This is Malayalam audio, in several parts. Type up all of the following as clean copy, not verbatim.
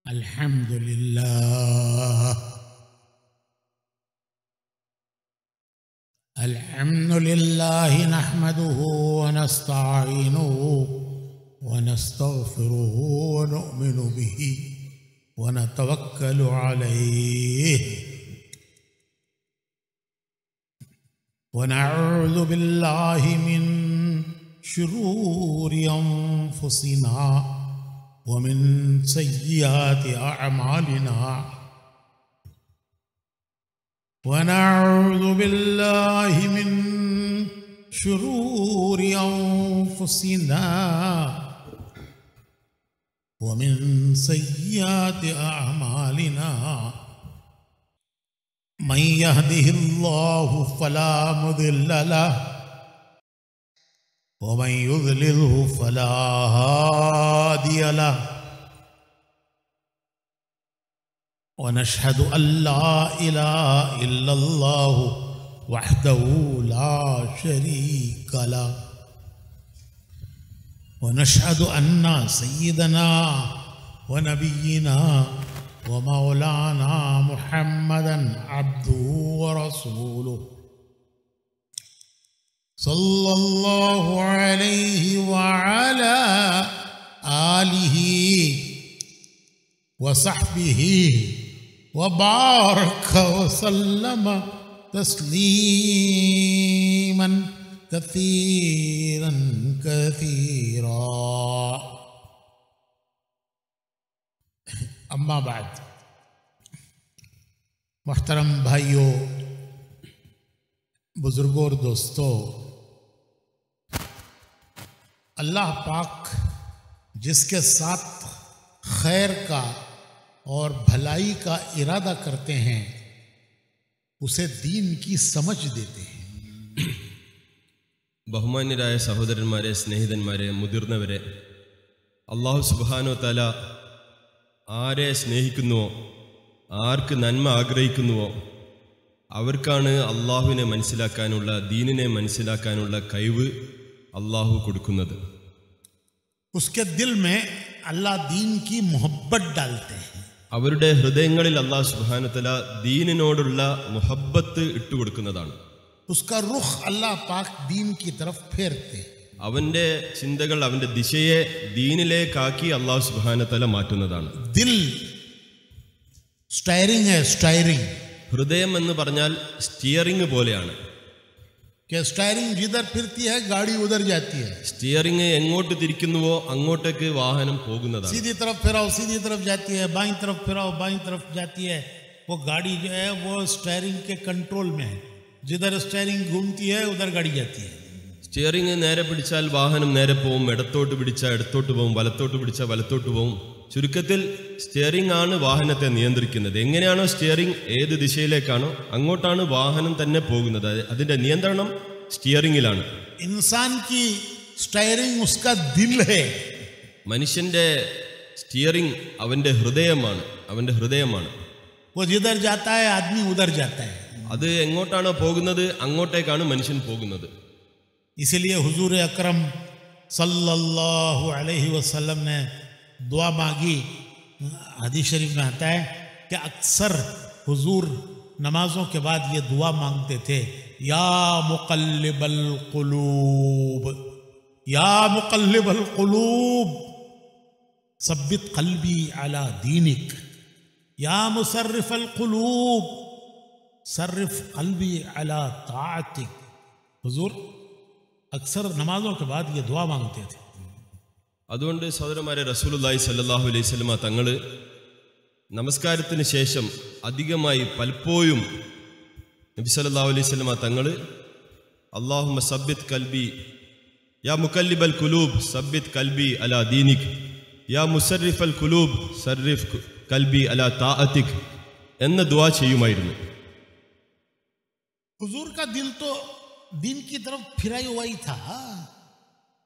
الحمد لله نحمده ونستعينه ونستغفره ونؤمن به ونتوكل عليه ونعوذ بالله من شرور أنفسنا ومن سيئات أعمالنا ونعوذ بالله من شرور أنفسنا ومن سيئات أعمالنا من يهده الله فلا مضل له ومن يضلله فلا هادي له ونشهد أن لا إله إلا الله وحده لا شريك له ونشهد أن سيدنا ونبينا ومولانا محمدا عبده ورسوله صلى الله عليه وعلى آله وصحبه وبارك وسلم تسليما كثيرا كثيرا اما بعد محترم بھائیوں بزرگوں اور دوستوں، اللہ پاک جس کے ساتھ خیر کا اور بھلائی کا ارادہ کرتے ہیں اسے دین کی سمجھ دیتے ہیں. ബഹുമാന്യരായ സഹോദരന്മാരെ, സ്നേഹിതന്മാരെ, മുതിർന്നവരെ, അല്ലാഹു സുബ്ഹാനഹു വ തആല ആരെ സ്നേഹിക്കുന്നുവോ, ആർക്ക് നന്മ ആഗ്രഹിക്കുന്നുവോ അവർക്കാണ് അള്ളാഹുവിനെ മനസ്സിലാക്കാനുള്ള, ദീനിനെ മനസ്സിലാക്കാനുള്ള കഴിവ് അള്ളാഹു കൊടുക്കുന്നത്. उसके दिल में अल्लाह दीन की मोहब्बत डालते हैं. അവരുടെ ഹൃദയങ്ങളിൽ അല്ലാഹു സുബ്ഹാനഹു വ തആല ദീനിനോടുള്ള മുഹബ്ബത്ത് ഇട്ടുകൊടുക്കുന്നതാണ്. उसका रुख अल्लाह पाक दीन की तरफ फेरते हैं. അവന്റെ ചിന്തകൾ, അവന്റെ ദിശയെ ദീനിലേക്കാക്കി അല്ലാഹു സുബ്ഹാനഹു വ തആല മാറ്റുന്നതാണ്. दिल स्टीयरिंग है, स्टीयरिंग. ഹൃദയം എന്ന് പറഞ്ഞാൽ സ്റ്റിയറിംഗ് പോലെയാണ്. कि स्टीयरिंग जिधर फिरती है गाड़ी उधर जाती है. സ്റ്റിയറിംഗ് എങ്ങോട്ട് തിരിക്കുന്നുവോ അങ്ങോട്ടേക്ക് വാഹനം പോകുന്നതാണ്. सीधी तरफ फिराओ सीधी तरफ जाती है, बाईं तरफ फिराओ बाईं तरफ जाती है. वो गाड़ी जो है वो स्टीयरिंग के कंट्रोल में है. जिधर स्टीयरिंग घूमती है उधर गाड़ी जाती है. സ്റ്റിയറിംഗ് നേരെ പിടിച്ചാൽ വാഹനം നേരെ പോവും, ഇടത്തോട്ട് പിടിച്ചാൽ ഇടത്തോട്ട് പോവും, വലത്തോട്ട് പിടിച്ചാൽ വലത്തോട്ട് പോവും. ചുരുക്കത്തിൽ സ്റ്റിയറിംഗ് ആണ് വാഹനത്തെ നിയന്ത്രിക്കുന്നത്. എങ്ങനെയാണോ സ്റ്റിയറിംഗ് ഏത് ദിശയിലേക്കാണോ അങ്ങോട്ടാണ് വാഹനം തന്നെ പോകുന്നത്. അതിന്റെ നിയന്ത്രണം സ്റ്റിയറിംഗിലാണ്. इंसान की स्टीयरिंग उसका दिल है. മനുഷ്യന്റെ സ്റ്റിയറിംഗ് അവന്റെ ഹൃദയമാണ്. वो जिधर जाता है आदमी उधर जाता है. അത് എങ്ങോട്ടാണോ പോകുന്നത് അങ്ങോട്ടേക്കാണ് മനുഷ്യൻ പോകുന്നത്. इसीलिए हुजूर अकरम सल्लल्लाहु अलैहि वसल्लम ने दुआ मांगी. हदीस शरीफ में आता है कि अक्सर हुजूर नमाजों के बाद ये दुआ मांगते थे, या मुक़ल्लिबल क़ुलूब, या मुक़ल्लिबल क़ुलूब सब्बित क़ल्बी अला दीनिक, या मुसर्रिफ़ल क़ुलूब सर्रिफ़ क़ल्बी अला ताअतिक. हुजूर अक्सर नमाजों के बाद ये दुआ मांगते थे. അതുകൊണ്ട് സഹോദരന്മാരെ, റസൂലുള്ളാഹി സ്വല്ലല്ലാഹു അലൈഹി വസല്ലമ തങ്ങൾ നമസ്കാരത്തിന് ശേഷം അധികമായി പലപ്പോഴും നബി സല്ലല്ലാഹു അലൈഹി വസല്ലമ തങ്ങൾ അല്ലാഹുമ്മ സബ്ബിത് കൽബി യാ മുകല്ലിബൽ ഖുലൂബ് സബ്ബിത് കൽബി അലാ ദീനിക് യാ മുസർരിഫൽ ഖുലൂബ് സർരിഫ് കൽബി അലാ താഅതിക് എന്ന ദുആ ചെയ്യുമായിരുന്നു. हुजूर का दिल तो दीन की तरफ फिरा हुआ ही था,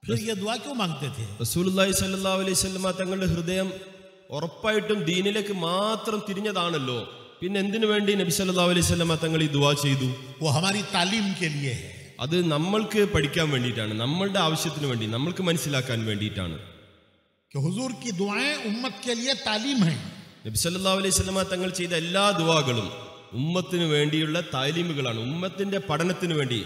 फिर ये दुआ क्यों मांगते थे? റസൂലുള്ളാഹി സ്വല്ലല്ലാഹു അലൈഹി വസല്ലമ തങ്ങളുടെ ഹൃദയം ഉറപ്പായിട്ടും ദീനിലേക്ക് മാത്രം തിരിഞ്ഞതാണല്ലോ. പിന്നെ എന്തിനു വേണ്ടി നബി സല്ലല്ലാഹു അലൈഹി വസല്ലമ തങ്ങൾ ഈ ദുആ ചെയ്തു? वो हमारी तालीम के लिए है. അത് നമ്മൾക്ക് പഠിക്കാൻ വേണ്ടിയിട്ടാണ്, നമ്മളുടെ ആവശ്യത്തിന് വേണ്ടി, നമ്മൾക്ക് മനസ്സിലാക്കാൻ വേണ്ടിയിട്ടാണ്. कि हुजूर की दुआएं उम्मत के लिए तालीम है. നബി സല്ലല്ലാഹു അലൈഹി വസല്ലമ തങ്ങൾ ചെയ്ത എല്ലാ ദുആകളും ഉമ്മത്തിന് വേണ്ടിയുള്ള താലീമുകളാണ്, ഉമ്മത്തിന്റെ പഠനത്തിന് വേണ്ടി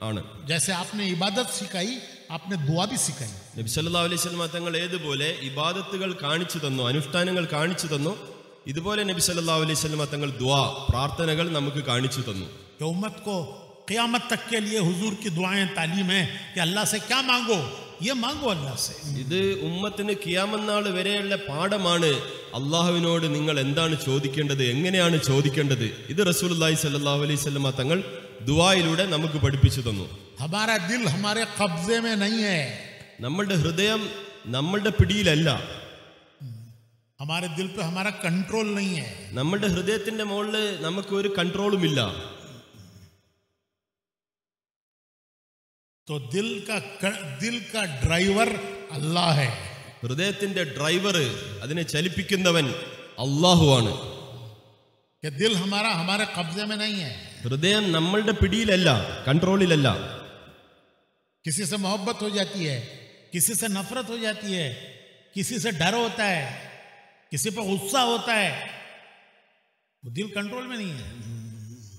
ആണ്. जैसे आपने इबादत सिखाई, आपने दुआ भी सिखाई. നബി സല്ലല്ലാഹു അലൈഹി വസല്ലമ തങ്ങൾ ഏതുപോലെ ഇബാദത്തുകൾ കാണിച്ചു തന്നോ, അനുഷ്ഠാനങ്ങൾ കാണിച്ചു തന്നോ, ഇതുപോലെ നബി സല്ലല്ലാഹു അലൈഹി വസല്ലമ തങ്ങൾ ദുആ, പ്രാർത്ഥനകൾ നമുക്ക് കാണിച്ചു തന്നു. कि उम्मत को क़यामत तक के लिए हुजूर की दुआएं तालीम है कि अल्लाह से क्या मांगो, ये मांगो अल्लाह से. ഇത് ഉമ്മത്തിന് ഖിയാമത്ത് നാൾ വരെയുള്ള പാഠമാണ്. അള്ളാഹുവിനോട് നിങ്ങൾ എന്താണ് ചോദിക്കേണ്ടത്, എങ്ങനെയാണ് ചോദിക്കേണ്ടത്, ഇത് റസൂലുള്ളാഹി സ്വല്ലല്ലാഹു അലൈഹി വസല്ലമ തങ്ങൾ ദുആയിലൂടെ നമുക്ക് പഠിപ്പിച്ചു തന്നു. हमारा दिल हमारे कब्जे में नहीं है, നമ്മളുടെ ഹൃദയം നമ്മളുടെ പിടിയിലല്ല, हमारे दिल पे हमारा कंट्रोल नहीं है. നമ്മളുടെ ഹൃദയത്തിന്റെ മുകളിൽ നമുക്ക് ഒരു കൺട്രോളുമില്ല. तो दिल का ड्राइवर अल्लाह है. ഹൃദയത്തിന്റെ ഡ്രൈവർ, അതിനെ ചലിപ്പിക്കുന്നവൻ അള്ളാഹുവാണ്. कि दिल हमारे कब्जे में नहीं है. ഹൃദയം നമ്മളുടെ പിടിയിലല്ല, കൺട്രോളിലല്ല. किसी से मोहब्बत हो जाती है, किसी से नफरत हो जाती है, किसी से डर होता है, किसी पर गुस्सा होता है, वो दिल कंट्रोल में नहीं है.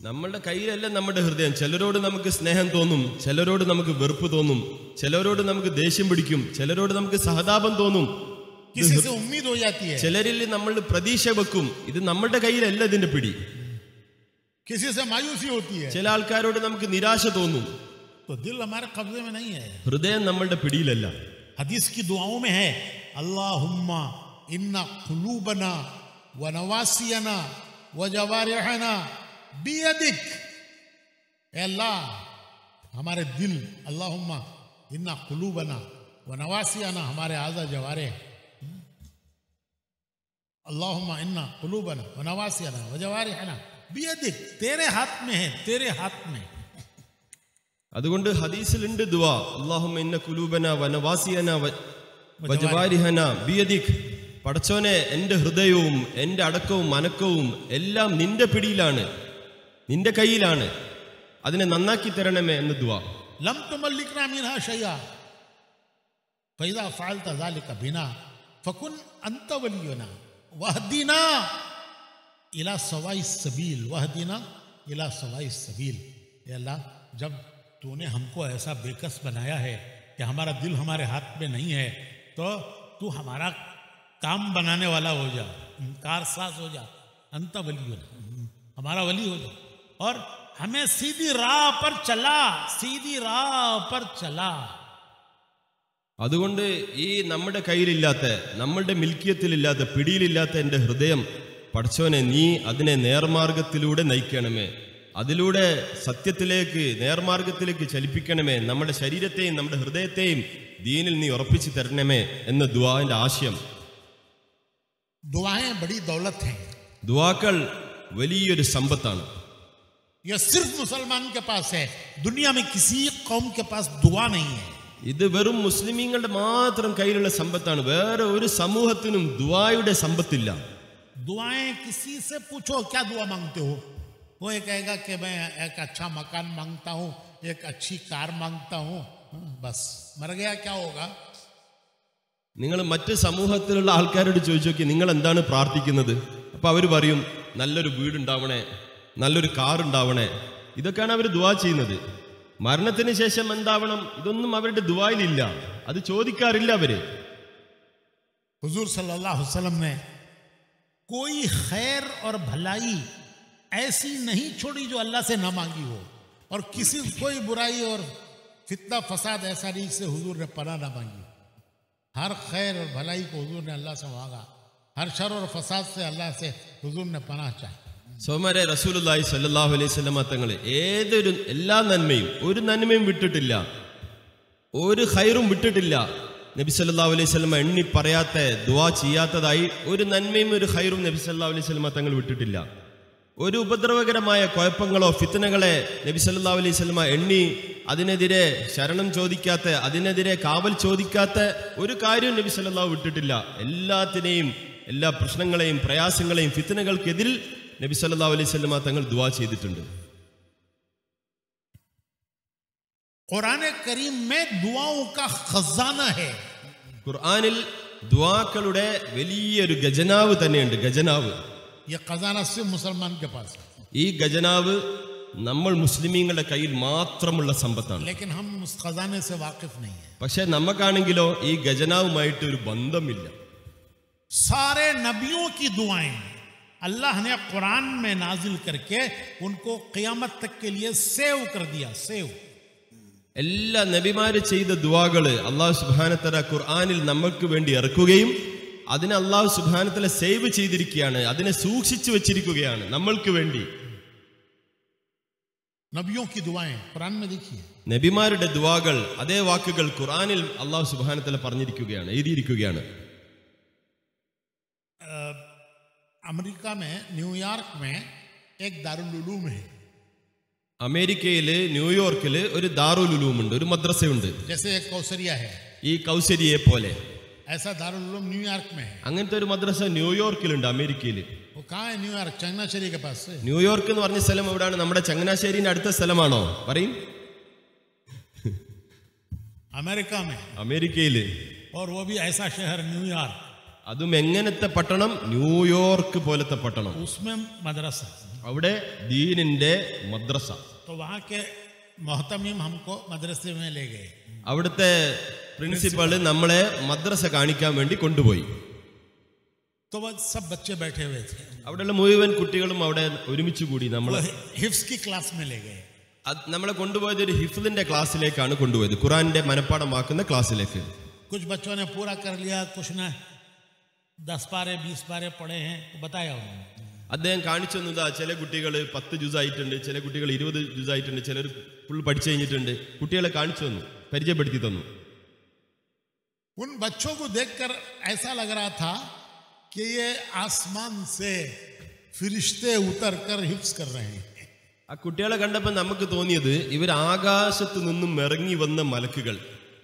നമ്മളുടെ കയ്യിലല്ല നമ്മുടെ ഹൃദയം. ചിലരോട് നമുക്ക് സ്നേഹം തോന്നും, ചിലരോട് നമുക്ക് വെറുപ്പ് തോന്നും, ചിലരോട് നമുക്ക് ദേഷ്യം പിടിക്കും, ചിലരോട് നമുക്ക് സഹതാപം തോന്നും, किसी से उम्मीद हो जाती है, ചിലരിൽ നമ്മൾ പ്രതീക്ഷ വെക്കും. ഇത് നമ്മുടെ കയ്യിലല്ല ഇതിന്റെ പിടി. किसी से मायूसी होती है. ചില ആൾക്കാരോട് നമുക്ക് നിരാശ തോന്നും. तो दिल हमारे कब्जे में नहीं है. ഹൃദയം നമ്മളുടെ പിടിയിലല്ല. हदीस की दुआओं में है, अल्लाहुम्मा इन्ना कुलूबना व नवासियना व जवारिहना बियदिक. ए अल्लाह, हमारे दिल, अल्लाहुम्मा इन्ना कुलूबना व नवासियना, हमारे आज़ा जवारे, अल्लाहुम्मा इन्ना कुलूबना व नवासियना व जवारिहना बियदिक, तेरे हाथ में है, तेरे हाथ में. അതുകൊണ്ട് ഹദീസിലുണ്ട് ദുആ, അല്ലാഹുമ്മ ഇന്ന ഖുലൂബന വ നവാസിയന വ ജവാരിഹന ബിയദിക്. പടച്ചോനെ, എൻ്റെ ഹൃദയവും എൻ്റെ അടക്കവും അനക്കവും എല്ലാം നിന്റെ പിടിയിലാണ്, നിന്റെ കയ്യിലാണ്, അതിനെ നന്നാക്കി തരണമേ എന്ന് ദുആ. लम तुमल्लिकना मिनहा शैया फइज़ा फ़अल्त ज़ालिका बिना फकुन अंत वलियुना वहदिना इला सवाई सबील, वहदिना इला सवाई सबील. या अल्लाह, जब तूने हमको ऐसा बेकस बनाया है कि हमारा दिल हमारे हाथ में नहीं है, तो तू हमारा काम बनाने वाला हो जा, कारसाज हो जा, अंत वलियुना, हमारा वली हो जा, और हमें सीधी राह पर चला, सीधी राह पर चला. അതുകൊണ്ട് ഈ നമ്മുടെ കയ്യിലില്ലാത്ത, നമ്മളുടെ മിൽക്കിയത്തിലില്ലാത്ത, പിടിയിലില്ലാത്ത എൻ്റെ ഹൃദയം പടച്ചോനെ, നീ അതിനെ നേർമാർഗത്തിലൂടെ നയിക്കണമേ, അതിലൂടെ സത്യത്തിലേക്ക്, നേർമാർഗത്തിലേക്ക് ചലിപ്പിക്കണമേ, നമ്മുടെ ശരീരത്തെയും നമ്മുടെ ഹൃദയത്തെയും ദീനിൽ നീ ഉറപ്പിച്ചു തരണമേ എന്ന ദുആന്റെ ആശയം. दुआएं बड़ी दौलत हैं. ദുആക്കൾ വലിയൊരു സമ്പത്താണ്. यह सिर्फ मुसलमान के पास है, दुनिया में किसी कौम के पास दुआ नहीं है. ഇത് വെറും മുസ്ലിമീങ്ങളുടെ മാത്രം കയ്യിലുള്ള സമ്പത്താണ്. വേറെ ഒരു സമൂഹത്തിനും ദുആയുടെ സമ്പത്തില്ല. दुआएं किसी से पूछो, क्या दुआ मांगते हो, वो ये कहेगा कि मैं एक अच्छा मकान मांगता हूँ, एक अच्छी कार मांगता हूँ. बस मर गया, क्या होगा? നിങ്ങൾ മറ്റ് സമൂഹത്തിലുള്ള ആൾക്കാരോട് ചോദിച്ചു നോക്കി, നിങ്ങൾ എന്താണ് പ്രാർത്ഥിക്കുന്നത്? അപ്പൊ അവർ പറയും, നല്ലൊരു വീടുണ്ടാവണേ, നല്ലൊരു കാർ ഉണ്ടാവണേ. ഇതൊക്കെയാണ് അവർ ദുആ ചെയ്യുന്നത്. മരണത്തിന് ശേഷം എന്താവണം, ഇതൊന്നും അവരുടെ ദുആയിലില്ല, അത് ചോദിക്കാറില്ല അവര്. हुजूर सल्लल्लाहु अलैहि वसल्लम ने कोई खैर और भलाई ऐसी नहीं छोड़ी जो अल्लाह से ना मांगी हो, और किसी कोई बुराई और फितना फसाद ऐसा नहीं से हुजूर ने पनाह ना मांगी. हर खैर और भलाई को हुजूर ने अल्लाह से मांगा, हर शर और फसाद से अल्लाह से हुजूर ने पनाह चाही. സോമരെ റസൂലുള്ളാഹി സ്വല്ലല്ലാഹു അലൈഹി വസല്ലമ തങ്ങൾ ഏതൊരു എല്ലാ നന്മയും, ഒരു നന്മയും വിട്ടിട്ടില്ല, ഒരു ഖൈറും വിട്ടിട്ടില്ല. നബി സല്ലല്ലാഹു അലൈഹി വസല്ലമ എണ്ണി പറയാത്ത, ദുആ ചെയ്യാത്തതായി ഒരു നന്മയും ഒരു ഖൈറും നബി സല്ലല്ലാഹു അലൈഹി വസല്ലമ തങ്ങൾ വിട്ടിട്ടില്ല. ഒരു ഉപദ്രവകരമായ കുഴപ്പങ്ങളോ ഫിത്നകളെ നബി സല്ലല്ലാഹു അലൈഹി വസല്ലമ എണ്ണി അതിനെതിരെ ശരണം ചോദിക്കാത്ത, അതിനെതിരെ കാവൽ ചോദിക്കാത്ത ഒരു കാര്യവും നബി സല്ലല്ലാഹു വിട്ടിട്ടില്ല. എല്ലാത്തിനെയും, എല്ലാ പ്രശ്നങ്ങളെയും പ്രയാസങ്ങളെയും ഫിത്നകൾക്കെതിരിൽ നബി സല്ലല്ലാഹു അലൈഹി വസല്ലമ തങ്ങൾ ദുആ ചെയ്തിട്ടുണ്ട്. कुरान करीम में दुआओं का खजाना है. ഖുർആനിൽ ദുആക്കളുടെ വലിയൊരു ഖജനാവ് തന്നെയുണ്ട്. ഖജനാവ്, ये खजाना सिर्फ मुसलमान के पास है, ഈ ഖജനാവ് നമ്മൾ മുസ്ലിമീങ്ങളുടെ കയ്യിൽ മാത്രമുള്ള സമ്പത്താണ്. लेकिन हम उस खजाने से वाकिफ नहीं है. പക്ഷെ നമുക്കാണെങ്കിലോ ഈ ഖജനാവുമായിട്ട് ഒരു ബന്ധമില്ല. सारे नबियों की दुआएं अल्लाह ने कुरान में नाजिल करके उनको क़यामत तक के लिए सेव कर दिया. सेव എല്ലാ നബിമാര് ചെയ്ത ദുആകള് അല്ലാഹു സുബ്ഹാനഹു വ തആല ഖുർആനിൽ നമുക്ക് വേണ്ടി ഇറക്കുകയും അതിനെ അല്ലാഹു സുബ്ഹാനഹു വ തആല സേവ് ചെയ്തിരിക്കുകയാണ്, അതിനെ സൂക്ഷിച്ചു വെച്ചിരിക്കുകയാണ് നമ്മൾക്ക് വേണ്ടി. नबियों की दुआएं कुरान में देखिए. നബിമാരുടെ ദുആകൾ അതേ വാക്കുകൾ ഖുർആനിൽ അല്ലാഹു സുബ്ഹാനഹു വ തആല പറഞ്ഞിരിക്കുകയാണ്, എഴുതിയിരിക്കുകയാണ്. अमेरिका में न्यूयॉर्क में एक दारुल उलूम है. അമേരിക്കയില് ന്യൂയോർക്കില് ഒരു ദാറുൽ ഉലൂം ഉണ്ട്, ഒരു മദ്രസയുണ്ട്. जैसे एक कौसरिया है, ഈ കൗസരിയെ പോലെ ऐसा दारुल उलूम न्यूयॉर्क में है. അങ്ങനത്തെ ഒരു മദ്രസ ന്യൂയോർക്കിലുണ്ട്, അമേരിക്കയില്. वो कहाँ है? न्यूयॉर्क चंगनाश्ശേരി के पास से. ന്യൂയോർക്ക് എന്ന് പറഞ്ഞ സ്ഥലം എവിടെയാണ്? നമ്മുടെ ചങ്ങനാശ്ശേരിന്റെ അടുത്ത സ്ഥലമാണോ? പറയും. अमेरिका में, അമേരിക്കയില്. और वो भी ऐसा शहर न्यूयॉर्क, അതും എങ്ങനത്തെ പട്ടണം? ന്യൂയോർക്ക് പോലത്തെ പട്ടണം. उसमें मदरसा. അവിടെ ദീനിന്റെ മദ്രസ. तो वहाँ के मोहतमीम हमको मदरसे में ले गए. അവിടുത്തെ പ്രിൻസിപ്പൾ നമ്മളെ മദ്രസ കാണിക്കാൻ വേണ്ടി കൊണ്ടുപോയി. तो वह सब बच्चे बैठे हुए थे, അവിടെയുള്ള മുഴുവൻ കുട്ടികളും അവിടെ ഒരുമിച്ച് കൂടി നമ്മളെ हिफ्स की क्लास में ले गए. നമ്മളെ കൊണ്ടുപോയത് ഒരു ഹിഫ്ദിന്റെ ക്ലാസ്സിലേക്കാണ് കൊണ്ടുപോയത്, ഖുറാന്റെ മനപ്പാഠമാക്കുന്ന ക്ലാസ്സിലേക്ക്. कुछ बच्चों ने पूरा कर लिया, कुछ ने 10 पारे 20 पारे पढ़े हैं. तो बताया उन्होंने. അദ്ദേഹം കാണിച്ചു തന്നതാ, ചില കുട്ടികൾ 10 ജുസായിട്ടുണ്ട്, ചില കുട്ടികൾ 20 ജുസായിട്ടുണ്ട്, ചിലർ ഫുൾ പഠിച്ചു കഴിഞ്ഞിട്ടുണ്ട്. കുട്ടികളെ കാണിച്ചു തന്നു, പരിചയപ്പെടുത്തി തന്നു. उन बच्चों को देखकर ऐसा लग रहा था कि ये आसमान से फरिश्ते उतर कर हिफ्स कर रहे हैं. ആ കുട്ടികളെ കണ്ടപ്പോൾ നമുക്ക് തോന്നിയത് ഇവർ ആകാശത്ത് നിന്നും ഇറങ്ങി വന്ന മലക്കുകൾ,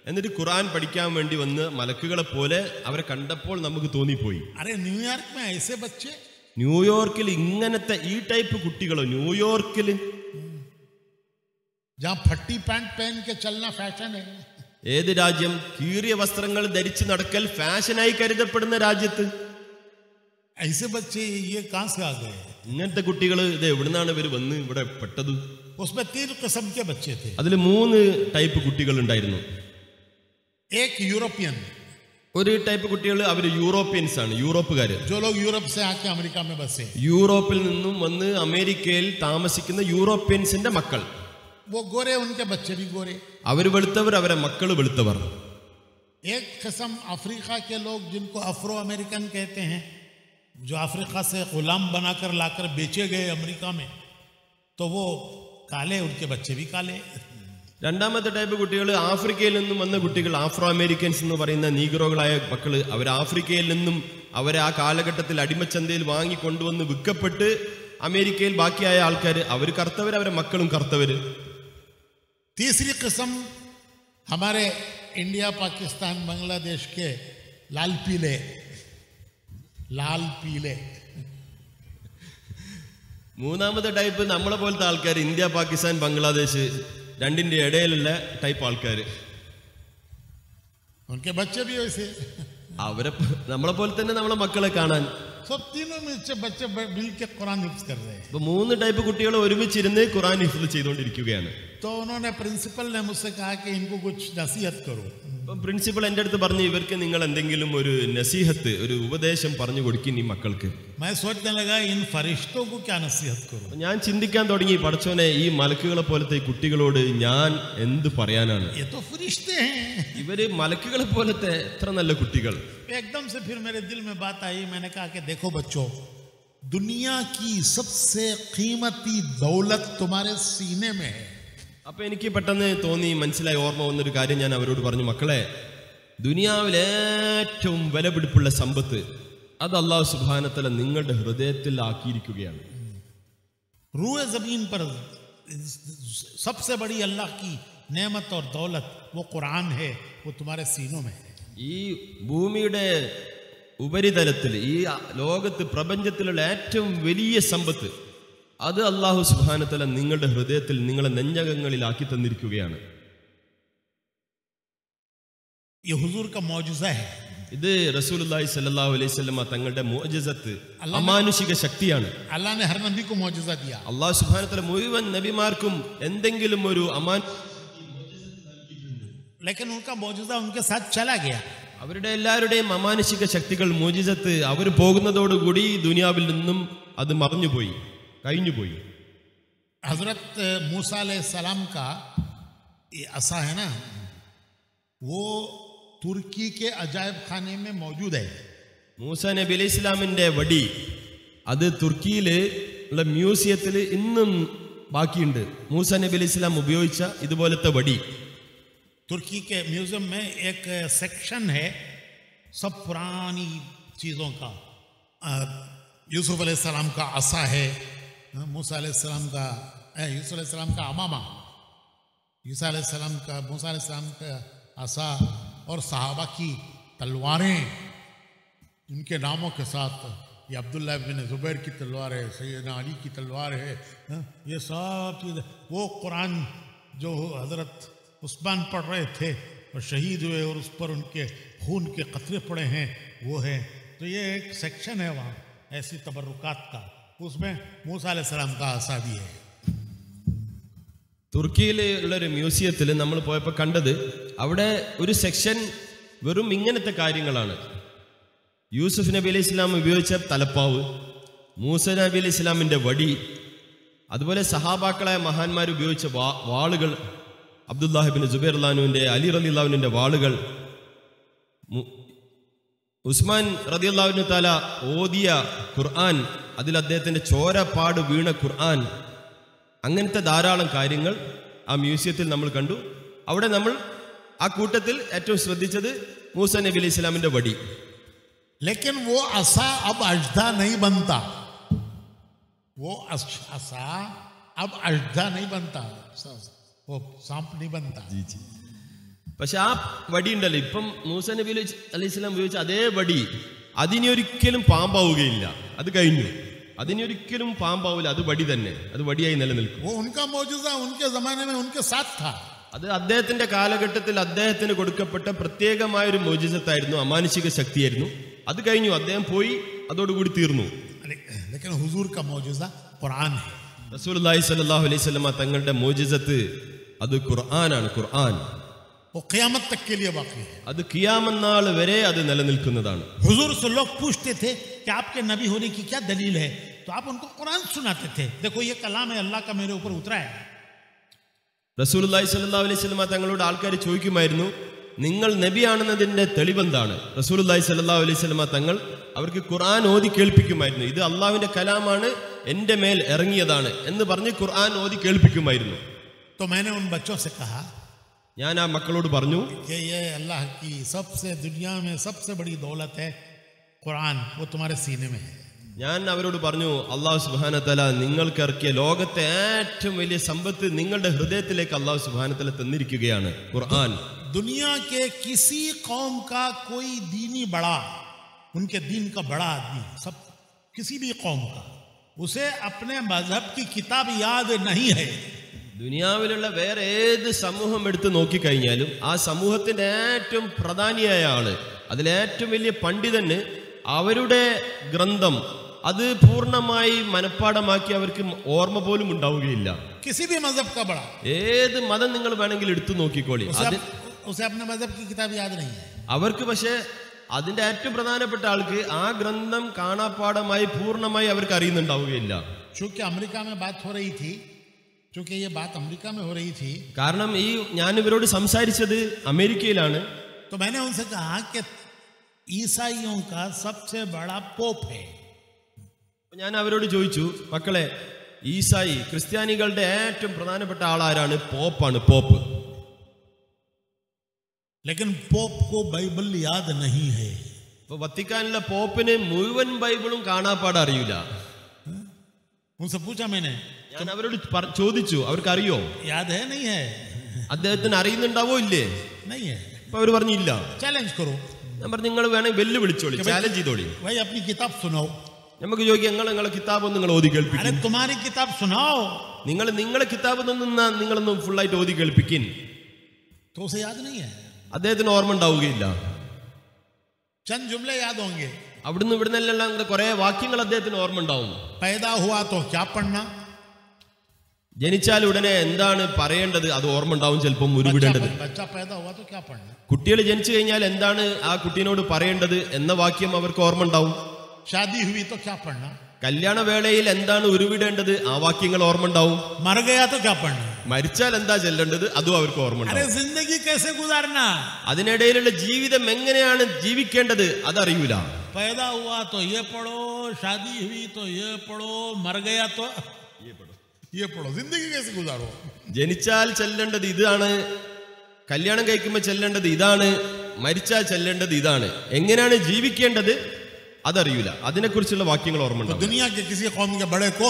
എന്നിട്ട് ഖുർആൻ പഠിക്കാൻ വേണ്ടി വന്ന മലക്കുകളെ പോലെ അവരെ കണ്ടപ്പോൾ നമുക്ക് തോന്നിപ്പോയി. अरे न्यूयॉर्क में ऐसे बच्चे, ന്യൂയോർക്കിൽ ഇങ്ങനത്തെ ഈ ടൈപ്പ് കുട്ടികളോ? ന്യൂയോർക്കിൽ जहां फट्टी पैंट पहन के चलना फैशन है. ഏത് രാജ്യം? കീറിയ വസ്ത്രങ്ങൾ ധരിച്ച് നടക്കൽ ഫാഷനായി കരുതപ്പെടുന്ന രാജ്യത്ത് ऐसे बच्चे ये कहां से आ गए? ഇങ്ങനത്തെ കുട്ടികൾ ഇത് എവിടുന്നാണ് ഇവർ വന്ന് ഇവിടെ പെട്ടത്? उसमें 3 किस्म के बच्चे थे. അതിൽ 3 ടൈപ്പ് കുട്ടികൾ ഉണ്ടായിരുന്നു. एक यूरोपियन, ഒരു ടൈപ്പ് കുട്ടികൾ അവർ യൂറോപ്യൻസ് ആണ്, യൂറോപ്പുകാര്. जो लोग यूरोप से आके अमेरिका में बसे, യൂറോപ്പിൽ നിന്നും വന്ന് അമേരിക്കയിൽ താമസിക്കുന്ന യൂറോപ്യൻസിന്റെ മക്കൾ. वो गोरे, उनके बच्चे भी गोरे. അവർ വെളുത്തവർ, അവരെ മക്കൾ വെളുത്തവർ. एक किस्म अफ्रीका के लोग जिनको अफ्रो अमेरिकन कहते हैं, जो अफ्रीका से गुलाम बनाकर लाकर बेचे गए अमेरिका में, तो वो काले, उनके बच्चे भी काले. രണ്ടാമത്തെ ടൈപ്പ് കുട്ടികൾ ആഫ്രിക്കയിൽ നിന്നും വന്ന കുട്ടികൾ, ആഫ്രോ അമേരിക്കൻസ് എന്ന് പറയുന്ന നീഗ്രോകളായ മക്കള്. അവർ ആഫ്രിക്കയിൽ നിന്നും അവരെ ആ കാലഘട്ടത്തിൽ അടിമച്ചന്തയിൽ വാങ്ങി കൊണ്ടുവന്ന് വിൽക്കപ്പെട്ട് അമേരിക്കയിൽ ബാക്കിയായ ആൾക്കാർ, അവർ കറുത്തവർ, അവരെ മക്കളും കറുത്തവർ. तीसरी किस्म हमारे इंडिया, पाकिस्तान, बांग्लादेश के लाल पीले, लाल पीले. മൂന്നാമത്തെ ടൈപ്പ് നമ്മളെ പോലത്തെ ആൾക്കാർ, ഇന്ത്യ, പാകിസ്ഥാൻ, ബംഗ്ലാദേശ് രണ്ടിന്റെ ഇടയിലുള്ള ടൈപ്പ് ആൾക്കാർ. उनके बच्चे भी वैसे. അവരെ നമ്മളെ പോലെ തന്നെ നമ്മളെ മക്കളെ കാണാൻ. सब तीनों में से बच्चे मिल के कुरान हिफ्ज कर रहे हैं. ഇപ്പൊ 3 ടൈപ്പ് കുട്ടികൾ ഒരുമിച്ചിരുന്ന് ഖുർആൻ ഹിഫ്ള് ചെയ്തുകൊണ്ടിരിക്കുകയാണ്. तो उन्होंने प्रिंसिपल ने मुझसे कहा कि इनको कुछ नसीहत करो. പ്രിൻസിപ്പൽ എൻ്റെ അടുത്ത് പറഞ്ഞു, ഇവർക്ക് നിങ്ങൾ എന്തെങ്കിലും ഒരു നസീഹത്ത്, ഒരു ഉപദേശം പറഞ്ഞു കൊടുക്കും ഈ മക്കൾക്ക്. मैं सोचने लगा इन फरिश्तों को क्या नसीहत करूं. ഞാൻ ചിന്തിക്കാൻ തുടങ്ങി, പടച്ചോനെ ഈ മലക്കുകളെ പോലത്തെ ഈ കുട്ടികളോട് ഞാൻ എന്ത് പറയാനാണ്? ये तो फरिश्ते हैं. ഇവര് മലക്കുകളെ പോലത്തെ എത്ര നല്ല കുട്ടികൾ. एकदम से फिर मेरे दिल में बात आई. मैंने कहा कि देखो बच्चों, दुनिया की सबसे कीमती दौलत तुम्हारे सीने में है. അപ്പൊ എനിക്ക് പെട്ടെന്ന് തോന്നി, മനസ്സിലായി, ഓർമ്മ വന്നൊരു കാര്യം ഞാൻ അവരോട് പറഞ്ഞു, മക്കളെ, ദുനിയാവിലെ ഏറ്റവും വിലപിടിപ്പുള്ള സമ്പത്ത് അത് അല്ലാഹു സുബ്ഹാനഹു വ തആല നിങ്ങളുടെ ഹൃദയത്തിൽ ആക്കിയിരിക്കുകയാണ്. रूए जमीन पर सबसे बड़ी अल्लाह की नेमत और दौलत वो कुरान है, वो तुम्हारे सीनों में है. ഈ ഭൂമിയുടെ ഉപരിതലത്തിൽ, ഈ ലോകത്ത്, പ്രപഞ്ചത്തിലുള്ള ഏറ്റവും വലിയ സമ്പത്ത് അത് അല്ലാഹു സുബ്ഹാനഹു വ തആല നിങ്ങളുടെ ഹൃദയത്തിൽ, നിങ്ങളുടെ നെഞ്ചകങ്ങളിൽ ആക്കി തന്നിരിക്കുകയാണ്. ये हुजूर का मौजूज़ा है. ഇത് റസൂലുള്ളാഹി സ്വല്ലല്ലാഹു അലൈഹി വസല്ലമ തങ്ങളുടെ മുഅ്ജിസത്ത്, അമാനുഷിക ശക്തിയാണ്. अल्लाह ने हर नबी को मौजूदा दिया. അല്ലാഹു സുബ്ഹാനഹു വ തആല മുഴുവൻ നബിമാർക്കും എന്തെങ്കിലും ഒരു लेकिन उनका मौजूदा उनके साथ चला गया. അവരുടെ എല്ലാവരുടെയും അമാനുഷിക ശക്തികൾ, മുഅ്ജിസത്ത് അവർ പോകുന്നതോടുകൂടി ദുനിയാവിൽ നിന്നും അത് മറഞ്ഞുപോയി, കഴിഞ്ഞുപോയി. हजरत मूसा अलैहिस्सलाम का ये असा है ना, वो तुर्की के अजायब खाने में मौजूद है. മൂസ നബി അലൈഹി ഇസ്ലാമിന്റെ വടി അത് തുർക്കിയിലെ ഉള്ള മ്യൂസിയത്തിൽ ഇന്നും ബാക്കിയുണ്ട്. മൂസ നബി അലൈഹി ഇസ്ലാം ഉപയോഗിച്ച ഇതുപോലത്തെ വടി. तुर्की के म्यूजियम में एक सेक्शन है सब पुरानी चीज़ों का. यूसुफ अलैहिस्सलाम का असा है, मूसा अलैहिस्सलाम का यूसुफ अलैहिस्सलाम का अमामा, यूसुफ अलैहिस्सलाम का मूसा अलैहिस्सलाम का असा और सहाबा की तलवारें उनके नामों के साथ. ये अब्दुल्ला बिन ज़ुबैर की तलवार है, सैयदना अली की तलवार है. ये सब चीज़, वो कुरान जो हज़रत उस्मान पढ़ रहे थे और शहीद हुए और उस पर उनके खून के कतरे पड़े हैं, वो है. तो ये एक सेक्शन है वहाँ ऐसी तबरुकात का, उसमें मूसा अलैहिस्सलाम का आसा भी है. തുർക്കിയിലുള്ള ഒരു മ്യൂസിയത്തിൽ നമ്മൾ പോയപ്പോൾ കണ്ടത്, അവിടെ ഒരു സെക്ഷൻ വെറും ഇങ്ങനത്തെ കാര്യങ്ങളാണ്. യൂസുഫ് നബി അലൈഹി ഇസ്ലാം ഉപയോഗിച്ച തലപ്പാവ്, മൂസ നബി അലൈഹി ഇസ്ലാമിൻ്റെ വടി, അതുപോലെ സഹാബാക്കളായ മഹാന്മാർ ഉപയോഗിച്ച വാളുകൾ, അബ്ദുല്ലാഹി ബിൻ സുബൈർ റളിയല്ലാഹുവിൻ്റെ, അലി റളിയല്ലാഹുവിൻ്റെ വാളുകൾ, ഉസ്മാൻ റളിയല്ലാഹു തആല ഓതിയ ഖുർആൻ, അതിൽ അദ്ദേഹത്തിൻ്റെ ചോരപ്പാട് വീണ ഖുർആൻ, അങ്ങനത്തെ ധാരാളം കാര്യങ്ങൾ ആ മ്യൂസിയത്തിൽ നമ്മൾ കണ്ടു. അവിടെ നമ്മൾ ആ കൂട്ടത്തിൽ ഏറ്റവും ശ്രദ്ധിച്ചത് മൂസ നബി അലൈഹി ഇസ്ലാമിൻ്റെ വടി. लेकिन वो असा अब अजदा नहीं बनता, वो असा अब अजदा नहीं बनता, वो सांप नहीं बनता. പക്ഷെ ആ വടി ഉണ്ടല്ലോ, ഇപ്പം മൂസ നബി അലൈഹി ഇസ്ലാം ഉപയോഗിച്ച അതേ വടി അതിനി ഒരിക്കലും പാമ്പാവുകയില്ല. അത് കഴിഞ്ഞു, അതിനി ഒരിക്കലും പാമ്പാവില്ല. അത് വടി തന്നെ, അത് വടിയായി നിലനിൽക്കും. वो उनका मौजूदा उनके जमाने में उनके साथ था. അത് അദ്ദേഹത്തിന്റെ കാലഘട്ടത്തിൽ അദ്ദേഹത്തിന് കൊടുക്കപ്പെട്ട പ്രത്യേകമായൊരു മോചിസത്തായിരുന്നു, അമാനുഷിക ശക്തിയായിരുന്നു. അത് കഴിഞ്ഞു, അദ്ദേഹം പോയി, അതോടുകൂടി തീർന്നു. लेकिन हुजूर का मौजूदा कुरान है. റസൂലുള്ളാഹി സ്വല്ലല്ലാഹു അലൈഹി വസല്ലമ തങ്ങളുടെ മോചിസത്ത് അത് ഖുർആനാണ്. ഖുർആൻ वो क़यामत तक के लिए बाकी है. അത് ഖിയാമത്ത് നാൾ വരെ അത് നിലനിൽക്കുന്നതാണ്. हुजूर से लोग पूछते थे कि आपके नबी होने की क्या दलील है, तो आप उनको कुरान सुनाते थे. देखो ये कलाम है अल्लाह का मेरे ऊपर उतरा है. റസൂലുള്ളാഹി സ്വല്ലല്ലാഹു അലൈഹി വസല്ലമ തങ്ങളോട് ആൾക്കാർ ചോദിക്കുമായിരുന്നു, നിങ്ങൾ നബിയാണെന്നതിന്റെ തെളിവെന്താണ്? റസൂലുള്ളാഹി സ്വല്ലല്ലാഹു അലൈഹി വസല്ലമ തങ്ങൾ അവർക്ക് ഖുർആൻ ഓതി കേൾപ്പിക്കുമായിരുന്നു. ഇത് അള്ളാഹുവിന്റെ കലാമാണ്, എൻ്റെ മേൽ ഇറങ്ങിയതാണ് എന്ന് പറഞ്ഞ് ഖുർആൻ ഓതി കേൾപ്പിക്കുമായിരുന്നു. तो मैंने उन बच्चों से कहा, ഞാൻ ആ മക്കളോട് പറഞ്ഞു, कि ये अल्लाह की सबसे दुनिया में सबसे बड़ी दौलत है कुरान, वो तुम्हारे सीने में है. ഞാൻ അവരോട് പറഞ്ഞു, അള്ളാഹു സുബ്ഹാനഹു തആല നിങ്ങൾക്ക് ഇറക്കിയ ലോകത്തെ ഏറ്റവും വലിയ സമ്പത്ത് നിങ്ങളുടെ ഹൃദയത്തിലേക്ക് അള്ളാഹു സുബ്ഹാനഹു തആല തന്നിരിക്കുകയാണ് ഖുർആൻ. दुनिया के किसी कौम का कोई दीनी बड़ा, उनके दीन का बड़ा आदमी, सब किसी भी कौम का, उसे अपने मजहब की किताब याद नहीं है. ദുനിയാവിലുള്ള വേറെ ഏത് സമൂഹം എടുത്ത് നോക്കിക്കഴിഞ്ഞാലും ആ സമൂഹത്തിന്റെ ഏറ്റവും പ്രധാനിയായ ആള്, അതിലേറ്റവും വലിയ പണ്ഡിതന് അവരുടെ ഗ്രന്ഥം അത് പൂർണ്ണമായി മനഃപ്പാടമാക്കി അവർക്ക് ഓർമ്മ പോലും ഉണ്ടാവുകയില്ല. किसी भी मजहब का बड़ा, ഏത് മതം നിങ്ങൾ വേണമെങ്കിൽ എടുത്തു നോക്കിക്കോളി, उसे अपने मजहब की किताब याद नहीं है. അവർക്ക് പക്ഷേ അതിന്റെ ഏറ്റവും പ്രധാനപ്പെട്ട ആൾക്ക് ആ ഗ്രന്ഥം കാണാപ്പാടമായി പൂർണ്ണമായി അവർക്ക് അറിയുന്നുണ്ടാവുകയില്ല. चूंकि अमेरिका में बात हो रही थी, चूंकि ये बात अमेरिका में हो रही थी, കാരണം ഈ ഞാൻ ഇവരോട് സംസാരിച്ചത് അമേരിക്കയിലാണ്. तो मैंने उनसे कहा कि ईसाइयों का सबसे बड़ा पोप है. ഞാൻ അവരോട് ചോദിച്ചു, മക്കളെ, ഈസായി ക്രിസ്ത്യാനികളുടെ ഏറ്റവും പ്രധാനപ്പെട്ട ആളാരാണ്? പോപ്പാണ്, പോപ്പ്. लेकिन पोप को बाइबल याद नहीं है. ഇപ്പൊ വത്തിക്കാനിലെ പോപ്പിന് മുഴുവൻ ബൈബിളും കാണാപ്പാട് അറിയില്ല. उनसे पूछा मैंने, ഞാൻ അവരോട് ചോദിച്ചു, അവർക്ക് അറിയോ? याद है नहीं है? അദ്ദേഹത്തിന് അറിയുന്നുണ്ടാവോ ഇല്ലേ? नहीं है. അപ്പൊ അവർ പറഞ്ഞില്ല. चैलेंज करो. ഞാൻ പറഞ്ഞു, നിങ്ങൾ വേണമെങ്കിൽ വെല്ലുവിളിച്ചോളി, ചാലഞ്ച് ചെയ്തോളി. भाई अपनी किताब सुनाओ. നമുക്ക് ചോദിക്കാം, നിങ്ങളെ കിതാബ് ഒന്ന് നിങ്ങൾ ഓതി अरे കേൾപ്പിക്കും. तुम्हारी किताब सुनाओ. നിങ്ങളെ കിതാബ് നിങ്ങളൊന്നും ഫുള്ളായിട്ട് ഓതി കേൾപ്പിക്കും. तो उसे याद नहीं है. അദ്ദേഹത്തിന് ഓർമ്മ ഉണ്ടാവുകയില്ല. चंद जुमले याद होंगे. അവിടുന്ന് ഇവിടുന്നെല്ലാം കുറെ വാക്യങ്ങൾ അദ്ദേഹത്തിന് ഓർമ്മ ഉണ്ടാവും. पैदा हुआ तो क्या पढ़ना, ജനിച്ചാൽ ഉടനെ എന്താണ് പറയേണ്ടത് അത് ഓർമ്മ ഉണ്ടാവും. ചിലപ്പം ഉരുവിടേണ്ടത്. बच्चा पैदा हुआ तो क्या पढ़ना, കുട്ടികൾ ജനിച്ചു കഴിഞ്ഞാൽ എന്താണ് ആ കുട്ടീനോട് പറയേണ്ടത് എന്ന വാക്യം അവർക്ക് ഓർമ്മ ഉണ്ടാവും. शादी हुई तो क्या पढ़ना, കല്യാണ വേളയിൽ എന്താണ് ഉരുവിടേണ്ടത് ആ വാക്യങ്ങൾ ഓർമ്മ ഉണ്ടാവും. मर गया तो क्या पढ़ना, മരിച്ചാൽ എന്താ ചെല്ലേണ്ടത് അതും അവർക്ക് ഓർമ്മ अरे ഉണ്ടാവും. जिंदगी कैसे गुजारना, അതിനിടയിലുള്ള ജീവിതം എങ്ങനെയാണ് ജീവിക്കേണ്ടത് അതറിയൂല. पैदा हुआ तो ये पढ़ो, शादी हुई तो ये पढ़ो, मर गया तो ये पढ़ो, जिंदगी कैसे गुजारो. ജനിച്ചാൽ ചെല്ലേണ്ടത് ഇതാണ്, കല്യാണം കഴിക്കുമ്പോൾ ചെല്ലേണ്ടത് ഇതാണ്, മരിച്ചാൽ ചെല്ലേണ്ടത് ഇതാണ്. എങ്ങനെയാണ് ജീവിക്കേണ്ടത് അതറിയൂല. അതിനെക്കുറിച്ചുള്ള വാക്യങ്ങൾ ഓർമ്മ तो ഉണ്ടാവും. दुनिया के किसी कौम के बड़े को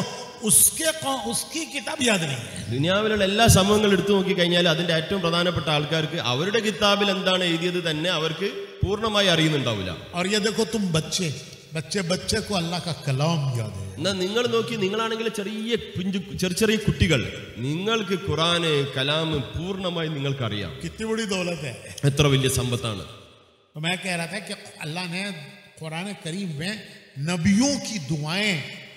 उसकी किताब याद नहीं है. ദുനിയാവിലുള്ള എല്ലാ സമൂഹങ്ങളും എടുത്തു നോക്കി കഴിഞ്ഞാൽ അതിന്റെ ഏറ്റവും പ്രധാനപ്പെട്ട ആൾക്കാർക്ക് അവരുടെ കിതാബിൽ എന്താണ് എഴുതിയത് തന്നെ അവർക്ക് പൂർണ്ണമായി അറിയുന്നുണ്ടാവില്ല. और ये देखो तुम बच्चे को अल्लाह का कलाम याद है. എന്നാൽ നിങ്ങൾ നോക്കി, നിങ്ങളാണെങ്കിൽ ചെറിയ കുട്ടികൾ, നിങ്ങൾക്ക് ഖുറാന് കലാം പൂർണ്ണമായി നിങ്ങൾക്ക് അറിയാം. कितनी बड़ी दौलत है. എത്ര വലിയ സമ്പത്താണ്. तो मैं कह रहा था कि अल्लाह ने कुरान करीम में नबियों की दुआएं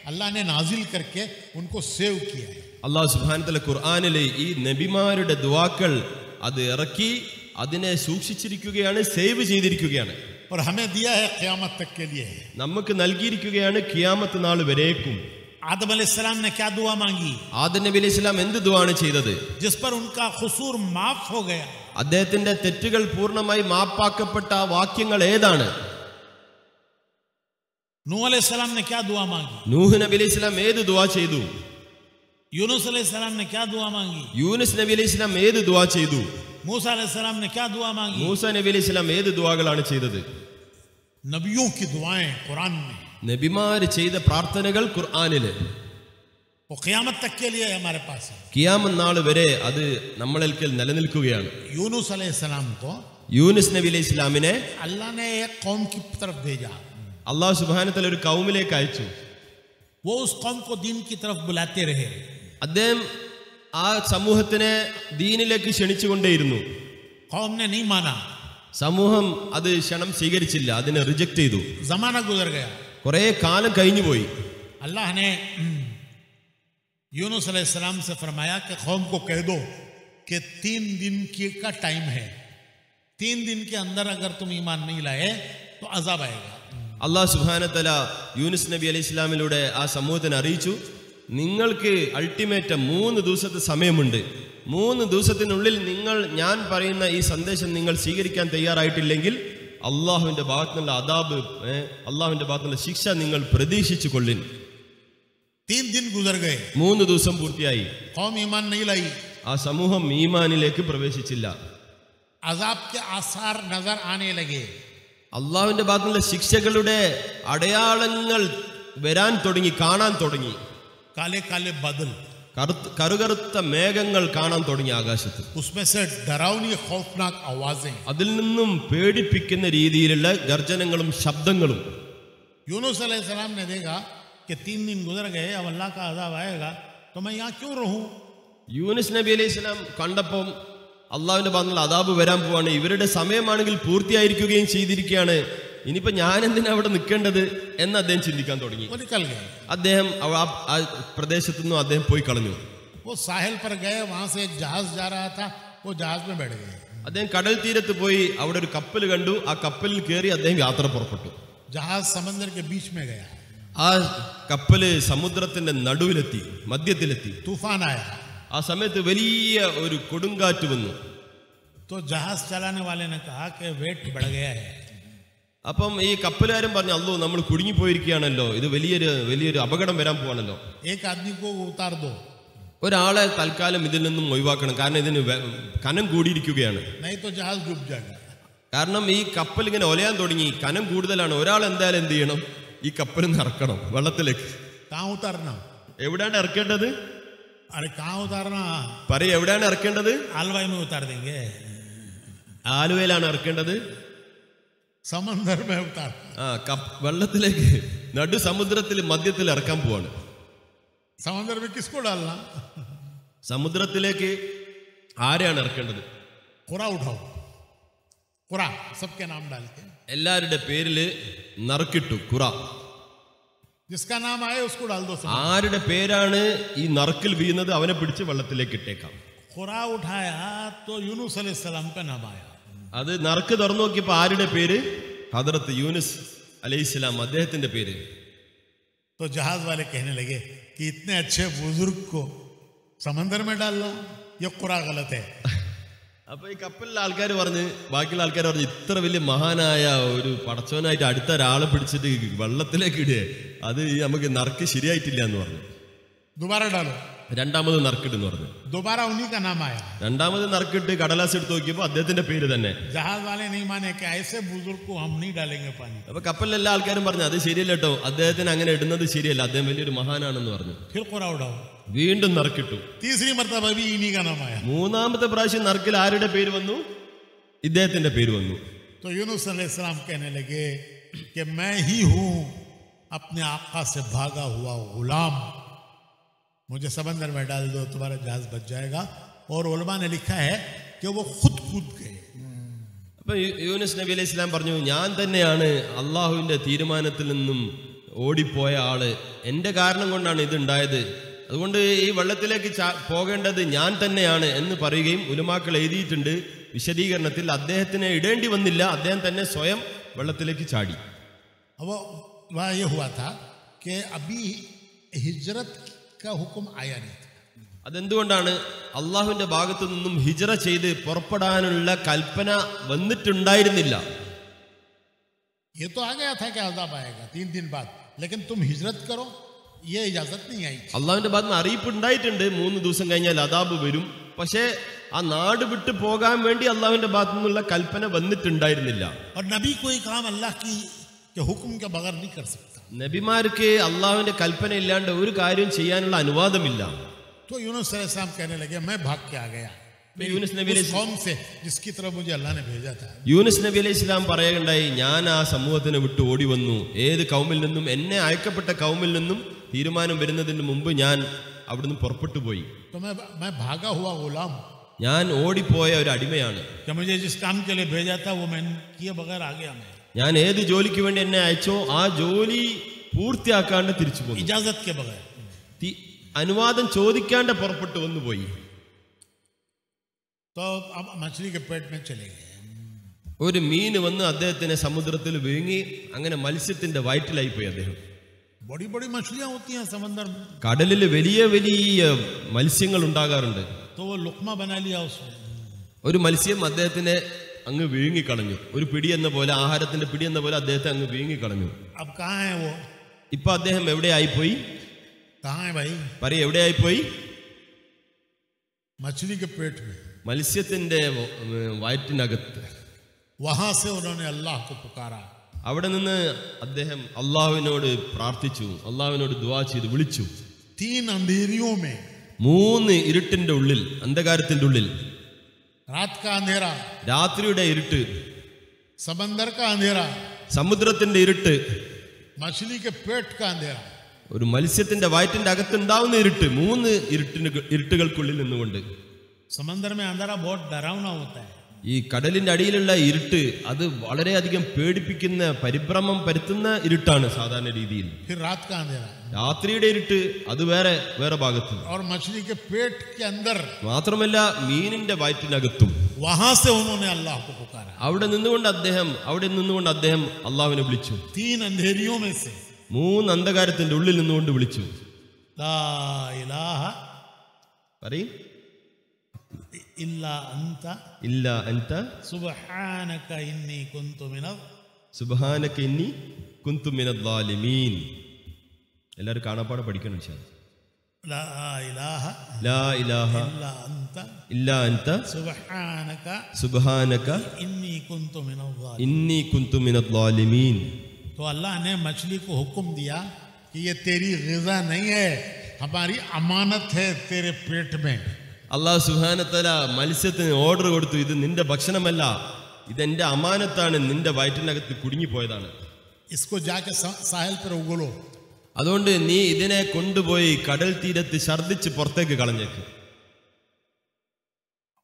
अल्लाह ने नाजिल करके उनको सेव किया है. അല്ലാഹു സുബ്ഹാനഹു വതആല ഖുർആനിലെ ഈ നബിമാരുടെ ദുആക്കൾ അത് ഇറക്കി അതിനെ സൂക്ഷിച്ചിരിക്കുകയാണ്, സേവ് ചെയ്തിരിക്കുകയാണ്. और हमें दिया है क़यामत तक के लिए. നമുക്ക് നൽകിയിരിക്കുകയാണ് ഖിയാമത്ത് നാൾ വരേക്കും. आदम अलैहिस्सलाम ने क्या दुआ मांगी, ആദം നബി അലൈഹി സ്വലാം എന്ത് ദുആണ് ചെയ്തത്? जिस पर उनका क़ुसूर माफ हो गया. അദ്ദേഹത്തിന്റെ തെറ്റുകൾ പൂർണ്ണമായി മാപ്പാക്കപ്പെട്ട ആ വാക്യങ്ങൾ ഏതാണ്? नूह अलैहिस्सलाम ने क्या दुआ मांगी, നൂഹ് നബി അലൈഹി സ്വലാം ഏത് ദുആ ചെയ്തു? यूनुस अलैहिस्सलाम ने क्या दुआ मांगी, യൂനുസ് നബി അലൈഹി സ്വലാം ഏത് ദുആ ചെയ്തു? मूसा अलैहिस्सलाम ने क्या दुआ मांगी. മൂസ നബി അലൈഹി സ്വലാം ഏത് ദുആകളാണ് ചെയ്തത്? नबियों की दुआएं कुरान में, നബിമാര് ചെയ്ത പ്രാർത്ഥനകൾ ഖുർആനില് वो क़यामत तक के लिए हमारे पास है. ഖിയാമത്ത് നാൾ വരെ അത് നമ്മളേൽക്കൽ നിലനിൽക്കുകയാണ്. यूनुस अलैहिस्सलाम को യൂനുസ് നബി അലൈഹി സ്വലാമിനെ अल्लाह ने एक कौम की तरफ भेजा. അള്ളാഹു സുബ്ഹാനഹു വതആല ഒരു കൗമിലേക്ക് അയച്ചു. वो उस कौम को दीन की तरफ बुलाते रहे. അദ്ദേഹം ആ സമൂഹത്തിനെ ദീനിലേക്ക് ക്ഷണിച്ചുകൊണ്ടേയിരുന്നു. कौम ने नहीं माना, സമൂഹം അത് ക്ഷണം സ്വീകരിച്ചില്ല, അതിനെ റിജക്ട് ചെയ്തു. जमाना गुजर गया. കുറെ കാലം കഴിഞ്ഞുപോയി. अल्लाह ने यूनुस अलैहिस्सलाम से फरमाया कि कौम को कह दो कि 3 दिन का टाइम है, 3 दिन के अंदर अगर तुम ईमान नहीं लाए तो अजाब आएगा. അള്ളാഹു സുബ്ഹാനഹു വതആല യൂനുസ് നബി അലൈഹി ഇസ്ലാമിലൂടെ ആ സമൂഹത്തിന് അറിയിച്ചു, നിങ്ങൾക്ക് അൾട്ടിമേറ്റ് 3 ദിവസത്തെ സമയമുണ്ട്. 3 ദിവസത്തിനുള്ളിൽ നിങ്ങൾ ഞാൻ പറയുന്ന ഈ സന്ദേശം നിങ്ങൾ സ്വീകരിക്കാൻ തയ്യാറായിട്ടില്ലെങ്കിൽ അള്ളാഹുവിന്റെ ഭാഗത്തുനിന്നുള്ള അദാബ്, അള്ളാഹുവിന്റെ ഭാഗത്തുനിന്നുള്ള ശിക്ഷ നിങ്ങൾ പ്രതീക്ഷിച്ചു കൊള്ളിൻ. 3 दिन गुजर गए, 3 ദിവസം പൂർത്തിയായി. कौम ईमान नहीं लाई. ആ സമൂഹം ഈമാനിലേക്ക് പ്രവേശിച്ചില്ല. अजाब के आसार नजर आने लगे. അള്ളാഹുവിന്റെ ഭാഗത്തുനിന്നുള്ള ശിക്ഷകളുടെ അടയാളങ്ങൾ വരാൻ തുടങ്ങി, കാണാൻ തുടങ്ങി. काले काले बादल, കറുകറുത്ത മേഘങ്ങൾ കാണാൻ തുടങ്ങി ആകാശത്ത്. उसमें से डरावनी खौफनाक आवाजें. അതിൽ നിന്നും പേടിപ്പിക്കുന്ന രീതിയിലുള്ള ഗർജനങ്ങളും ശബ്ദങ്ങളും. यूनुस अलैहिस्सलाम ने देखा कि 3 दिन गुजर गए, अब अल्लाह का अजाब आएगा तो मैं यहाँ क्यों रहूं. യൂനുസ് നബി അലൈഹി സ്വലാം കണ്ടപ്പം അള്ളാഹുവിന്റെ ഭാഗത്തുനിന്നുള്ള അദാബ് വരാൻ പോവാണ്, ഇവരുടെ സമയമാണെങ്കിൽ പൂർത്തിയായിരിക്കുകയും ചെയ്തിരിക്കുകയാണ്, ഇനിയിപ്പോ ഞാൻ എന്തിനാ അവിടെ നിൽക്കേണ്ടത് എന്ന് അദ്ദേഹം ചിന്തിക്കാൻ തുടങ്ങി. वो निकल गए. അദ്ദേഹം ആ പ്രദേശത്തു നിന്നും അദ്ദേഹം പോയി കളഞ്ഞു. वो साहिल पर गए, वहां से एक जहाज जा रहा था, वो जहाज में बैठ गए. അദ്ദേഹം കടൽ തീരത്ത് പോയി അവിടെ ഒരു കപ്പൽ കണ്ടു. ആ കപ്പലിൽ കയറി അദ്ദേഹം യാത്ര പുറപ്പെട്ടു. जहाज समंदर के बीच में गया, ആ കപ്പല് സമുദ്രത്തിന്റെ നടുവിലെത്തി, മധ്യത്തിലെത്തി. तूफान आया. ആ സമയത്ത് വലിയ ഒരു കൊടുങ്കാറ്റ് വന്നു. तो जहाज चलाने वाले ने कहा कि वेट बढ़ गया है. അപ്പം ഈ കപ്പലുകാരൻ പറഞ്ഞു, അല്ലോ നമ്മൾ കുടുങ്ങിപ്പോയിരിക്കുകയാണല്ലോ, ഇത് വലിയൊരു അപകടം വരാൻ പോവാണല്ലോ, एक आदमी को उतार दो, ഒരാളെ തൽക്കാലം ഇതിൽ നിന്നും ഒഴിവാക്കണം, കാരണം ഇതിന് കനം കൂടിയിരിക്കുകയാണ്. नहीं तो जहाज डूब जाएगा. കാരണം ഈ കപ്പൽ ഇങ്ങനെ ഒലയാൻ തുടങ്ങി, കനം കൂടുതലാണ്. ഒരാൾ എന്തായാലും എന്ത് ചെയ്യണം, ഈ കപ്പലിൽ നിന്ന് ഇറക്കണം വെള്ളത്തിലേക്ക്. कहाँ उतारना, എവിടെയാണ് ഇറക്കേണ്ടത്? अरे कहाँ उतारना, പറയും, എവിടെയാണ് ഇറക്കേണ്ടത്? आलवाई में उतार देंगे, ആലുവയിലാണ് ഇറക്കേണ്ടത്? समंदर में उतार. വെള്ളത്തിലേക്ക്, നടു സമുദ്രത്തിൽ മധ്യത്തിൽ ഇറക്കാൻ പോവാണ്. समंदर में किसको डालना, സമുദ്രത്തിലേക്ക് ആരെയാണ് ഇറക്കേണ്ടത്? कुरा उठाओ, कुरा सबके नाम डाल के എല്ലാവരുടെ പേരില് നറുക്കിട്ടു ഖുറ. जिसका नाम आए उसको डाल दो. ആരുടെ പേരാണ് ഈ നറുക്കിൽ വീഴുന്നത് അവനെ പിടിച്ച് വെള്ളത്തിലേക്ക് ഇട്ടേക്കാം. खुरा उठाया तो यूनुस अलैहिस्सलाम का नाम आया. അത് നറുക്ക് തുറന്നു നോക്കിയപ്പോ ആരുടെ പേര്? ഹദറത്ത് യൂനുസ് അലൈഹിസ്സലാം, അദ്ദേഹത്തിന്റെ പേര്. तो जहाज वाले कहने लगे कि इतने अच्छे बुजुर्ग को समंदर में डालना, ये खुरा गलत है. അപ്പൊ ഈ കപ്പലിലെ ആൾക്കാർ പറഞ്ഞ്, ബാക്കിയുള്ള ആൾക്കാർ പറഞ്ഞ്, ഇത്ര വലിയ മഹാനായ ഒരു പടച്ചവനായിട്ട് അടുത്ത ഒരാളെ പിടിച്ചിട്ട് വെള്ളത്തിലേക്ക് ഇടുക, അത് നമുക്ക് നറുക്ക് ശരിയായിട്ടില്ല എന്ന് പറഞ്ഞു. दोबारा डालो. രണ്ടാമത് നറുക്കിട്ടെന്ന് പറഞ്ഞു. दोबारा उन्हीं का नाम आया. രണ്ടാമത് നറുക്കിട്ട് കടലാസ് എടുത്ത് നോക്കിയപ്പോ അദ്ദേഹത്തിന്റെ പേര് തന്നെ. जहाज वाले नहीं माने कि ऐसे बुजुर्ग को हम नहीं डालेंगे पानी. അപ്പൊ കപ്പലിലെ എല്ലാ ആൾക്കാരും പറഞ്ഞു, അത് ശരിയല്ല കേട്ടോ, അദ്ദേഹത്തിന് അങ്ങനെ ഇടുന്നത് ശരിയല്ല, അദ്ദേഹം വലിയൊരു മഹാനാണെന്ന് പറഞ്ഞു. फिर खुरा उड़ाओ. വീണ്ടും നറുക്കിട്ടു. तीसरी मर्तबा भी इन्हीं का नाम आया. മൂന്നാമത്തെ പ്രാവശ്യം നറുക്കിൽ ആരുടെ പേര് വന്നു? ഇദ്ദേഹത്തിന്റെ പേര് വന്നു. तो यूनुस अलैहिस्सलाम कहने लगे कि मैं ही हूं अपने आका से भागा हुआ गुलाम, मुझे समंदर में डाल दो, तुम्हारा जहाज बच जाएगा. और उलमा ने लिखा है कि वो खुद कूद गए. അപ്പൊ യൂനുസ് നബി അലൈഹി സ്വലാം പറഞ്ഞു, ഞാൻ തന്നെയാണ് അള്ളാഹുവിന്റെ തീരുമാനത്തിൽ നിന്നും ഓടിപ്പോയ ആള്, എന്റെ കാരണം കൊണ്ടാണ് ഇതുണ്ടായത്, അതുകൊണ്ട് ഈ വെള്ളത്തിലേക്ക് പോകേണ്ടത് ഞാൻ തന്നെയാണ് എന്ന് പറയുകയും ഉലമാക്കൾ എഴുതിയിട്ടുണ്ട് വിശദീകരണത്തിൽ. അദ്ദേഹത്തിന് ഇടേണ്ടി വന്നില്ല, അദ്ദേഹം തന്നെ സ്വയം വെള്ളത്തിലേക്ക് ചാടി. अब वह ये हुआ था कि अभी हिजरत का हुक्म आया नहीं था. അതെന്തുകൊണ്ടാണ്? അള്ളാഹുവിന്റെ ഭാഗത്തു നിന്നും ഹിജ്റ ചെയ്ത് പുറപ്പെടാനുള്ള കൽപ്പന വന്നിട്ടുണ്ടായിരുന്നില്ല. ये तो आ गया था कि अज़ाब आएगा 3 दिन बाद, लेकिन तुम हिजरत करो ये इजाजत नहीं आई. അള്ളാഹുവിന്റെ ഭാഗത്ത് നിന്ന് അറിയിപ്പ് ഉണ്ടായിട്ടുണ്ട്, 3 ദിവസം കഴിഞ്ഞാൽ അദാബ് വരും. പക്ഷേ ആ നാട് വിട്ടു പോകാൻ വേണ്ടി അള്ളാഹുവിന്റെ ഭാഗത്തു നിന്നുള്ള കൽപ്പന വന്നിട്ടുണ്ടായിരുന്നില്ല. और नबी कोई काम अल्लाह की के हुक्म के बगैर नहीं कर सकता. നബിമാർക്ക് അള്ളാഹുവിന്റെ കൽപ്പന ഇല്ലാണ്ട് ഒരു കാര്യം ചെയ്യാനുള്ള അനുവാദമില്ല. तो यूनुस अलैहिस्सलाम कहने लगे मैं भाग के आ गया യൂനുസ് നബി उस कौम से जिसकी तरफ मुझे अल्लाह ने भेजा था. യൂനുസ് നബി അലൈഹി സ്വലാം പറയുകയുണ്ടായി, ഞാൻ ആ സമൂഹത്തിനെ വിട്ട് ഓടി വന്നു. ഏത് കൗമിൽ നിന്നും? എന്നെ അയക്കപ്പെട്ട കൗമിൽ നിന്നും തീരുമാനം വരുന്നതിന് മുമ്പ് ഞാൻ അവിടുന്ന് പുറപ്പെട്ടു പോയി. तो मैं भागा हुआ गुलाम, ഞാൻ ഓടിപ്പോയ ഒരു അടിമയാണ്. कि मुझे जिस काम के लिए भेजा था वो मैंने किए बगैर आ गया. मैं ഞാൻ ഏത് ജോലിക്ക് വേണ്ടി എന്നെ അയച്ചോ ആ ജോലി പൂർത്തിയാക്കാണ്ട് തിരിച്ചു പോയി, इजाजत के बगैर. അനുവാദം ചോദിക്കാണ്ട് പുറപ്പെട്ടു വന്നു പോയി. तो अब मछली के पेट में चले गए. ഒരു മീൻ വന്ന് അദ്ദേഹത്തിനെ സമുദ്രത്തിൽ വീങ്ങി, അങ്ങനെ മത്സ്യത്തിന്റെ വയറ്റിലായി പോയി അദ്ദേഹം. बड़ी बड़ी मछलियां होती हैं समंदर में, കടലിൽ വലിയ വലിയ മത്സ്യങ്ങൾ ഉണ്ടാകാറുണ്ട്. तो वो लुकमा बना लिया उसने. ഒരു മത്സ്യം അദ്ദേഹത്തിനെ അങ്ങ് വീങ്ങിക്കളഞ്ഞു. ഒരു പിടി എന്ന പോലെ, ആഹാരത്തിന്റെ പിടി എന്ന പോലെ അദ്ദേഹത്തെ അങ്ങ് വീങ്ങിക്കളഞ്ഞു. अब कहाँ है वो? ഇപ്പൊ അദ്ദേഹം എവിടെയായിപ്പോയി? कहाँ है भाई? പറയ, എവിടെയായിപ്പോയി? मछली के पेट में. മത്സ്യത്തിന്റെ വയറ്റിനകത്ത്. वहां से उन्होंने अल्लाह को पुकारा. അവിടെ നിന്ന് അദ്ദേഹം അള്ളാഹുവിനോട് പ്രാർത്ഥിച്ചു, അള്ളാഹുവിനോട് ദുആ ചെയ്തു, വിളിച്ചു. 3 अंधेरियों में, 3 ഇരുട്ടിന്റെ ഉള്ളിൽ, അന്ധകാരത്തിന്റെ ഉള്ളിൽ. रात का अंधेरा, രാത്രിയുടെ ഇരുട്ട്, समंदर का अंधेरा, സമുദ്രത്തിന്റെ ഇരുട്ട്, मछली के पेट का अंधेरा. ഒരു മത്സ്യത്തിന്റെ വയറ്റിന്റെ അകത്തുണ്ടാവുന്ന ഇരുട്ട്. 3 ഇരുട്ടുകൾക്കുള്ളിൽ നിന്നുകൊണ്ട്. समंदर में अंधेरा बहुत डरावना होता है. ഈ കടലിന്റെ അടിയിലുള്ള ഇരുട്ട് അത് വളരെയധികം പേടിപ്പിക്കുന്ന, പരിഭ്രമം പരത്തുന്ന ഇരുട്ടാണ് സാധാരണ രീതിയിൽ. फिर रात का अंधेरा, രാത്രിയുടെ ഇരുട്ട് അത് വേറെ വേറെ और मछली के पेट के अंदर. മാത്രമല്ല മീനിന്റെ വയറ്റിനകത്തും. वहां से उन्होंने अल्लाह को पुकारा. അവിടെ നിന്നുകൊണ്ട് അദ്ദേഹം അള്ളാഹുവിനെ വിളിച്ചു. 3 अंधेरियों में से 3 അന്ധകാരത്തിന്റെ ഉള്ളിൽ നിന്നുകൊണ്ട് വിളിച്ചു. ला इलाहा പറയും, इल्ला अंत ഇല്ല അൻത सुब्हानक इन्नी कुन्तु मिनल. സുബ്ഹാനക ഇന്നി കുന്തു മിനദ് ളാലിമീൻ. എല്ലാവരും കാണാപ്പാടെ പഠിക്കണം. لا إله ലാ ഇലാഹ إلا أنت ഇല്ലാ അൻത सुब्हानक സുബ്ഹാനക इन्नी कुन्तु मिनल ज़ालिमीन. ഇന്നി കുന്തു മിനദ് ളാലിമീൻ. तो अल्लाह ने मछली को हुक्म दिया कि ये तेरी ग़िज़ा नहीं है, हमारी अमानत है तेरे पेट में. അള്ളാഹു സുബ്ഹാനഹു വ തആല മത്സ്യത്തിന് ഓർഡർ കൊടുത്തു, ഇത് നിന്റെ ഭക്ഷണമല്ല, ഇതെന്റെ അമാനത്താണ്, നിന്റെ വയറ്റിനകത്ത് കുടുങ്ങിപ്പോയതാണ്. इसको जाके साहिल पर उगलो. അതുകൊണ്ട് നീ ഇതിനെ കൊണ്ടുപോയി കടൽ തീരത്ത് ഛർദ്ദിച്ച് പുറത്തേക്ക് കളഞ്ഞേക്ക്.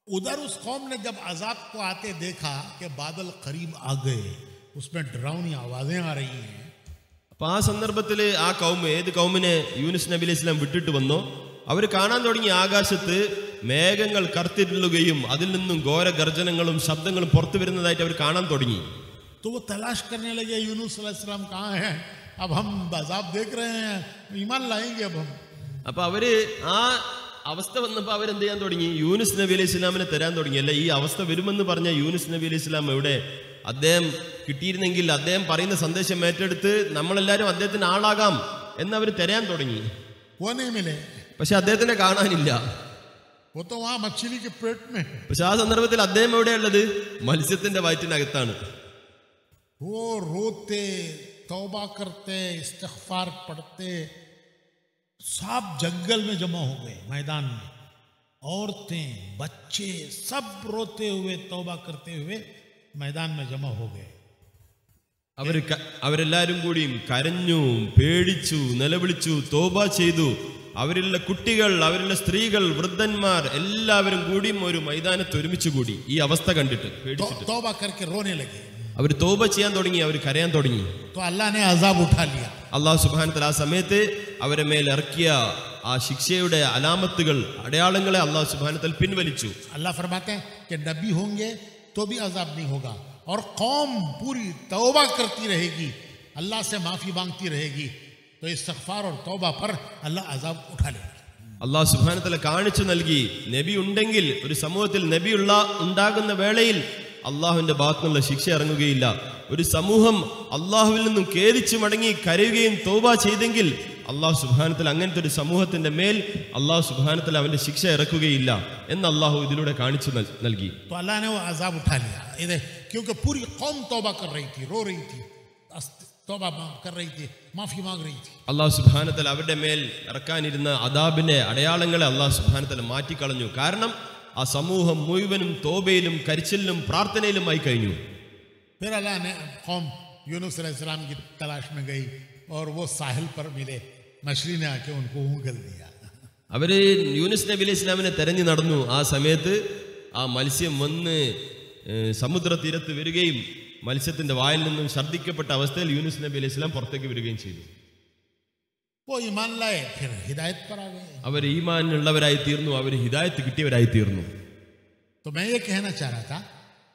उधर उस कौम ने जब अजाब को आते देखा कि बादल करीब आ गए, उसमें डरावनी आवाजें आ रही हैं. അപ്പൊ ആ സന്ദർഭത്തിൽ ആ കൗമ് ഏത് കൗമിനെ യൂനുസ് നബി അലൈഹി സ്വലാം വിട്ടിട്ട് വന്നോ അവർ കാണാൻ തുടങ്ങി ആകാശത്ത് മേഘങ്ങൾ കറുത്തിരുളുകയും അതിൽ നിന്നും ഘോര ഗർജനങ്ങളും ശബ്ദങ്ങളും പുറത്തു വരുന്നതായിട്ട് അവർ കാണാൻ തുടങ്ങി. तो वो तलाश करने लगे यूनुस अलैहिस्सलाम कहाँ हैं, अब हम अज़ाब देख रहे हैं, ईमान लाएंगे अब हम. അപ്പൊ അവര് ആ അവസ്ഥ വന്നപ്പോൾ അവരെന്ത് ചെയ്യാൻ തുടങ്ങി, യൂനുസ് നബി അലൈഹി സ്വലാമിനെ തരാൻ തുടങ്ങി. അല്ല, ഈ അവസ്ഥ വരുമെന്ന് പറഞ്ഞ യൂനുസ് നബി അലൈഹി സ്വലാം എവിടെ? അദ്ദേഹം കിട്ടിയിരുന്നെങ്കിൽ അദ്ദേഹം പറയുന്ന സന്ദേശം ഏറ്റെടുത്ത് നമ്മളെല്ലാവരും അദ്ദേഹത്തിന് ആളാകാം എന്നവർ തരാൻ തുടങ്ങി. പക്ഷെ അദ്ദേഹത്തിനെ കാണാനില്ല. പക്ഷെ ആ സന്ദർഭത്തിൽ അദ്ദേഹം എവിടെയുള്ളത്? മത്സ്യത്തിന്റെ വയറ്റിനകത്താണ്. वो रोते, तौबा करते, इस्तिग़फ़ार पढ़ते, सब जंगल में जमा हो गए मैदान में. औरतें, बच्चे सब रोते हुए तौबा करते हुए मैदान में जमा हो गए. അവരെല്ലാരും കൂടിയും കരഞ്ഞു, പേടിച്ചു, നിലവിളിച്ചു, തോബ ചെയ്തു. അവരിലുള്ള കുട്ടികൾ, അവരിലുള്ള സ്ത്രീകൾ, വൃദ്ധന്മാർ എല്ലാവരും കൂടിയും ഒരു മൈതാനത്ത് ഒരുമിച്ച് കൂടി ഈ അവസ്ഥ കണ്ടിട്ട് പേടിച്ചിട്ട് അവർ തോബ ചെയ്യാൻ തുടങ്ങി, അവർ കരയാൻ തുടങ്ങി. അല്ലാഹു സുബ്ഹാനഹു വ തആല ആ സമയത്ത് അവരെ മേൽ ഇറക്കിയ ആ ശിക്ഷയുടെ അലാമത്തുകൾ, അടയാളങ്ങളെ അല്ലാഹു സുബ്ഹാനഹു വ തആല പിൻവലിച്ചു. അല്ലാഹു ഫർമാते हैं कि नबी होंगे तो भी अजाब नहीं होगा और कौम पूरी तौबा करती रहेगी, अल्लाह से माफी मांगती रहेगी, तो इस्तिग़फ़ार और तौबा पर अल्लाह अजाब उठा लेगा. അല്ലാഹു സുബ്ഹാനഹു വ തആല കാണിച്ചു നൽകി, നബി ഉണ്ടെങ്കിൽ, ഒരു സമൂഹത്തിൽ നബി ഉണ്ടാകുന്ന വേളയിൽ അള്ളാഹുവിന്റെ ഭാഗത്തുനിന്നുള്ള ശിക്ഷ ഇറങ്ങുകയില്ല. ഒരു സമൂഹം അള്ളാഹുവിൽ നിന്നും ഖേദിച്ചു മടങ്ങി കരയുകയും തൗബ ചെയ്തെങ്കിൽ അള്ളാഹു സുബ്ഹാനഹു വ തആല അങ്ങനത്തെ ഒരു സമൂഹത്തിന്റെ മേൽ അള്ളാഹു സുബ്ഹാനഹു വ തആല അവന്റെ ശിക്ഷ ഇറക്കുകയില്ല എന്ന് അള്ളാഹു ഇതിലൂടെ കാണിച്ചു നൽകി. तो अल्लाह ने वो अजाब उठा लिया, क्योंकि पूरी कौम तौबा कर रही थी, रो रही थी, तौबा कर रही थी, माफी मांग रही थी. അള്ളാഹു സുബ്ഹാനഹു വ തആല അവരുടെ മേൽ ഇറക്കാനിരുന്ന അദാബിന്റെ അടയാളങ്ങളെ അള്ളാഹു സുബ്ഹാനഹു വ തആല മാറ്റിക്കളഞ്ഞു. കാരണം ആ സമൂഹം മുഴുവനും തോബയിലും കരിച്ചിലും പ്രാർത്ഥനയിലുമായി കഴിഞ്ഞു. फिर अल्लाह ने कौम यूनुस अलैहिस्सलाम की तलाश में गई और वो साहिल पर मिले, मछली ने आके उनको उंगल दिया. അവര് യൂനുസ് നബി അലൈഹി സ്വലാമിനെ തെരഞ്ഞു നടന്നു. ആ സമയത്ത് ആ മത്സ്യം വന്ന് സമുദ്ര തീരത്ത് വരികയും മത്സ്യത്തിന്റെ വായിൽ നിന്നും ഛർദ്ദിക്കപ്പെട്ട അവസ്ഥയിൽ യൂനുസ് നബി അലൈഹി സ്വലാം പുറത്തേക്ക് വരികയും ചെയ്തു. वो ईमान लाए, फिर हिदायत पर आ गए. അവർ ഈമാനുള്ളവരായി തീർന്നു, അവർ ഹിദായത്ത് കിട്ടിയവരായി തീർന്നു. तो मैं ये कहना चाह रहा था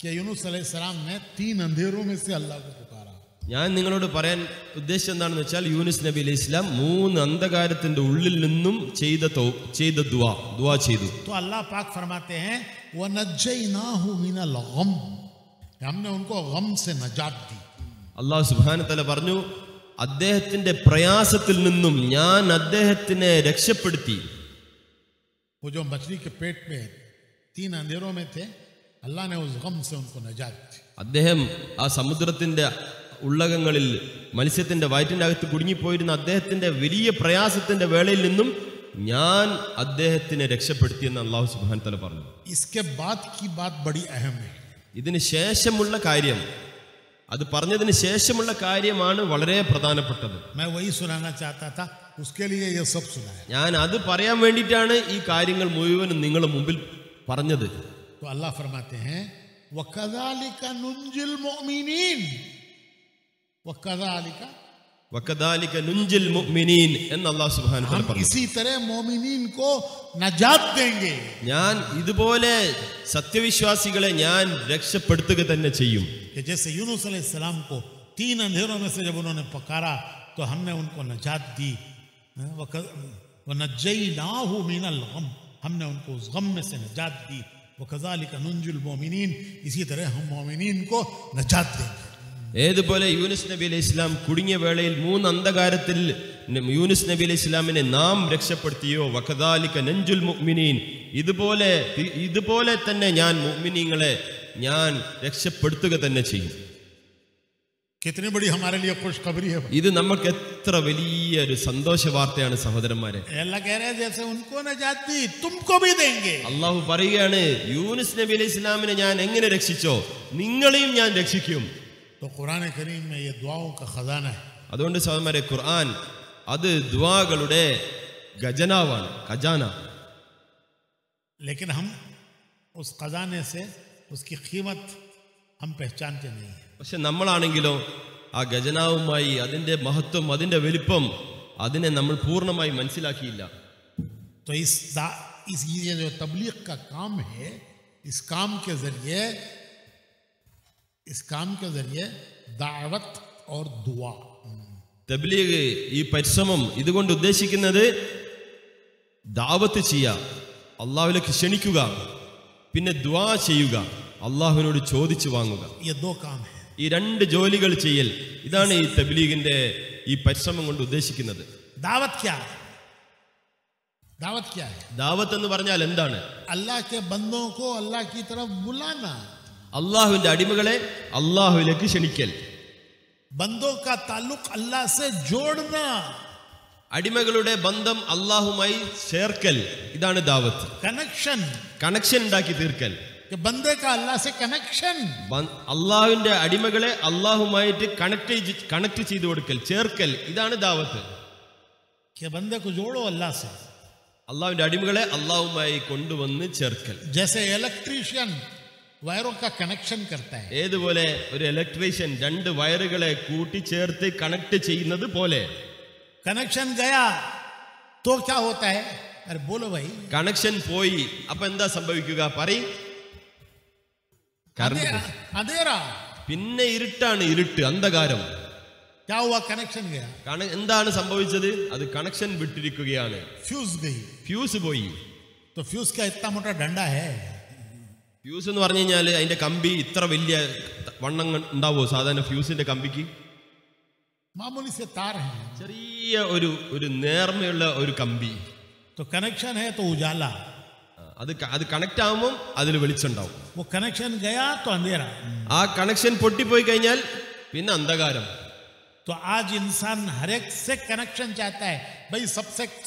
कि यूनुस अलैहिस्सलाम ने 3 अंधेरों में से अल्लाह को पुकारा. ഞാൻ നിങ്ങളോട് പറയാൻ ഉദ്ദേശം എന്താണെന്ന് വെച്ചാൽ, യൂനുസ് നബി അലൈഹി സ്വലാം 3 അന്ധകാരത്തിന്റെ ഉള്ളിൽ നിന്നും ചെയ്ത ദുആ ചെയ്തു. तो अल्लाह पाक फरमाते हैं वनज्जैनाहु मिनल गम, हमने उनको गम से नजात दी. അല്ലാഹു സുബ്ഹാനഹു വ തആല പറഞ്ഞു, അദ്ദേഹത്തിന്റെ പ്രയാസത്തിൽ നിന്നും ഞാൻ അദ്ദേഹത്തിനെ രക്ഷപ്പെടുത്തി. वो जो मछली के पेट में 3 अंधेरों में थे, अल्लाह ने उस गम से उनको नजात दी. അദ്ദേഹം ആ സമുദ്രത്തിന്റെ ഉള്ളകങ്ങളിൽ മത്സ്യത്തിന്റെ വയറ്റിന്റെ അകത്ത് കുടുങ്ങിപ്പോയിരുന്ന അദ്ദേഹത്തിന്റെ വലിയ പ്രയാസത്തിന്റെ വേളയിൽ നിന്നും ഞാൻ അദ്ദേഹത്തിനെ രക്ഷപ്പെടുത്തിയെന്ന് അല്ലാഹു സുബ്ഹാനഹു വ തആല പറഞ്ഞു. इसके बाद की बात बड़ी अहम है. ഇതിന് ശേഷമുള്ള കാര്യം, അത് പറഞ്ഞതിന് ശേഷമുള്ള കാര്യമാണ് വളരെ പ്രധാനപ്പെട്ടത്. मैं वही सुनाना चाहता था, उसके लिए ये सब सुनाया. ഞാൻ അത് പറയാൻ വേണ്ടിയിട്ടാണ് ഈ കാര്യങ്ങൾ മുഴുവനും നിങ്ങളുടെ മുമ്പിൽ പറഞ്ഞത്. तो अल्लाह फरमाते हैं वकज़ालिका नुंजिल मुमिनीन, वकज़ालिका नुंजिल मुमिनीन എന്ന് അല്ലാഹു സുബ്ഹാനഹു വ തആല പറഞ്ഞു. इसी तरह मोमिनीन को नजात देंगे. ഞാൻ ഇതുപോലെ സത്യവിശ്വാസികളെ ഞാൻ രക്ഷപ്പെടുത്തുക തന്നെ ചെയ്യും. कि जैसे यूनुस अलैहिस्सलाम को 3 अंधेरों में से जब उन्होंने पुकारा तो हमने उनको नजात दी. वनज्जैनाहु मिनल गम, हमने उनको उस गम में से नजात दी. वकज़ालिका नुंजिल मुमिनीन, इसी तरह हम मोमिनीन को नजात देंगे. ഏതുപോലെ യൂനുസ് നബി അലൈഹി ഇസ്ലാം കുടുങ്ങിയ വേളയിൽ 3 അന്ധകാരത്തിൽ യൂനുസ് നബി അലൈഹി ഇസ്ലാമിനെ നാം രക്ഷപ്പെടുത്തിയോ, വകദാലിക നൻജുൽ മുഅ്മിനീൻ, ഇതുപോലെ തന്നെ ഞാൻ മുഅ്മിനീങ്ങളെ ഞാൻ രക്ഷപ്പെടുത്തുക തന്നെ ചെയ്യും. कितनी बड़ी हमारे लिए खुशखबरी है. ഇത് നമുക്ക് എത്ര വലിയ ഒരു സന്തോഷ വാർത്തയാണ് സഹോദരന്മാരെ. अल्लाह कह रहे हैं जैसे उनको नजात दी तुमको भी देंगे. അല്ലാഹു പറയുകയാണ്, യൂനുസ് നബി അലൈഹി ഇസ്ലാമിനെ ഞാൻ എങ്ങനെ രക്ഷിച്ചോ നിങ്ങളെയും ഞാൻ രക്ഷിക്കും. तो कुरान करीम में ये दुआओं का खजाना है. അതുകൊണ്ട് സഹോദരന്മാരെ, ഖുർആൻ അത് ദുആകളുടെ ഖജനാവാണ്, ഖജാന. लेकिन हम उस खजाने से उसकी कीमत हम पहचानते नहीं है. പക്ഷെ നമ്മളാണെങ്കിലോ ആ ഖജനാവുമായി അതിന്റെ മഹത്വം, അതിന്റെ വലിപ്പം, അതിനെ നമ്മൾ പൂർണ്ണമായി മനസ്സിലാക്കിയില്ല. तो इस ये जो तबलीग का काम है, इस काम के जरिए दावत और दुआ. തബ്ലീഗ്, ഈ പരിശ്രമം ഇതുകൊണ്ട് ഉദ്ദേശിക്കുന്നത് ദാവത്ത് ചെയ്യുക, അള്ളാഹുവിലേക്ക് ക്ഷണിക്കുക, പിന്നെ ദുആ ചെയ്യുക, അള്ളാഹുവിനോട് ചോദിച്ചു വാങ്ങുക. ये दो काम है. ഈ രണ്ട് ജോലികൾ ചെയ്യൽ, ഇതാണ് ഈ തബ്ലീഗിന്റെ ഈ പരിശ്രമം കൊണ്ട് ഉദ്ദേശിക്കുന്നത്. दावत क्या है? दावत क्या है? ദാവത്ത് എന്ന് പറഞ്ഞാൽ എന്താണ്? अल्लाह के बंदों को अल्लाह की तरफ बुलाना, അള്ളാഹുവിന്റെ അടിമകളെ അള്ളാഹുവിലേക്ക് ക്ഷണിക്കൽ, बंदों का ताल्लुक अल्लाह से जोड़ना, അടിമകളുടെ ബന്ധം അള്ളാഹുമായി ചേർക്കൽ, ഇതാണ് ദാവത്ത്. കണക്ഷൻ ഉണ്ടാക്കി തീർക്കൽ, बंदे का अल्लाह से कनेक्शन, അള്ളാഹുവിന്റെ അടിമകളെ അള്ളാഹുമായിട്ട് കണക്ട് ചെയ്തു കൊടുക്കൽ, ചേർക്കൽ, ഇതാണ് ദാവത്ത്. बंदे को जोड़ो अल्लाह से, അള്ളാഹുവിന്റെ അടിമകളെ അള്ളാഹുമായി കൊണ്ടുവന്ന് ചേർക്കൽ. जैसे इलेक्ट्रीशियन വയറോं का कनेक्शन करता है, ഏതുപോലെ ഒരു ഇലക്ട്രീഷ്യൻ രണ്ട് വയറുകളെ കൂട്ടിച്ചേർത്ത് കണക്ട് ചെയ്യുന്നത് പോലെ. कनेक्शन गया तो क्या होता है? अरे बोलो भाई. കണക്ഷൻ പോയി, അപ്പൊ എന്താ സംഭവിക്കുക? പറയും. अंधेरा, പിന്നെ ഇരുട്ടാണ്, ഇരുട്ട്, അന്ധകാരം. क्या हुआ? कनेक्शन गया. എന്താണ് സംഭവിച്ചത്? അത് കണക്ഷൻ വിട്ടിരിക്കുകയാണ്. ഫ്യൂസ് പോയി. तो फ्यूज का इतना मोटा डंडा है. ഫ്യൂസ് എന്ന് പറഞ്ഞു കഴിഞ്ഞാൽ അതിന്റെ കമ്പി ഇത്ര വലിയ വണ്ണം ഉണ്ടാവോ? സാധാരണ ഫ്യൂസിന്റെ കമ്പിക്ക് मामूली से तार है, ചെറിയ ഒരു നേർമയുള്ള ഒരു കമ്പി. तो कनेक्शन है तो उजाला, അത് കണക്ട് ആവുമ്പോൾ അതിൽ വെളിച്ചുണ്ടാവും. वो कनेक्शन गया तो अंधेरा. ആ കണക്ഷൻ പൊട്ടിപ്പോയി കഴിഞ്ഞാൽ പിന്നെ അന്ധകാരം. तो आज इंसान हर एक से कनेक्शन चाहता है, भाई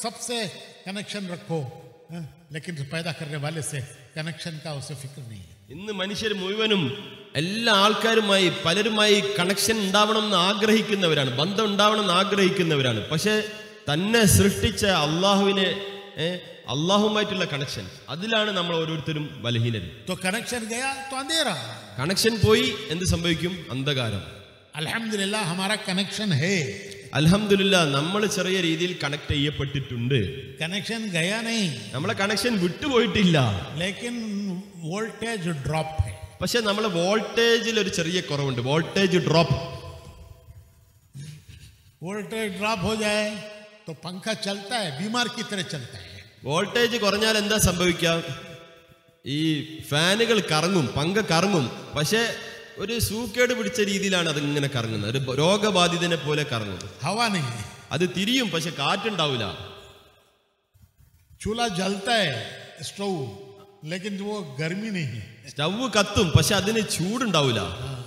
सबसे कनेक्शन रखो, लेकिन पैदा करने वाले से कनेक्शन का उसे फिक्र नहीं है. ഇന്ന് മനുഷ്യർ മുഴുവനും എല്ലാ ആൾക്കാരുമായി പലരുമായി കണക്ഷൻ ഉണ്ടാവണം എന്ന് ആഗ്രഹിക്കുന്നവരാണ്, ബന്ധം ഉണ്ടാവണം എന്ന് ആഗ്രഹിക്കുന്നവരാണ്. പക്ഷെ തന്നെ സൃഷ്ടിച്ച അള്ളാഹുമായിട്ടുള്ള കണക്ഷൻ, അതിലാണ് നമ്മൾ ഓരോരുത്തരും ബലഹീനർ. तो कनेक्शन गया तो अंधेरा. കണക്ഷൻ പോയി, എന്ത് സംഭവിക്കും? അന്ധകാരം. अल्हम्दुलिल्लाह हमारा कनेक्शन है. അൽഹംദുലില്ലാ, നമ്മൾ ചെറിയ രീതിയിൽ കണക്ട് ചെയ്യപ്പെട്ടിട്ടുണ്ട്. कनेक्शन गया नहीं, നമ്മളെ കണക്ഷൻ വിട്ടുപോയിട്ടില്ല, लेकिन वोल्टेज ड्रॉप है. പക്ഷെ നമ്മളെ വോൾട്ടേജിൽ ഒരു ചെറിയ കുറവുണ്ട്. Voltage drop. वोल्टेज ड्रॉप हो जाए तो पंखा चलता है, बीमार की तरह चलता है. വോൾട്ടേജ് കുറഞ്ഞാൽ എന്താ സംഭവിക്കാം? ഈ ഫാനുകൾ കറങ്ങും, പങ്ക കറങ്ങും, പക്ഷെ ഒരു സൂക്കേട് പിടിച്ച രീതിയിലാണ് അതിങ്ങനെ കറങ്ങുന്നത്. ഒരു രോഗബാധിതനെ പോലെ കറങ്ങും. हवा नहीं, അത് തിരിയും, പക്ഷെ കാറ്റുണ്ടാവില്ല. चूल्हा जलता है, स्टोव, लेकिन वो गर्मी नहीं है. സ്റ്റവ് കത്തും, പക്ഷെ അതിന് ചൂടുണ്ടാവില്ല.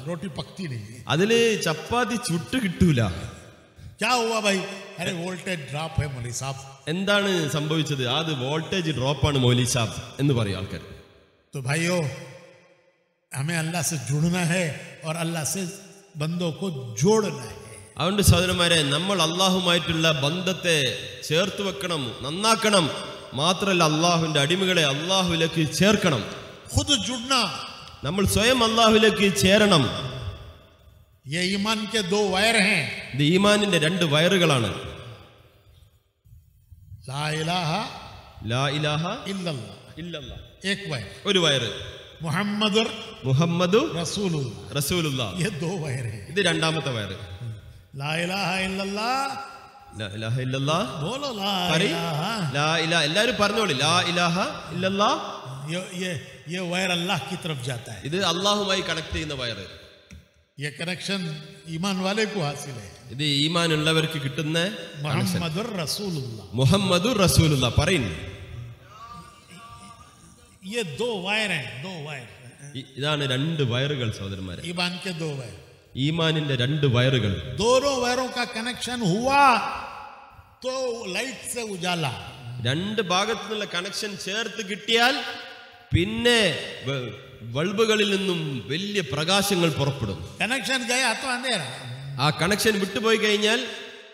रोटी पकती नहीं. അതില് ചപ്പാത്തി ചുട്ട് കിട്ടൂല. क्या हुआ भाई? अरे वोल्टेज ड्रॉप है मौलवी साहब. എന്താണ് സംഭവിച്ചത്? അത് വോൾട്ടേജ് ഡ്രോപ്പാണ് മൗലവി സാബ് എന്ന് പറയും ആൾക്കാർ. तो भाइयों, हमें अल्लाह से जुड़ना है और अल्लाह से बंदों को जोड़ना है. അതുകൊണ്ട് സഹോദരന്മാരെ, നമ്മൾ അള്ളാഹുമായിട്ടുള്ള ബന്ധത്തെ ചേർത്ത് വെക്കണം, നന്നാക്കണം. മാത്രമല്ല അള്ളാഹുവിന്റെ അടിമകളെ അള്ളാഹുവിലേക്ക് ചേർക്കണം. खुद जुड़ना, നമ്മൾ സ്വയം അള്ളാഹുവിലേക്ക് ചേരണം. ये ईमान के दो वायर हैं. ഇത് ഈമാനിന്റെ രണ്ട് വയറുകളാണ്. ला इलाहा ലാ ഇലാഹ इल्लल्लाह ഇല്ലല്ലാഹ് एक वायर, ഒരു വയറ്. मुहम्मदुर റസൂലുള്ളാഹ് ये दो वायर हैं. ഇത് രണ്ടാമത്തെ വയറ്. ला इलाहा इल्लल्लाह, ലാ ഇലാഹ ഇല്ലല്ലാഹ്. बोलो ला പറയ്. इलाहा. ലാ ഇലാഹ, എല്ലാവരും പറഞ്ഞോളി. ലാ ഇലാഹ ഇല്ലല്ലാഹ്. ये वायर अल्लाह की तरफ जाता है. ഇത് അള്ളാഹുമായി കണക്ട് ചെയ്യുന്ന വയറ്. ये कनेक्शन ईमान वाले को हासिल है. ഇത് ഈമാൻ ഉള്ളവർക്ക് കിട്ടുന്ന मुहम्मदुर रसूलुल्लाह, മുഹമ്മദുർ റസൂലുള്ളാഹ്. പറയുന്നു, ये दो वायर हैं, दो वायर. ഇതാണ് രണ്ട് വയറുകൾ സഹോദരന്മാരെ, ईमान के दो वायर. ഈമാനിന്റെ രണ്ട് വയറുകൾ. दोनों वायरों का कनेक्शन हुआ तो लाइट से उजाला. രണ്ട് ഭാഗത്തു നിന്നുള്ള കണക്ഷൻ ചേർത്ത് കിട്ടിയാൽ പിന്നെ ബൾബുകളിൽ നിന്നും വലിയ പ്രകാശങ്ങൾ പുറപ്പെടും. कनेक्शन गया तो अंधेरा. ആ കണക്ഷൻ വിട്ടുപോയി കഴിഞ്ഞാൽ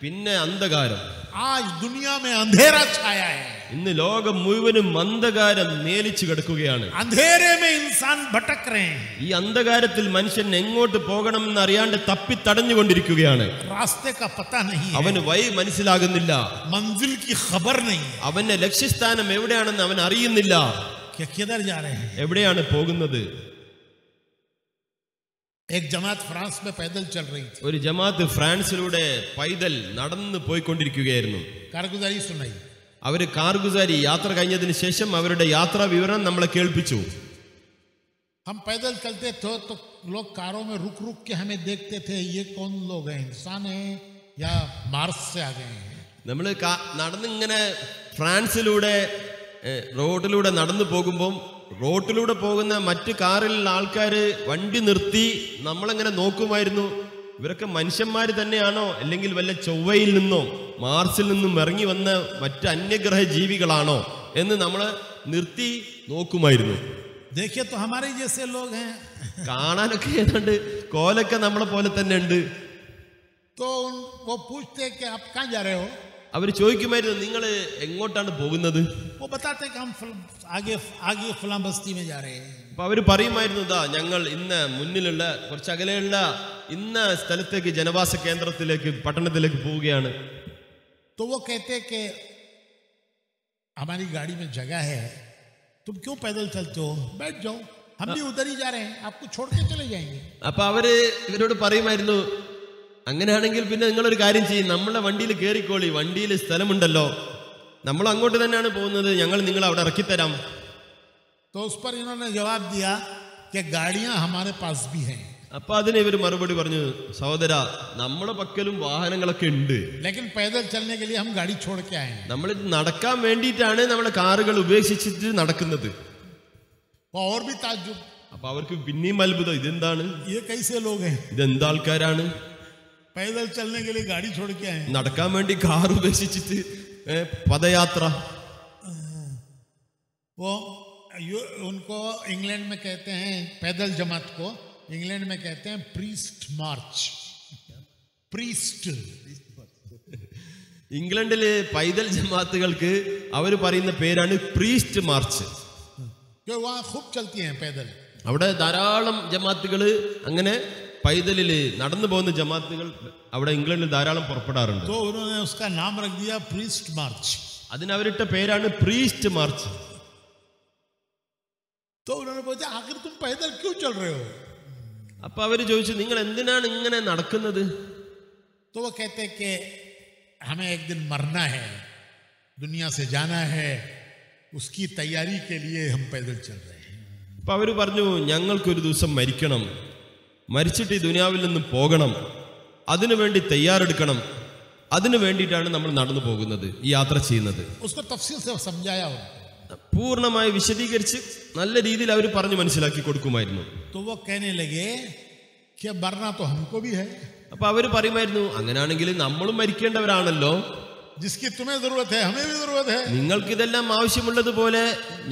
പിന്നെ അന്ധകാരം. आज दुनिया में अंधेरा छाया है, ഇന്ന് ലോകം മുഴുവനും അന്ധകാരം നേലിച്ചു കിടക്കുകയാണ്. अंधेरे में इंसान भटक रहे हैं, ഈ അന്ധകാരത്തിൽ മനുഷ്യൻ എങ്ങോട്ട് പോകണമെന്ന് അറിയാണ്ട് തപ്പി തടഞ്ഞുകൊണ്ടിരിക്കുകയാണ്. रास्ते का पता नहीं है, അവന് വഴി മനസ്സിലാകുന്നില്ല, मंजिल की खबर नहीं है, അവന്റെ ലക്ഷ്യസ്ഥാനം എവിടെയാണെന്ന് അവൻ അറിയുന്നില്ല. कि किधर जा रहे हैं. എവിടെയാണ് പോകുന്നത്? एक जमात फ्रांस में पैदल चल रही थी, ഒരു ജമാഅത്ത് ഫ്രാൻസിലൂടെ പൈതൽ നടന്നു പോയിക്കൊണ്ടിരിക്കുകയായിരുന്നു. कारगुजारी सुनाई. അവര് കാർഗുസാരി യാത്ര കഴിഞ്ഞതിന് ശേഷം അവരുടെ യാത്രാ വിവരണം നമ്മളെ കേൾപ്പിച്ചു. हम पैदल चलते थे तो लोग कारों में रुक रुक के हमें देखते थे, ये कौन लोग हैं, इंसान हैं या मार्स से आ गए हैं. നമ്മൾ നടന്നിങ്ങനെ ഫ്രാൻസിലൂടെ റോഡിലൂടെ നടന്നു പോകുമ്പോൾ റോഡിലൂടെ പോകുന്ന മറ്റ് കാറിലുള്ള ആൾക്കാർ വണ്ടി നിർത്തി നമ്മളെങ്ങനെ നോക്കുമായിരുന്നു, ഇവരൊക്കെ മനുഷ്യന്മാർ തന്നെയാണോ അല്ലെങ്കിൽ വല്ല ചൊവ്വയിൽ നിന്നോ മാർസിൽ നിന്നും ഇറങ്ങി വന്ന മറ്റ് അന്യഗ്രഹ ജീവികളാണോ എന്ന് നമ്മളെ നിർത്തി നോക്കുമായിരുന്നു. देखिए तो हमारे जैसे लोग हैं. കാണാനൊക്കെ ഏതാണ്ട് കോലൊക്കെ നമ്മളെ പോലെ തന്നെ ഉണ്ട്. तो वो पूछते कि आप कहाँ जा रहे हो. അവർ ചോദിക്കുമായിരുന്നു, നിങ്ങൾ എങ്ങോട്ടാണ് പോകുന്നത്? वो बताते कि हम आगे फलां बस्ती में जा रहे हैं. അപ്പൊ അവര് പറയുമായിരുന്നു, ഇതാ ഞങ്ങൾ ഇന്ന് മുന്നിലുള്ള കുറച്ച് അകലെയുള്ള ഇന്ന സ്ഥലത്തേക്ക് ജനവാസ കേന്ദ്രത്തിലേക്ക് പട്ടണത്തിലേക്ക് പോവുകയാണ്. तो वो कहते कि हमारी गाड़ी में जगह है, तुम क्यों पैदल चलते हो, बैठ जाओ, हम भी उधर ही जा रहे हैं, आपको छोड़ के चले जाएंगे. അപ്പൊ അവര് ഇവരോട് പറയുമായിരുന്നു, അങ്ങനെയാണെങ്കിൽ പിന്നെ നിങ്ങളൊരു കാര്യം ചെയ്യും, നമ്മളെ വണ്ടിയിൽ കയറിക്കോളി, വണ്ടിയിൽ സ്ഥലമുണ്ടല്ലോ, നമ്മൾ അങ്ങോട്ട് തന്നെയാണ് പോകുന്നത്, ഞങ്ങൾ നിങ്ങളെ അവിടെ ഇറക്കിത്തരാം. तो उस पर इन्होंने जवाब दिया कि गाड़ियां हमारे पास भी हैं, അപ്പൊ അതിന് ഇവർ മറുപടി പറഞ്ഞു, സഹോദര നമ്മളെ പക്കലും വാഹനങ്ങളൊക്കെ ഉണ്ട്, लेकिन पैदल चलने के लिए हम गाड़ी छोड़ के आए हैं. നമ്മൾ നടക്കാൻ വേണ്ടിയിട്ടാണ് നമ്മളെ കാറുകൾ ഉപേക്ഷിച്ചിട്ട് നടക്കുന്നത്. और भी ताज्जुब, അപ്പൊ അവർക്ക് പിന്നെയും അത്ഭുതം, ഇതെന്താണ്, ये कैसे लोग हैं, ഇതെന്താൾക്കാരാണ്, पैदल चलने के लिए गाड़ी छोड़ के आए हैं. നടക്കാൻ വേണ്ടി കാർ ഉപേക്ഷിച്ചിട്ട് പദയാത്ര. वो उनको इंग्लैंड में कहते हैं, पैदल जमात को इंग्लैंड में कहते हैं प्रीस्ट मार्च. प्रीस्ट ഇംഗ്ലണ്ടിലെ പൈതൽ ജമാഅത്തുകൾക്ക് അവർ പറയുന്ന പേരാണ് പ്രീസ്റ്റ് മാർച്ച്. जो वहाँ खूब चलती हैं पैदल. അവിടെ ധാരാളം ജമാഅത്തുകൾ അങ്ങനെ പൈതലില് നടന്നു പോകുന്ന ജമാഅത്തുകൾ അവിടെ ഇംഗ്ലണ്ടിൽ ധാരാളം പുറപ്പെടാറുണ്ട്. तो उन्होंने उसका नाम रख दिया प्रीस्ट मार्च. അതിനവരിട്ട പേരാണ് പ്രീസ്റ്റ് മാർച്ച്. तो उन्होंने पूछा, आखिर तुम पैदल क्यों चल रहे हो. അപ്പൊ അവര് ചോദിച്ചു, നിങ്ങൾ എന്തിനാണ് ഇങ്ങനെ നടക്കുന്നത്? तो वो कहते कि हमें एक दिन मरना है, दुनिया से जाना है, उसकी तैयारी के लिए हम पैदल चल रहे हैं. അപ്പൊ അവര് പറഞ്ഞു, ഞങ്ങൾക്കൊരു ദിവസം മരിക്കണം, മരിച്ചിട്ട് ഈ ദുനിയാവിൽ നിന്ന് പോകണം, അതിനു വേണ്ടി തയ്യാറെടുക്കണം, അതിനു വേണ്ടിയിട്ടാണ് നമ്മൾ നടന്നു പോകുന്നത്, ഈ യാത്ര ചെയ്യുന്നത്. उसको तफसील से समझाया उनको. പൂർണ്ണമായി വിശദീകരിച്ച് നല്ല രീതിയിൽ അവർ പറഞ്ഞു മനസ്സിലാക്കി കൊടുക്കുമായിരുന്നു. तो वो कहने लगे कि मरना तो हमको भी है. അപ്പൊ അവര് പറയുമായിരുന്നു, അങ്ങനെയാണെങ്കിൽ നമ്മളും മരിക്കേണ്ടവരാണല്ലോ, जिसकी तुम्हें जरूरत है हमें भी जरूरत है. നിങ്ങൾക്ക് ഇതെല്ലാം ആവശ്യമുള്ളതുപോലെ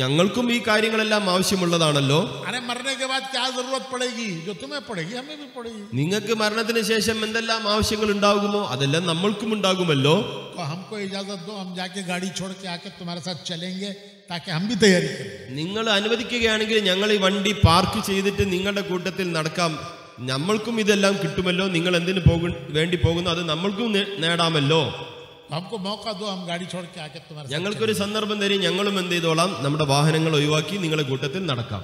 ഞങ്ങൾക്കും ഈ കാര്യങ്ങളെല്ലാം ആവശ്യമുള്ളതാണല്ലോ. अरे मरने के बाद क्या जरूरत पड़ेगी, जो तुम्हें पड़ेगी हमें भी पड़ेगी. നിങ്ങൾക്ക് മരണത്തിന് ശേഷം എന്തെല്ലാം ആവശ്യങ്ങൾ ഉണ്ടാകുമോ അതെല്ലാം നമ്മൾക്കും ഉണ്ടാകുമല്ലോ. तो हमको इजाजत दो, हम जाके गाड़ी छोड़ के आके तुम्हारे साथ चलेंगे ताकि हम भी तैयारी करें. നിങ്ങൾ അനുവദിക്കുകയാണെങ്കിൽ ഞങ്ങൾ ഈ വണ്ടി പാർക്ക് ചെയ്തിട്ട് നിങ്ങളുടെ കൂട്ടത്തിൽ നടക്കാം, നമ്മൾക്കും ഇതെല്ലാം കിട്ടുമല്ലോ, നിങ്ങൾ എന്തിനു വേണ്ടി പോകുന്നു അത് നമ്മൾക്കും നേടാമല്ലോ. हमको मौका दो, हम गाड़ी छोड़ के आके तुम्हारे साथ ഞങ്ങൾക്കൊരു സന്ദർഭം തരും, ഞങ്ങളും എന്ത് ചെയ്തോളാം, നമ്മുടെ വാഹനങ്ങൾ ഒഴിവാക്കി നിങ്ങളുടെ കൂട്ടത്തിൽ നടക്കാം.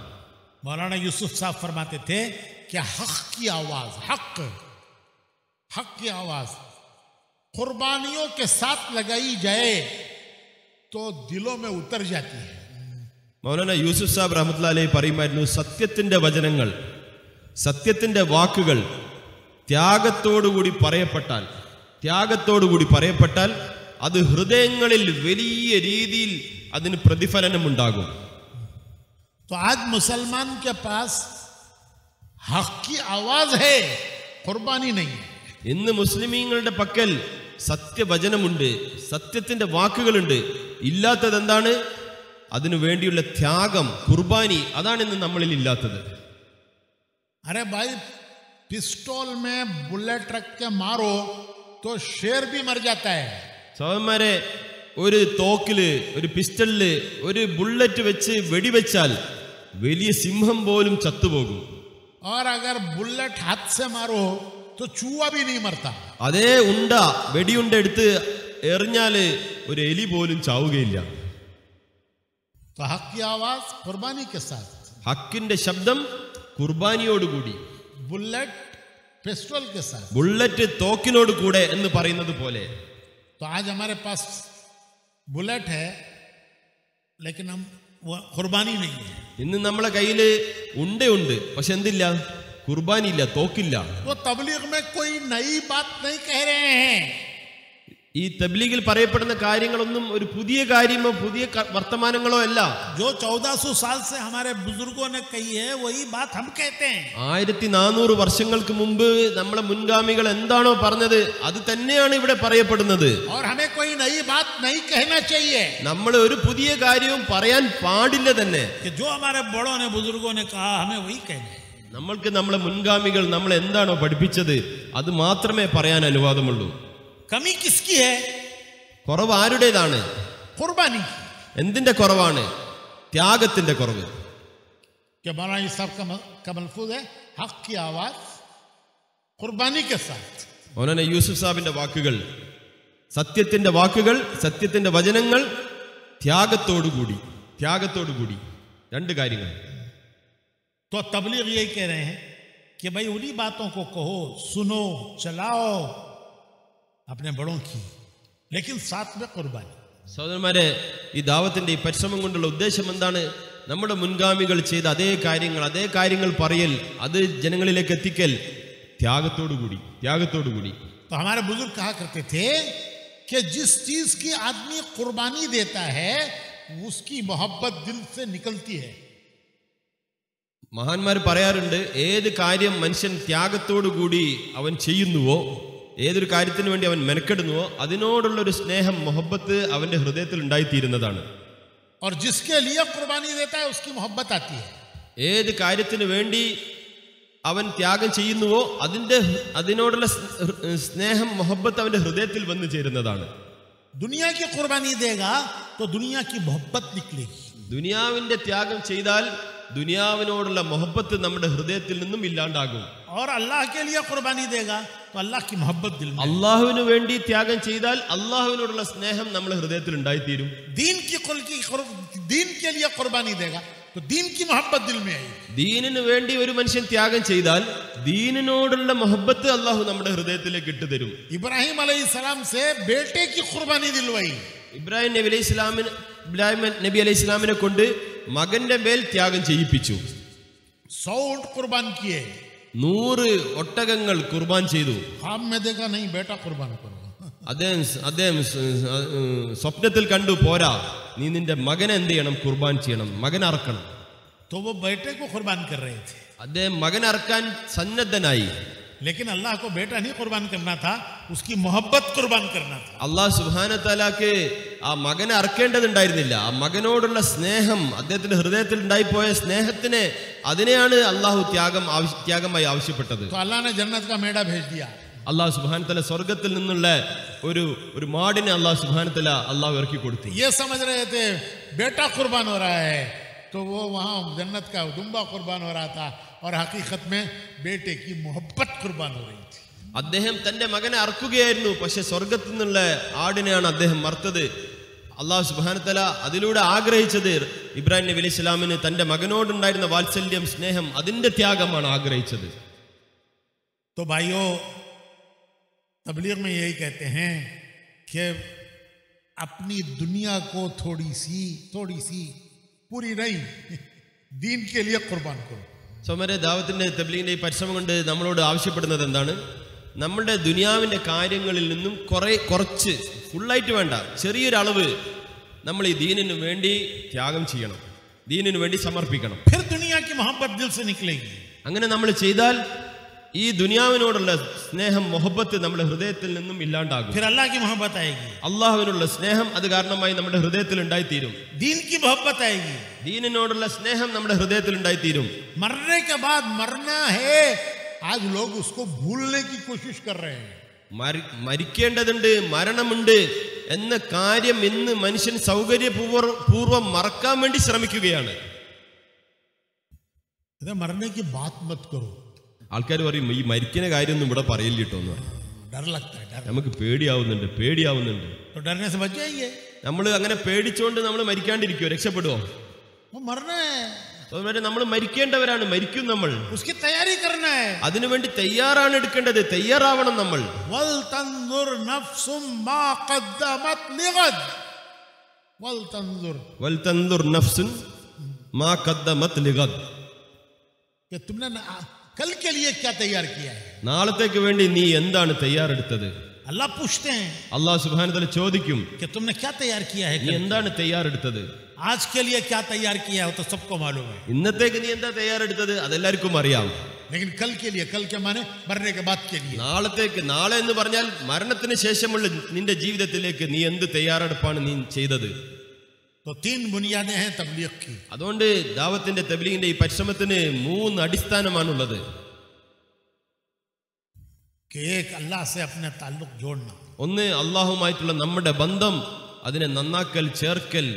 मौलाना यूसुफ साहब फरमाते थे कि हक की आवाज, हक की आवाज कुर्बानियों के साथ लगाई जाए तो दिलों में उतर जाती है. മൗലാന യൂസുഫ് സാബ് റഹ്മത്തുള്ളാഹി അലൈഹി പറയുമായിരുന്നു, സത്യത്തിന്റെ വചനങ്ങൾ, സത്യത്തിന്റെ വാക്കുകൾ ത്യാഗത്തോടുകൂടി പറയപ്പെട്ടാൽ അത് ഹൃദയങ്ങളിൽ വലിയ രീതിയിൽ അതിന് പ്രതിഫലനമുണ്ടാകും. तो आज मुसलमान के पास हक की आवाज है, कुर्बानी नहीं है. ഇന്ന് മുസ്ലിമീങ്ങളുടെ പക്കൽ സത്യവചനമുണ്ട്, സത്യത്തിന്റെ വാക്കുകളുണ്ട്, ഇല്ലാത്തത് എന്താണ്? അതിനു വേണ്ടിയുള്ള ത്യാഗം, കുർബാനി, അതാണ് ഇന്ന് നമ്മളിൽ ഇല്ലാത്തത്. अरे भाई, पिस्टल में बुलेट रख के मारो तो शेर भी मर जाता है. സഹോദരന്മാരെ, ഒരു തോക്കില്, ഒരു പിസ്റ്റളില് ഒരു ബുള്ളറ്റ് വെച്ച് വെടിവെച്ചാൽ വലിയ സിംഹം പോലും ചത്തുപോകും. और अगर बुलेट हाथ से मारो तो चूहा भी नहीं मरता. അതേ വെടിയുണ്ട എടുത്ത് എറിഞ്ഞാല് ഒരു എലി പോലും ചാവുകയില്ല. तो हक की आवाज कुर्बानी के साथ, ഹക്കിന്റെ ശബ്ദം കുർബാനിയോടുകൂടി, बुलेट पिस्टल के साथ. ബുള്ളറ്റ് തോക്കിനോട് കൂടെ എന്ന് പറയുന്നത് പോലെ. तो आज हमारे पास बुलेट है लेकिन हम वो कुर्बानी नहीं है. ഇന്ന് നമ്മളെ കയ്യില് ഉണ്ട്, പക്ഷെ എന്തില്ല? കുർബാനി ഇല്ല, തോക്കില്ല. वो तबलीग में कोई नई बात नहीं कह रहे हैं. ഈ തബ്ലീഗിൽ പറയപ്പെടുന്ന കാര്യങ്ങളൊന്നും ഒരു പുതിയ കാര്യമോ പുതിയ വർത്തമാനങ്ങളോ അല്ല. जो 1400 साल से हमारे बुजुर्गों ने कही है वही बात हम कहते हैं. 1400 വർഷങ്ങൾക്ക് മുമ്പ് നമ്മളെ മുൻഗാമികൾ എന്താണോ പറഞ്ഞത് അത് തന്നെയാണ് ഇവിടെ പറയപ്പെടുന്നത്. और हमें कोई नई बात नहीं कहना चाहिए. നമ്മൾ ഒരു പുതിയ കാര്യവും പറയാൻ പാടില്ല തന്നെ. कि जो हमारे बड़ों ने बुजुर्गों ने कहा हमें वही कहना है. നമ്മൾക്ക് നമ്മളെ മുൻഗാമികൾ നമ്മളെ എന്താണോ പഠിപ്പിച്ചത് അത് മാത്രമേ പറയാൻ അനുവാദമുള്ളൂ. कमी किसकी है? കുറവ് ആരുടേതാണ്? कुर्बानी. എന്തിന്റെ കുറവാണ്? ത്യാഗത്തിന്റെ കുറവ്. कि मौलाना साहब का मलफूज है हक की आवाज कुर्बानी के साथ. മൗലാന യൂസുഫ് സാഹിബിന്റെ വാക്കുകൾ, സത്യത്തിന്റെ വാക്കുകൾ, സത്യത്തിന്റെ വചനങ്ങൾ ത്യാഗത്തോടുകൂടി. രണ്ട് കാര്യങ്ങൾ. तो तबलीग यही कह रहे हैं कि भाई उन्हीं बातों को कहो, सुनो, चलाओ अपने बड़ों की, लेकिन साथ में कुर्बानी. സഹോദരന്മാരെ, ഈ ദാവത്തിന്റെ ഈ പരിശ്രമം കൊണ്ടുള്ള ഉദ്ദേശം എന്താണ്? നമ്മുടെ മുൻഗാമികൾ ചെയ്ത അതേ കാര്യങ്ങൾ പറയൽ, അത് ജനങ്ങളിലേക്ക് എത്തിക്കൽ ത്യാഗത്തോടുകൂടി. तो हमारे बुजुर्ग कहा करते थे कि जिस चीज की आदमी कुर्बानी देता है उसकी मोहब्बत दिल से निकलती है. മഹാന്മാർ പറയാറുണ്ട്, ഏത് കാര്യം മനുഷ്യൻ ത്യാഗത്തോടുകൂടി അവൻ ചെയ്യുന്നുവോ, ഏതൊരു കാര്യത്തിന് വേണ്ടി അവൻ മെനക്കെടുന്നുവോ അതിനോടുള്ള ഒരു സ്നേഹം, മൊഹബ്ബത്ത് അവന്റെ ഹൃദയത്തിൽ ഉണ്ടായിത്തീരുന്നതാണ്. और जिसके लिए कुर्बानी देता है उसकी मोहब्बत आती है. ഏത് കാര്യത്തിന് വേണ്ടി അവൻ ത്യാഗം ചെയ്യുന്നുവോ അതിനോടുള്ള സ്നേഹം, മൊഹബ്ബത്ത് അവന്റെ ഹൃദയത്തിൽ വന്നു ചേരുന്നതാണ്. दुनिया की कुर्बानी देगा तो दुनिया की मोहब्बत निकलेगी. ദുനിയാവിന്റെ ത്യാഗം ചെയ്താൽ ദുനിയാവിനോടുള്ള മൊഹബ്ബത്ത് നമ്മുടെ ഹൃദയത്തിൽ നിന്നും ഇല്ലാണ്ടാകും. और अल्लाह के लिए कुर्बानी देगा तो अल्लाह की मोहब्बत दिल में. അള്ളാഹുവിന് വേണ്ടി ത്യാഗം ചെയ്താൽ അള്ളാഹുവിനോടുള്ള സ്നേഹം നമ്മുടെ ഹൃദയത്തിൽ ഉണ്ടായിത്തീരും. दीन के लिए कुर्बानी देगा तो दीन की मोहब्बत दिल में आएगी. ദീനിന് വേണ്ടി ഒരു മനുഷ്യൻ ത്യാഗം ചെയ്താൽ ദീനിനോടുള്ള മൊഹബ്ബത്ത് അള്ളാഹു നമ്മുടെ ഹൃദയത്തിലേക്ക് ഇട്ടുതരും. इब्राहिम अलैहिस्सलाम से बेटे की कुर्बानी दिलवाई. ഇബ്രാഹിം നബി അലൈഹി ഇസ്ലാമിനെ കൊണ്ട് മകന്റെ മേൽ ത്യാഗം ചെയ്യിപ്പിച്ചു. 100 ऊंट कुर्बान किए. 100 ഒട്ടകങ്ങൾ കുർബാൻ ചെയ്തു. ख्वाब में देखा नहीं बेटा कुर्बान करो. അദ്ദേഹം സ്വപ്നത്തിൽ കണ്ടു, പോരാ, നീ നിന്റെ മകനെ എന്ത് ചെയ്യണം? കുർബാൻ ചെയ്യണം, മകൻ അറക്കണം. तो वो बेटे को कुर्बान कर रहे थे. അദ്ദേഹം മകൻ അറക്കാൻ സന്നദ്ധനായി. लेकिन अल्लाह को बेटा नहीं कुर्बान करना था, उसकी मोहब्बत कुर्बान करना था. അള്ളാഹു സുബ്ഹാനഹു വ തആലക്ക് ആ മകനെ അറക്കേണ്ടതുണ്ടായിരുന്നില്ല. ആ മകനോടുള്ള സ്നേഹം, അദ്ദേഹത്തിന്റെ ഹൃദയത്തിൽ ഉണ്ടായിപ്പോയ സ്നേഹത്തിനെ, അതിനെയാണ് അള്ളാഹു ത്യാഗമായി ആവശ്യപ്പെട്ടത്. तो अल्लाह ने जन्नत का मेढ़ा भेज दिया. അള്ളാഹു സുബ്ഹാനഹു വ തആല സ്വർഗത്തിൽ നിന്നുള്ള ഒരു മാടിനെ അള്ളാഹു സുബ്ഹാനഹു വ തആല ഇറക്കി കൊടുത്തു. ये समझ रहे थे बेटा कुर्बान हो रहा है, तो वो वहां जन्नत का दुम्बा कुर्बान हो रहा था और हकीकत में बेटे की मोहब्बत कुर्बान हो रही थी. അദ്ദേഹം തന്റെ മകനെ അറക്കുകയായിരുന്നു, പക്ഷെ സ്വർഗത്തിൽ നിന്നുള്ള ആടിനെയാണ് അദ്ദേഹം അറുത്തത്. അള്ളാഹു സുബ്ഹാനഹു വ തആല അതിലൂടെ ആഗ്രഹിച്ചത് ഇബ്രാഹിം നബി അലൈഹി സ്വലാമിന് തന്റെ മകനോടുണ്ടായിരുന്ന വാത്സല്യം, സ്നേഹം, അതിന്റെ ത്യാഗമാണ് ആഗ്രഹിച്ചത്. तो भाइयों, तबलीग में यही कहते हैं कि अपनी दुनिया को थोड़ी सी पूरी नहीं, दीन के लिए कुर्बान करो. സോമരെ, ദാവത്തിന്റെ തബ്ലീഗിന്റെ ഈ പരിശ്രമം കൊണ്ട് നമ്മളോട് ആവശ്യപ്പെടുന്നത് എന്താണ്? നമ്മുടെ ദുനിയാവിന്റെ കാര്യങ്ങളിൽ നിന്നും കുറച്ച്, ഫുള്ളായിട്ട് വേണ്ട, ചെറിയൊരളവ് നമ്മൾ ഈ ദീനിനു വേണ്ടി ത്യാഗം ചെയ്യണം, ദീനിനു വേണ്ടി സമർപ്പിക്കണം. फिर दुनिया की मोहब्बत दिल से निकलेगी. അങ്ങനെ നമ്മൾ ചെയ്താൽ ഈ ദുനിയാവിനോടുള്ള സ്നേഹം, മൊഹബ്ബത്ത് നമ്മുടെ ഹൃദയത്തിൽ നിന്നും ഇല്ലാണ്ടാകും. फिर अल्लाह की मोहब्बत आएगी. അള്ളാഹുവിനുള്ള സ്നേഹം അത് കാരണമായി നമ്മുടെ ഹൃദയത്തിൽ ഉണ്ടായിത്തീരും. दीन की मोहब्बत आएगी. ദീനിനോടുള്ള സ്നേഹം നമ്മുടെ ഹൃദയത്തിൽ ഉണ്ടായിത്തീരും. मरने के बाद मरना है, आज लोग उसको भूलने की कोशिश कर रहे हैं. മരിക്കേണ്ടതുണ്ട്, മരണമുണ്ട് എന്ന കാര്യം ഇന്ന് മനുഷ്യൻ സൗകര്യപൂർവ്വം മറക്കാൻ വേണ്ടി ശ്രമിക്കുകയാണ്. मरने की बात मत करो. ആൾക്കാർ പറയും ഈ മരിക്കുന്ന കാര്യമൊന്നും ഇവിടെ പറയില്ല എന്ന് പറയും. डर लगता है, डर. നമുക്ക് പേടിയാവുന്നുണ്ട്. तो डरने से बच जाएंगे. നമ്മൾ അങ്ങനെ പേടിച്ചുകൊണ്ട് നമ്മൾ മരിക്കാണ്ടിരിക്കുമോ? രക്ഷപ്പെടുവോ? वो मरना है, അതുപോലെ നമ്മൾ മരിക്കേണ്ടവരാണ്, മരിക്കും നമ്മൾ. उसकी तैयारी करना है. അതിനുവേണ്ടി തയ്യാറാണ് എടുക്കേണ്ടത്, തയ്യാറാവണം നമ്മൾ. वल तंजुर नफ्सुम मा क़द्दमत लिगद. वल तंजुर नफ्सुन मा क़द्दमत लिगद. कि तुमने कल के लिए क्या तैयार किया है? നാളത്തേക്ക് വേണ്ടി നീ എന്താണ് തയ്യാറെടുത്തത്? अल्लाह पूछते हैं. അല്ലാഹു സുബ്ഹാനഹു വ തആല ചോദിക്കും, कि तुमने क्या तैयार किया है? നീ എന്താണ് തയ്യാറെടുത്തത്? आज के लिए क्या तैयार किया है तो सबको मालूम है. ഇന്നത്തേക്ക് നീ എന്താ തയ്യാറെടുത്തത് അതെല്ലാവർക്കും അറിയാം. लेकिन कल के लिए, कल के माने मरने के बाद के लिए. നാളത്തേക്ക്, നാളെ എന്ന് പറഞ്ഞാൽ മരണത്തിന് ശേഷമുള്ള നിന്റെ ജീവിതത്തിലേക്ക് നീ എന്ത് തയ്യാറെടുപ്പാണ് നീ ചെയ്തത്? तो 3 बुनियादें हैं तबलीग की. അതുകൊണ്ട് ദാവത്തിന്റെ തബ്ലീഗിന്റെ ഈ പരിശ്രമത്തിന് 3 അടിസ്ഥാനമാണുള്ളത്. कि एक अल्लाह से अपना ताल्लुक जोड़ना. ഒന്ന് അല്ലാഹുമായിട്ടുള്ള നമ്മുടെ ബന്ധം, അതിനെ നന്നാക്കൽ, ചേർക്കൽ,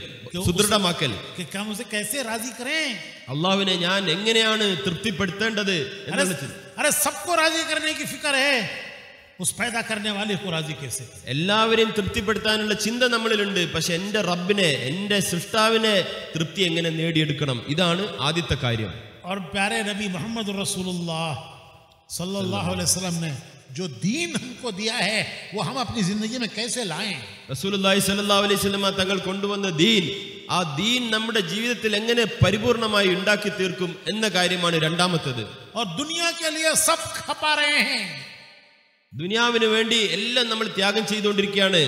സുദൃഢമാക്കൽ. कि हम उसे कैसे राजी करें? അള്ളാഹുവിനെ ഞാൻ എങ്ങനെയാണ് തൃപ്തിപ്പെടുത്തേണ്ടത് എന്നാണ്. अरे सबको राजी करने की फिक्र है, उस पैदा करने वाले को राजी कैसे? എല്ലാവരെയും തൃപ്തിപ്പെടുത്താനുള്ള ചിന്ത നമ്മളിലുണ്ട്. പക്ഷെ എന്റെ റബ്ബിനെ, എന്റെ സൃഷ്ടാവിനെ തൃപ്തി എങ്ങനെ നേടിയെടുക്കണം, ഇതാണ് ആദ്യത്തെ കാര്യം. और प्यारे नबी मोहम्मद रसूलुल्लाह सल्लल्लाहु अलैहि वसल्लम ने जो दीन हमको दिया है वो हम अपनी जिंदगी में कैसे लाएं? റസൂലുള്ളാഹി സ്വല്ലല്ലാഹു അലൈഹി വസല്ലം തങ്ങൾ കൊണ്ടുവന്ന ദീൻ, ആ ദീൻ നമ്മുടെ ജീവിതത്തിൽ എങ്ങനെ പരിപൂർണമായി ഉണ്ടാക്കി തീർക്കും എന്ന കാര്യമാണ് രണ്ടാമത്തേത്. और दुनिया के लिए सब खपा रहे हैं. ദുനിയാവിന് വേണ്ടി എല്ലാം നമ്മൾ ത്യാഗം ചെയ്തുകൊണ്ടിരിക്കുകയാണ്.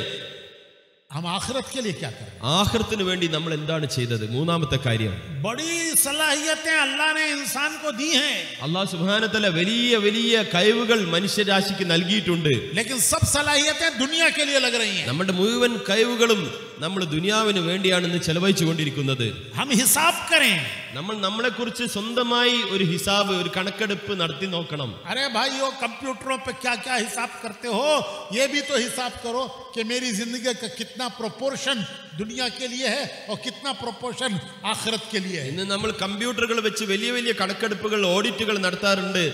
हम आखिरत के लिए क्या करें? ആഖിറത്തിന് വേണ്ടി നമ്മൾ എന്താണ് ചെയ്തത്? മൂന്നാമത്തെ കാര്യം, बड़ी सलाहियतें अल्लाह ने इंसान को दी हैं. അല്ലാഹു സുബ്ഹാനഹു വ തആല വലിയ വലിയ കഴിവുകൾ മനുഷ്യരാശിക്ക് നൽകിയിട്ടുണ്ട്. लेकिन सब सलाहियतें दुनिया के लिए लग रही हैं. നമ്മുടെ മുഴുവൻ കഴിവുകളും നമ്മൾ ദുനിയാവിന് വേണ്ടിയാണ് ഇന്ന് ചെലവഴിച്ചു കൊണ്ടിരിക്കുന്നത്. हम हिसाब करें. നമ്മൾ നമ്മളെ കുറിച്ച് സ്വന്തമായി ഒരു ഹിസാബ്, ഒരു കണക്കെടുപ്പ് നടത്തി നോക്കണം. अरे भाइयों, कंप्यूटरों पे क्या क्या हिसाब करते हो, ये भी तो हिसाब करो कि मेरी जिंदगी का कितना प्रोपोर्शन दुनिया के लिए है और कितना प्रोपोर्शन आखिरत के लिए है. ഇന്ന് നമ്മൾ കമ്പ്യൂട്ടറുകൾ വെച്ച് വലിയ വലിയ കണക്കെടുപ്പുകൾ, ഓഡിറ്റുകൾ നടത്താറുണ്ട്.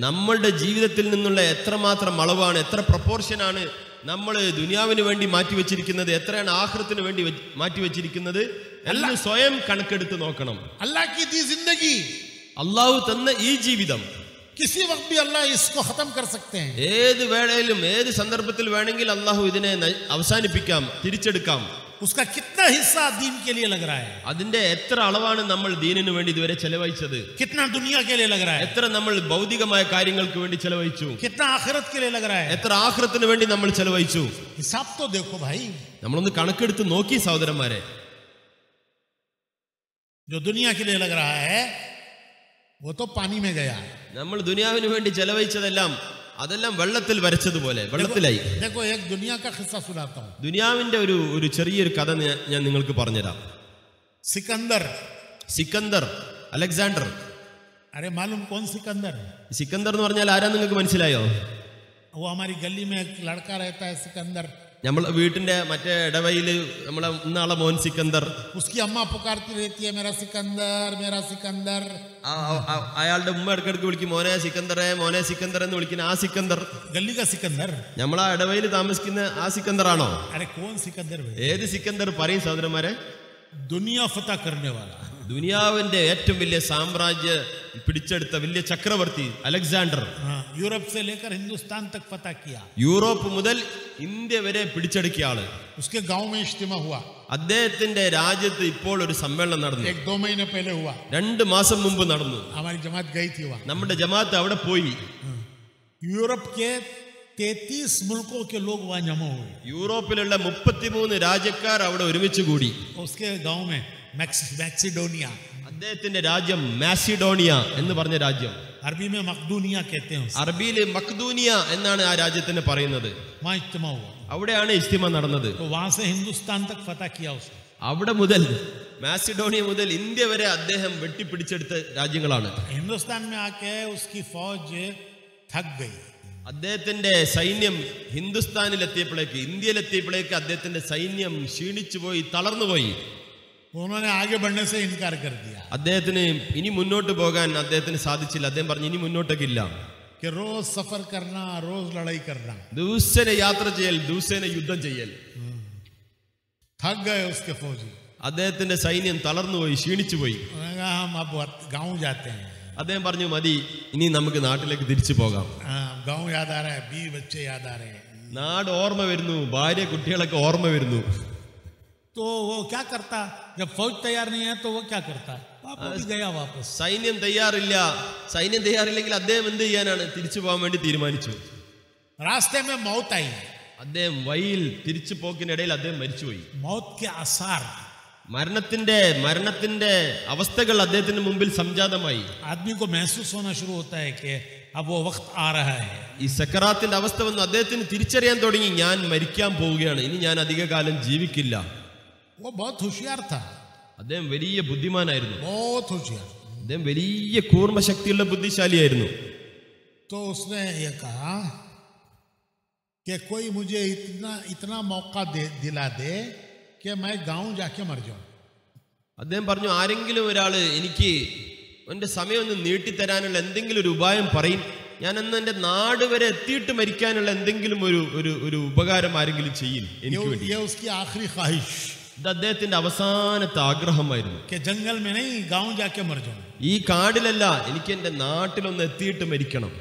നമ്മളുടെ ജീവിതത്തിൽ നിന്നുള്ള എത്രമാത്രം അളവാണ്, എത്ര പ്രൊപ്പോർഷനാണ് നമ്മൾ ദുനിയാവിന് വേണ്ടി മാറ്റിവെച്ചിരിക്കുന്നത്, എത്രയാണ് ആഖിറത്തിന് വേണ്ടി മാറ്റിവെച്ചിരിക്കുന്നത് എല്ലാം സ്വയം കണക്കെടുത്ത് നോക്കണം. अल्लाह की दी जिंदगी, അള്ളാഹു തന്ന ഈ ജീവിതം किसी वक्त भी अल्लाह इसको खत्म कर सकते हैं. ഏത് വേളയിലും ഏത് സന്ദർഭത്തിൽ വേണമെങ്കിൽ അള്ളാഹു ഇതിനെ അവസാനിപ്പിക്കാം, തിരിച്ചെടുക്കാം. उसका कितना हिस्सा दीन के लिए लग रहा है? അതിന്റെ എത്ര അളവാണ് നമ്മൾ ദീനിനു വേണ്ടി ഇതുവരെ ചെലവഴിച്ചത്? कितना दुनिया के लिए लग रहा है? എത്ര നമ്മൾ ഭൗതികമായ കാര്യങ്ങൾക്ക് വേണ്ടി ചെലവഴിച്ചു? कितना आखिरत के लिए लग रहा है? എത്ര ആഖിറത്തിന് വേണ്ടി നമ്മൾ ചെലവഴിച്ചു? हिसाब तो देखो भाई. നമ്മളൊന്ന് കണക്കെടുത്ത് നോക്കി സഹോദരന്മാരെ. जो दुनिया के लिए लग रहा है वो तो पानी में गया. നമ്മൾ ദുനിയാവിന് വേണ്ടി ചെലവഴിച്ചതെല്ലാം അതെല്ലാം വെള്ളത്തിൽ വരച്ചതുപോലെ വെള്ളത്തിലായി. देखो एक दुनिया का किस्सा सुनाता हूँ. ദുനിയാവിന്റെ ഒരു ചെറിയൊരു കഥ ഞാൻ നിങ്ങൾക്ക് പറഞ്ഞുതരാം. സിക്കന്ദർ, അലക്സാണ്ടർ. अरे मालूम कौन सिकंदर? സിക്കന്ദർ എന്ന് പറഞ്ഞാൽ ആരാ നിങ്ങൾക്ക് മനസ്സിലായോ? वो हमारी गली में एक लड़का रहता है सिकंदर. നമ്മളെ വീട്ടിന്റെ മറ്റേ ഇടവയില് നമ്മളെ ഇന്നാളെ മോൻ സിക്കന്ദർ. उसकी अम्मा पुकारती रहती है मेरा सिकंदर, मेरा सिकंदर. അയാളുടെ ഉമ്മ ഇടക്കിടക്ക് വിളിക്കും മോനെ സിക്കന്ദറെ, മോനെ സിക്കന്ദർ എന്ന് വിളിക്കുന്ന ആ സിക്കന്ദർ. गली का सिकंदर. നമ്മളാ ഇടവയിൽ താമസിക്കുന്ന ആ സിക്കന്ദർ ആണോ? अरे कौन सिकंदर? ഏത് സിക്കന്ദർ പറയും സഹോദരന്മാരെ? दुनिया फतह करने वाला, ദുനിയാവിന്റെ ഏറ്റവും വലിയ സാമ്രാജ്യം പിടിച്ചെടുത്ത വലിയ ചക്രവർത്തി അലക്സാണ്ടർ. यूरोप से लेकर हिंदुस्तान तक फतह किया. യൂറോപ്പ് മുതൽ ഇന്ത്യ വരെ പിടിച്ചെടുക്കിയ ആള്. उसके गांव में इज्तिमा हुआ. അദ്ദേഹത്തിന്റെ രാജ്യത്ത് ഇപ്പോൾ ഒരു സമ്മേളനം നടന്നു. 1-2 महीने पहले हुआ. 2 മാസം മുമ്പ് നടന്നു. हमारी जमात गई थी वहां. നമ്മുടെ ജമാഅത്ത് അവിടെ പോയി. यूरोप के 33 मुल्कों के लोग वहां जमा हुए. യൂറോപ്പിലുള്ള 33 രാജ്യക്കാർ അവിടെ ഒരുമിച്ച് കൂടി. उसके गांव में मैक्सिडोनिया, അദ്ദേഹത്തിന്റെ രാജ്യം മാസിഡോണിയ എന്ന് പറഞ്ഞ രാജ്യം. अरबी में मकदूनिया कहते हैं. അറബിയിൽ മഖ്ദൂനിയ എന്നാണ് ആ രാജ്യത്തിന് പറയുന്നത്. वहां इज्तिमा हुआ. അവിടെയാണ് ഇജ്തിമ നടന്നത്. तो वहां से हिंदुस्तान तक फतह किया उसने. അവിടെ മുതൽ മാസിഡോണിയ മുതൽ ഇന്ത്യ വരെ അദ്ദേഹം വെട്ടിപ്പിടിച്ചെടുത്ത രാജ്യങ്ങളാണ്. हिंदुस्तान में आके उसकी फौज थक गई. അദ്ദേഹത്തിന്റെ സൈന്യം ഹിന്ദുസ്ഥാനിലെത്തിയപ്പോഴേക്ക്, ഇന്ത്യയിലെത്തിയപ്പോഴേക്ക് അദ്ദേഹത്തിന്റെ സൈന്യം ക്ഷീണിച്ചുപോയി, തളർന്നുപോയി. उन्होंने आगे बढ़ने से इनकार कर दिया അദ്ദേഹത്തിന് ഇനി മുന്നോട്ട് പോകാൻ അദ്ദേഹത്തിന് സാധിച്ചില്ല. അദ്ദേഹം പറഞ്ഞു ഇനി മുന്നോട്ടേക്കില്ല. कि रोज सफर करना, रोज लड़ाई करना, ദിവസേന യാത്ര ചെയ്യൽ, ദിവസേന യുദ്ധം ചെയ്യൽ. थक गए उसके फौजी. അദ്ദേഹത്തിന്റെ സൈന്യം തളർന്നുപോയി, ക്ഷീണിച്ചുപോയി. उन्होंने कहा हम अब गांव जाते हैं. അദ്ദേഹം പറഞ്ഞു മതി, ഇനി നമുക്ക് നാട്ടിലേക്ക് തിരിച്ചു പോകാം. गांव याद आ रहा है, बीवी बच्चे याद आ रहे हैं. നാട് ഓർമ്മ വരുന്നു, ഭാര്യ കുട്ടികളൊക്കെ ഓർമ്മ വരുന്നു. तो वो क्या करता, जब फौज तैयार नहीं है तो वो क्या करता, वापस गया वापस. സൈന്യം തയ്യാറില്ല. സൈന്യം തയ്യാറില്ലെങ്കിൽ അദ്ദേഹം എന്ത് ചെയ്യാനാണ്? തിരിച്ചു പോകാൻ വേണ്ടി തീരുമാനിച്ചു. रास्ते में मौत आई. അദ്ദേഹം വഴിയിൽ തിരിച്ചു പോക്കിനിടയിൽ അദ്ദേഹം മരിച്ചുപോയി. मौत के आसार, മരണത്തിന്റെ അവസ്ഥകൾ അദ്ദേഹത്തിന് മുമ്പിൽ സംജാതമായി. आदमी को महसूस होना शुरू होता है कि अब वो वक्त आ रहा है. ഈ സക്കറാത്തിന്റെ അവസ്ഥ വന്ന് അദ്ദേഹത്തിന് തിരിച്ചറിയാൻ തുടങ്ങി, ഞാൻ മരിക്കാൻ പോവുകയാണ്, ഇനി ഞാൻ അധിക കാലം ജീവിക്കില്ല. वो बहुत होशियार था, അദ്ദേഹം വലിയ ബുദ്ധിമാനായിരുന്നു. बहुत होशियार. അദ്ദേഹം വലിയ കൂർമ്മശക്തിയുള്ള ബുദ്ധിശാലിയായിരുന്നു. तो उसने ये कहा कि कोई मुझे इतना मौका दिला दे कि मैं गांव जाके मर जाऊं. അദ്ദേഹം പറഞ്ഞു, ആരെങ്കിലും ഒരാള് എനിക്ക് എന്റെ സമയം ഒന്ന് നീട്ടിത്തരാനുള്ള എന്തെങ്കിലും ഒരു ഉപായം പറയും, ഞാൻ അന്ന് എന്റെ നാട് വരെ എത്തിയിട്ട് മരിക്കാനുള്ള എന്തെങ്കിലും ഒരു ഉപകാരം ആരെങ്കിലും ചെയ്യും എനിക്ക് വേണ്ടി. ये उसकी आखिरी ख्वाहिश, ഇത് അദ്ദേഹത്തിന്റെ അവസാനത്തെ ആഗ്രഹമായിരുന്നു. कि जंगल में नहीं, गांव जाके मर जाऊं. ഈ കാടിലല്ല, എനിക്ക് എന്റെ നാട്ടിലൊന്ന് എത്തിയിട്ട് മരിക്കണം.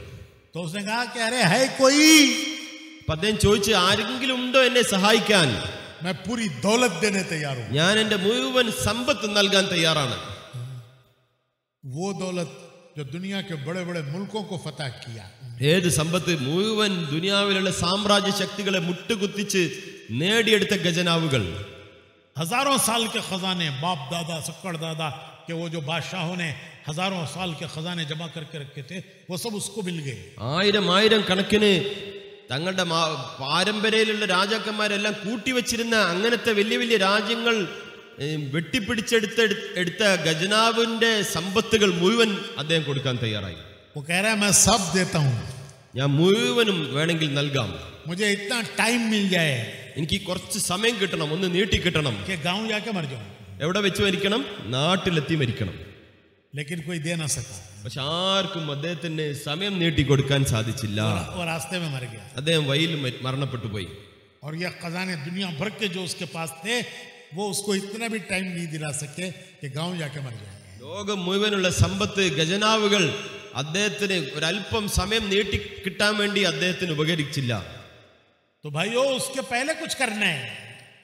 तो उसने कहा कि अरे है कोई. അപ്പൊ അദ്ദേഹം ചോദിച്ചു, ആരെങ്കിലും ഉണ്ടോ എന്നെ സഹായിക്കാൻ? मैं पूरी दौलत देने तैयार हूं. ഞാൻ എന്റെ മുഴുവൻ സമ്പത്ത് നൽകാൻ തയ്യാറാണ്. वो दौलत जो दुनिया के बड़े बड़े मुल्कों को फतह किया. ഏത് സമ്പത്ത്? മുഴുവൻ ദുനിയാവിലുള്ള സാമ്രാജ്യ ശക്തികളെ മുട്ടുകുത്തിച്ച് നേടിയെടുത്ത ഖജനാവുകൾ. हजारों साल के खजाने, बाप दादा सक्कड़ दादा के वो जो बादशाहों ने हजारों साल के खजाने जमा करके रखे थे, वो सब उसको मिल गए. ആയിരം കണക്കിന് തങ്ങളുടെ പാരമ്പര്യയിലുള്ള രാജാക്കന്മാരെല്ലാം കൂട്ടിവെച്ചിരുന്ന അങ്ങനത്തെ വലിയ വലിയ രാജ്യങ്ങൾ വെട്ടിപ്പിടിച്ചെടുത്ത ഖജനാവിന്റെ സമ്പത്തുകൾ മുഴുവൻ അദ്ദേഹം കൊടുക്കാൻ തയ്യാറായി. वो कह रहा है मैं सब देता हूं, ഞാൻ മുഴുവനും വേണമെങ്കിൽ നൽകാം, मुझे इतना टाइम मिल जाए എനിക്ക് കുറച്ച് സമയം കിട്ടണം, ഒന്ന് നീട്ടി കിട്ടണം. कि गांव जाके मर जाऊं. എവിടെ വെച്ച് മരിക്കണം? നാട്ടിലെത്തി മരിക്കണം. लेकिन कोई दे ना सका. പക്ഷെ ആർക്കും അദ്ദേഹത്തിന് സമയം നീട്ടി കൊടുക്കാൻ സാധിച്ചില്ല. वो रास्ते में मर गया. അദ്ദേഹം വഴിയിൽ മരണപ്പെട്ടു പോയി. और ये खजाने दुनिया भर के जो उसके पास थे, वो उसको इतना भी टाइम नहीं दिला सके कि गांव जाके मर जाए. ലോകം മുഴുവനുള്ള സമ്പത്ത്, ഖജനാവുകൾ അദ്ദേഹത്തിന് ഒരല്പം സമയം നീട്ടി കിട്ടാൻ വേണ്ടി അദ്ദേഹത്തിന് ഉപകരിച്ചില്ല. तो भाइयों, उसके पहले कुछ करना है.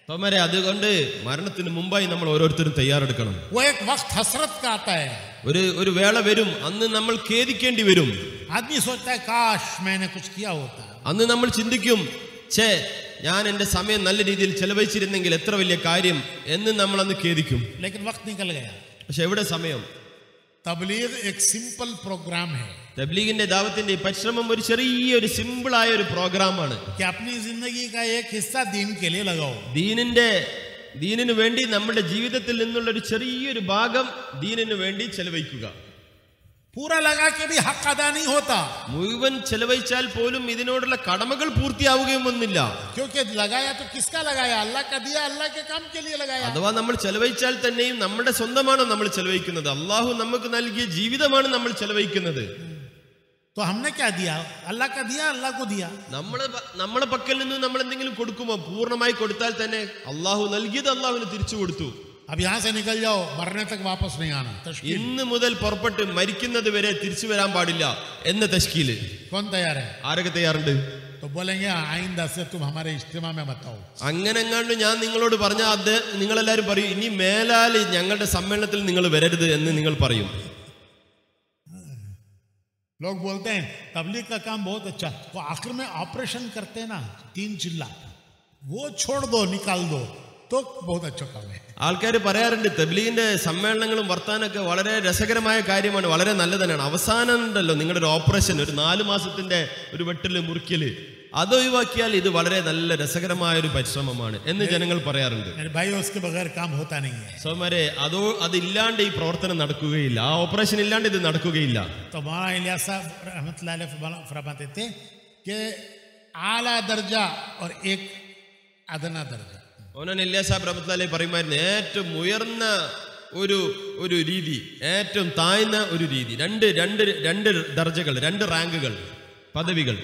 തോമരെ, അതുകൊണ്ട് മരണത്തിന് മുമ്പായി നമ്മൾ ഓരോരുത്തരും തയ്യാറെടുക്കണം. वो एक वक्त हसरत का आता है. ഒരു വേള വരും, അന്ന് നമ്മൾ ഖേദിക്കേണ്ടി വരും. आदमी सोचता है काश मैंने कुछ किया होता. അന്ന് നമ്മൾ ചിന്തിക്കും, ഞാൻ എന്റെ സമയം നല്ല രീതിയിൽ ചെലവഴിച്ചിരുന്നെങ്കിൽ എത്ര വലിയ കാര്യം എന്ന് നമ്മൾ അന്ന് ഖേദിക്കും. लेकिन वक्त निकल गया. പക്ഷെ എവിടെ സമയം? तबलीग एक सिंपल प्रोग्राम है. തബ്ലീഗിന്റെ ദാവത്തിന്റെ പരിശ്രമം ഒരു ചെറിയൊരു സിമ്പിളായ ഒരു പ്രോഗ്രാമാണ്. कि अपनी जिंदगी का एक हिस्सा दीन के लिए लगाओ. ദീനിനു വേണ്ടി നമ്മുടെ ജീവിതത്തിൽ നിന്നുള്ള ഒരു ചെറിയൊരു ഭാഗം ദീനിനു വേണ്ടി ചെലവഴിക്കുക. पूरा लगा के भी हक अदा नहीं होता. മുഴുവൻ ചെലവഴിച്ചാൽ പോലും ഇതിനോടുള്ള കടമകൾ പൂർത്തിയാവുകയും ഒന്നില്ല. क्योंकि लगाया तो किसका लगाया? अल्लाह का दिया, अल्लाह के काम के लिए लगाया. അഥവാ നമ്മൾ ചെലവഴിച്ചാൽ തന്നെയും നമ്മുടെ സ്വന്തമാണോ നമ്മൾ ചെലവഴിക്കുന്നത്? അള്ളാഹു നമുക്ക് നൽകിയ ജീവിതമാണ് നമ്മൾ ചെലവഴിക്കുന്നത്. तो हमने क्या दिया? अल्लाह का दिया, अल्लाह को दिया. നമ്മളെ പക്കൽ നിന്ന് നമ്മൾ എന്തെങ്കിലും കൊടുക്കുമോ? പൂർണ്ണമായി കൊടുത്താൽ തന്നെ അള്ളാഹു നൽകിയത് അള്ളാഹുവിന് തിരിച്ചു കൊടുത്തു. अब यहाँ से निकल जाओ, मरने तक वापस नहीं आना. ഇന്ന് മുതൽ പുറപ്പെട്ട് മരിക്കുന്നത് വരെ തിരിച്ചു വരാൻ പാടില്ല എന്ന തശ്കീല്. कौन तैयार है? ആരൊക്കെ തയ്യാറുണ്ട്? तो बोलेंगे आइंदा से तुम हमारे इज्तिमा में मत आओ. അങ്ങനെങ്ങാണ്ട് ഞാൻ നിങ്ങളോട് പറഞ്ഞ നിങ്ങളെല്ലാരും പറയും, ഇനി മേലാൽ ഞങ്ങളുടെ സമ്മേളനത്തിൽ നിങ്ങൾ വരരുത് എന്ന് നിങ്ങൾ പറയും. लोग बोलते हैं तबलीग का काम बहुत अच्छा, वो आखिर में ऑपरेशन करते हैं ना 3 चिल्ला, वो छोड़ दो, निकाल दो, तो बहुत अच्छा काम है. ആൾക്കാർ പറയാറുണ്ട്, തബ്ലീഗിന്റെ സമ്മേളനങ്ങളും വർത്താനൊക്കെ വളരെ രസകരമായ കാര്യമാണ്, വളരെ നല്ലതാണ്. അവസാനം ഉണ്ടല്ലോ നിങ്ങളുടെ ഒരു ഓപ്പറേഷൻ, ഒരു 4 മാസത്തിന്റെ ഒരു വെട്ടല് മുറിക്കല്, അതൊഴിവാക്കിയാൽ ഇത് വളരെ നല്ല രസകരമായ ഒരു പരിശ്രമമാണ് എന്ന് ജനങ്ങൾ പറയാറുണ്ട്. സോമാരെ, അതില്ലാണ്ട് ഈ പ്രവർത്തനം നടക്കുകയില്ല, ആ ഓപ്പറേഷൻ ഇല്ലാണ്ട് ഇത് നടക്കുകയില്ല. कि आला दर्जा और एक अदना दर्जा. ഓനാണ് ഇല്യാസ് സാഹിബ് റഹ്മത്തുള്ളാഹി അലൈഹി പറയുമായിരുന്നു ഏറ്റവും ഉയർന്ന ഒരു രീതി, ഏറ്റവും താഴ്ന്ന ഒരു രീതി, രണ്ട് ദർജകൾ, രണ്ട് റാങ്കുകൾ, പദവികൾ.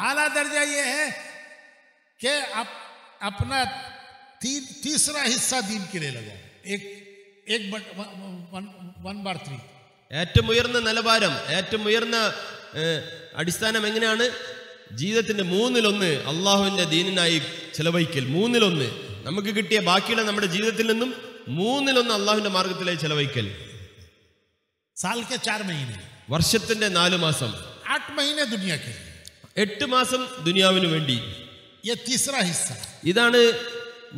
आला दर्जा ये है कि अपना तीसरा हिस्सा दीन के लिए लगाओ. एक 1/3. ഏറ്റവും ഉയർന്ന നിലവാരം, ഏറ്റവും ഉയർന്ന അടിസ്ഥാനം എങ്ങനെയാണ്? ജീവിതത്തിന്റെ 1/3 അള്ളാഹുവിന്റെ ദീനിനായി ചെലവഴിക്കൽ. 1/3 നമുക്ക് കിട്ടിയ ബാക്കിയുള്ള നമ്മുടെ ജീവിതത്തിൽ നിന്നും 1/3 അള്ളാഹുവിന്റെ മാർഗത്തിലായി ചെലവഴിക്കൽ. साल के 4 महीने, വർഷത്തിന്റെ 4 മാസം, 8 महीने दुनिया के, 8 മാസം ദുനിയാവിന് വേണ്ടി. ये तीसरा हिस्सा. ഇതാണ്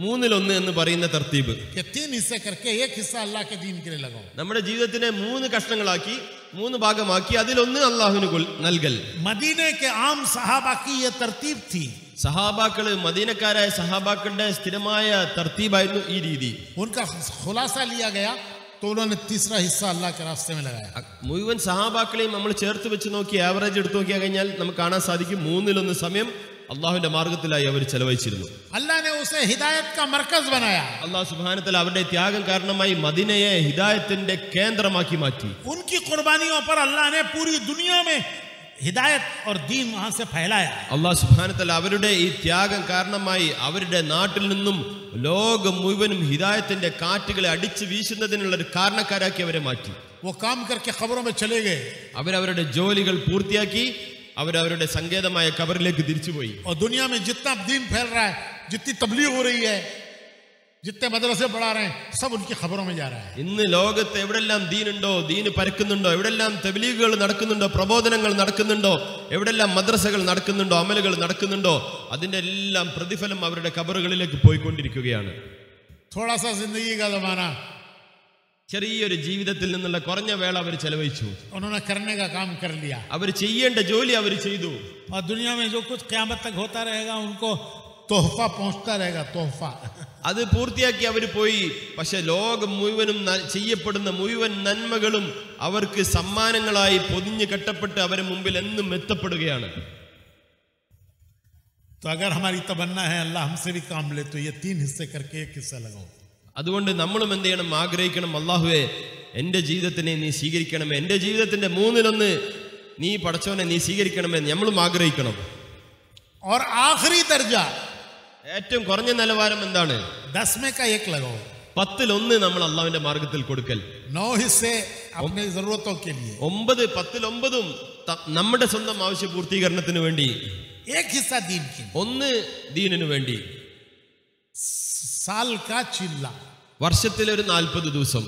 1/3 എന്ന് പറയുന്ന തർത്തീബ്. कि 3 हिस्से करके एक हिस्सा अल्लाह के दीन के लिए लगाओ. നമ്മുടെ ജീവിതത്തിനെ 3 കഷ്ണങ്ങളാക്കി, 3 ഭാഗമാക്കി അതിലൊന്ന് അള്ളാഹുവിന് നൽകൽ. मदीने के आम सहाबा की ये तरतीब थी. സഹാബാക്കള്, മദീനക്കാരായ സഹാബാക്കളുടെ സ്ഥിരമായ തർത്തീബായിരുന്നു ഈ രീതി. उनका खुलासा लिया गया तो उन्होंने तीसरा हिस्सा अल्लाह के रास्ते में लगाया. മുഴുവൻ സഹാബാക്കളെയും നമ്മൾ ചേർത്ത് വെച്ച് നോക്കി, ആവറേജ് എടുത്തു നോക്കിയാൽ കഴിഞ്ഞാൽ നമുക്ക് കാണാൻ സാധിക്കും 1/3 സമയം അള്ളാഹുവിന്റെ മാർഗത്തിലായി അവർ ചെലവഴിച്ചിരുന്നു. अल्लाह ने उसे हिदायत का मरकज बनाया. അള്ളാഹു സുബ്ഹാനഹു വതആല അവരുടെ ത്യാഗം കാരണമായി മദീനയെ ഹിദായത്തിന്റെ കേന്ദ്രമാക്കി മാറ്റി. उनकी कुर्बानियों पर अल्लाह ने पूरी दुनिया में हिदायत और दीन वहां से फैलाया. അള്ളാഹു സുബ്ഹാനഹു വതആല അവരുടെ ഈ ത്യാഗം കാരണമായി അവരുടെ നാട്ടിൽ നിന്നും ലോകം മുഴുവനും ഹിദായത്തിന്റെ കാറ്റുകളെ അടിച്ചു വീശുന്നതിനുള്ള ഒരു കാരണക്കാരാക്കി അവരെ മാറ്റി. वो काम करके खबरों में चले गए അവരവരുടെ ജോലികൾ പൂർത്തിയാക്കി അവരവരുടെ സങ്കേതമായ ഖബറിലേക്ക് തിരിച്ചുപോയി. और दुनिया में जितना दीन फैल रहा है, जितनी तबलीग हो रही है, जितने मदरसे पढ़ा रहे हैं, सब उनकी खबरों में जा रहा है. ഇന്ന് ലോകത്ത് എവിടെല്ലാം ദീനുണ്ടോ, ദീന് പരക്കുന്നുണ്ടോ, എവിടെല്ലാം തബ്ലീഗുകൾ നടക്കുന്നുണ്ടോ, പ്രബോധനങ്ങൾ നടക്കുന്നുണ്ടോ, എവിടെല്ലാം മദ്രസകൾ നടക്കുന്നുണ്ടോ, അമലുകൾ നടക്കുന്നുണ്ടോ, അതിന്റെ എല്ലാം പ്രതിഫലം അവരുടെ ഖബറുകളിലേക്ക് പോയിക്കൊണ്ടിരിക്കുകയാണ്. थोड़ा सा जिंदगी का जमाना, ചെറിയൊരു ജീവിതത്തിൽ നിന്നുള്ള കുറഞ്ഞ വേള അവർ ചെലവഴിച്ചു. उन्होंने करने का काम कर लिया. അവർ ചെയ്യേണ്ട ജോലി അവർ ചെയ്തു. और दुनिया में जो कुछ क़यामत तक होता रहेगा उनको तोहफा पहुंचता रहेगा. तोहफा അത് പൂർത്തിയാക്കി അവർ പോയി. പക്ഷെ ലോകം മുഴുവനും ചെയ്യപ്പെടുന്ന മുഴുവൻ നന്മകളും അവർക്ക് സമ്മാനങ്ങളായി പൊതിഞ്ഞു കെട്ടപ്പെട്ട് അവരെ മുമ്പിൽ എന്നും എത്തപ്പെടുകയാണ്. तो अगर हमारी तमन्ना है अल्लाह हमसे भी काम ले, तो ये 3 हिस्से करके एक हिस्सा लगाओ. അതുകൊണ്ട് നമ്മളും എന്ത് ചെയ്യണം? ആഗ്രഹിക്കണം, അല്ലാഹുവേ എൻ്റെ ജീവിതത്തിനെ നീ സ്വീകരിക്കണമേ, എൻ്റെ ജീവിതത്തിന്റെ 1/3 നീ പടച്ചവനെ നീ സ്വീകരിക്കണമേ നമ്മളും ആഗ്രഹിക്കണം. और आखिरी दर्जा ഏറ്റവും കുറഞ്ഞ നിലവാരം എന്താണ്? 10 में का 1 लगाओ. 10-1 നമ്മൾ അള്ളാഹുവിന്റെ മാർഗത്തിൽ കൊടുക്കൽ. 9 हिस्से अपनी जरूरतों के लिए, 10-9 നമ്മുടെ സ്വന്തം ആവശ്യ പൂർത്തീകരണത്തിന് വേണ്ടി, 1 हिस्सा दीन के लिए. 1 ദീനിനു വേണ്ടി. साल का चिल्ला, വർഷത്തിൽ ഒരു 40 ദിവസം,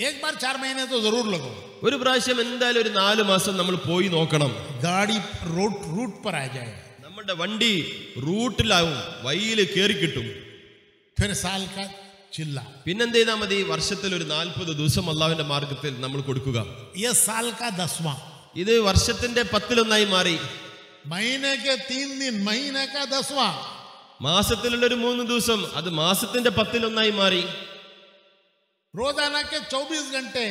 एक बार 4 महीने तो जरूर लगाओ. ഒരു പ്രാവശ്യം എന്തായാലും ഒരു 4 മാസം നമ്മൾ പോയി നോക്കണം. गाड़ी रूट पर आ जाए, നമ്മുടെ വണ്ടി റൂട്ടിലാവും, വഴിയിൽ കയറി കിട്ടും. फिर साल का चिल्ला. പിന്നെന്ത് ചെയ്താൽ മതി? വർഷത്തിൽ ഒരു 40 ദിവസം അള്ളാഹുവിന്റെ മാർഗത്തിൽ നമ്മൾ കൊടുക്കുക. ये साल का 10वां. ഇത് വർഷത്തിന്റെ 10-1 മാറി. महीने के 3 दिन, महीने का 10वां. മാസത്തിലുള്ള ഒരു 3 ദിവസം, അത് മാസത്തിന്റെ 10-1 മാറി. रोजाना के 24 घंटे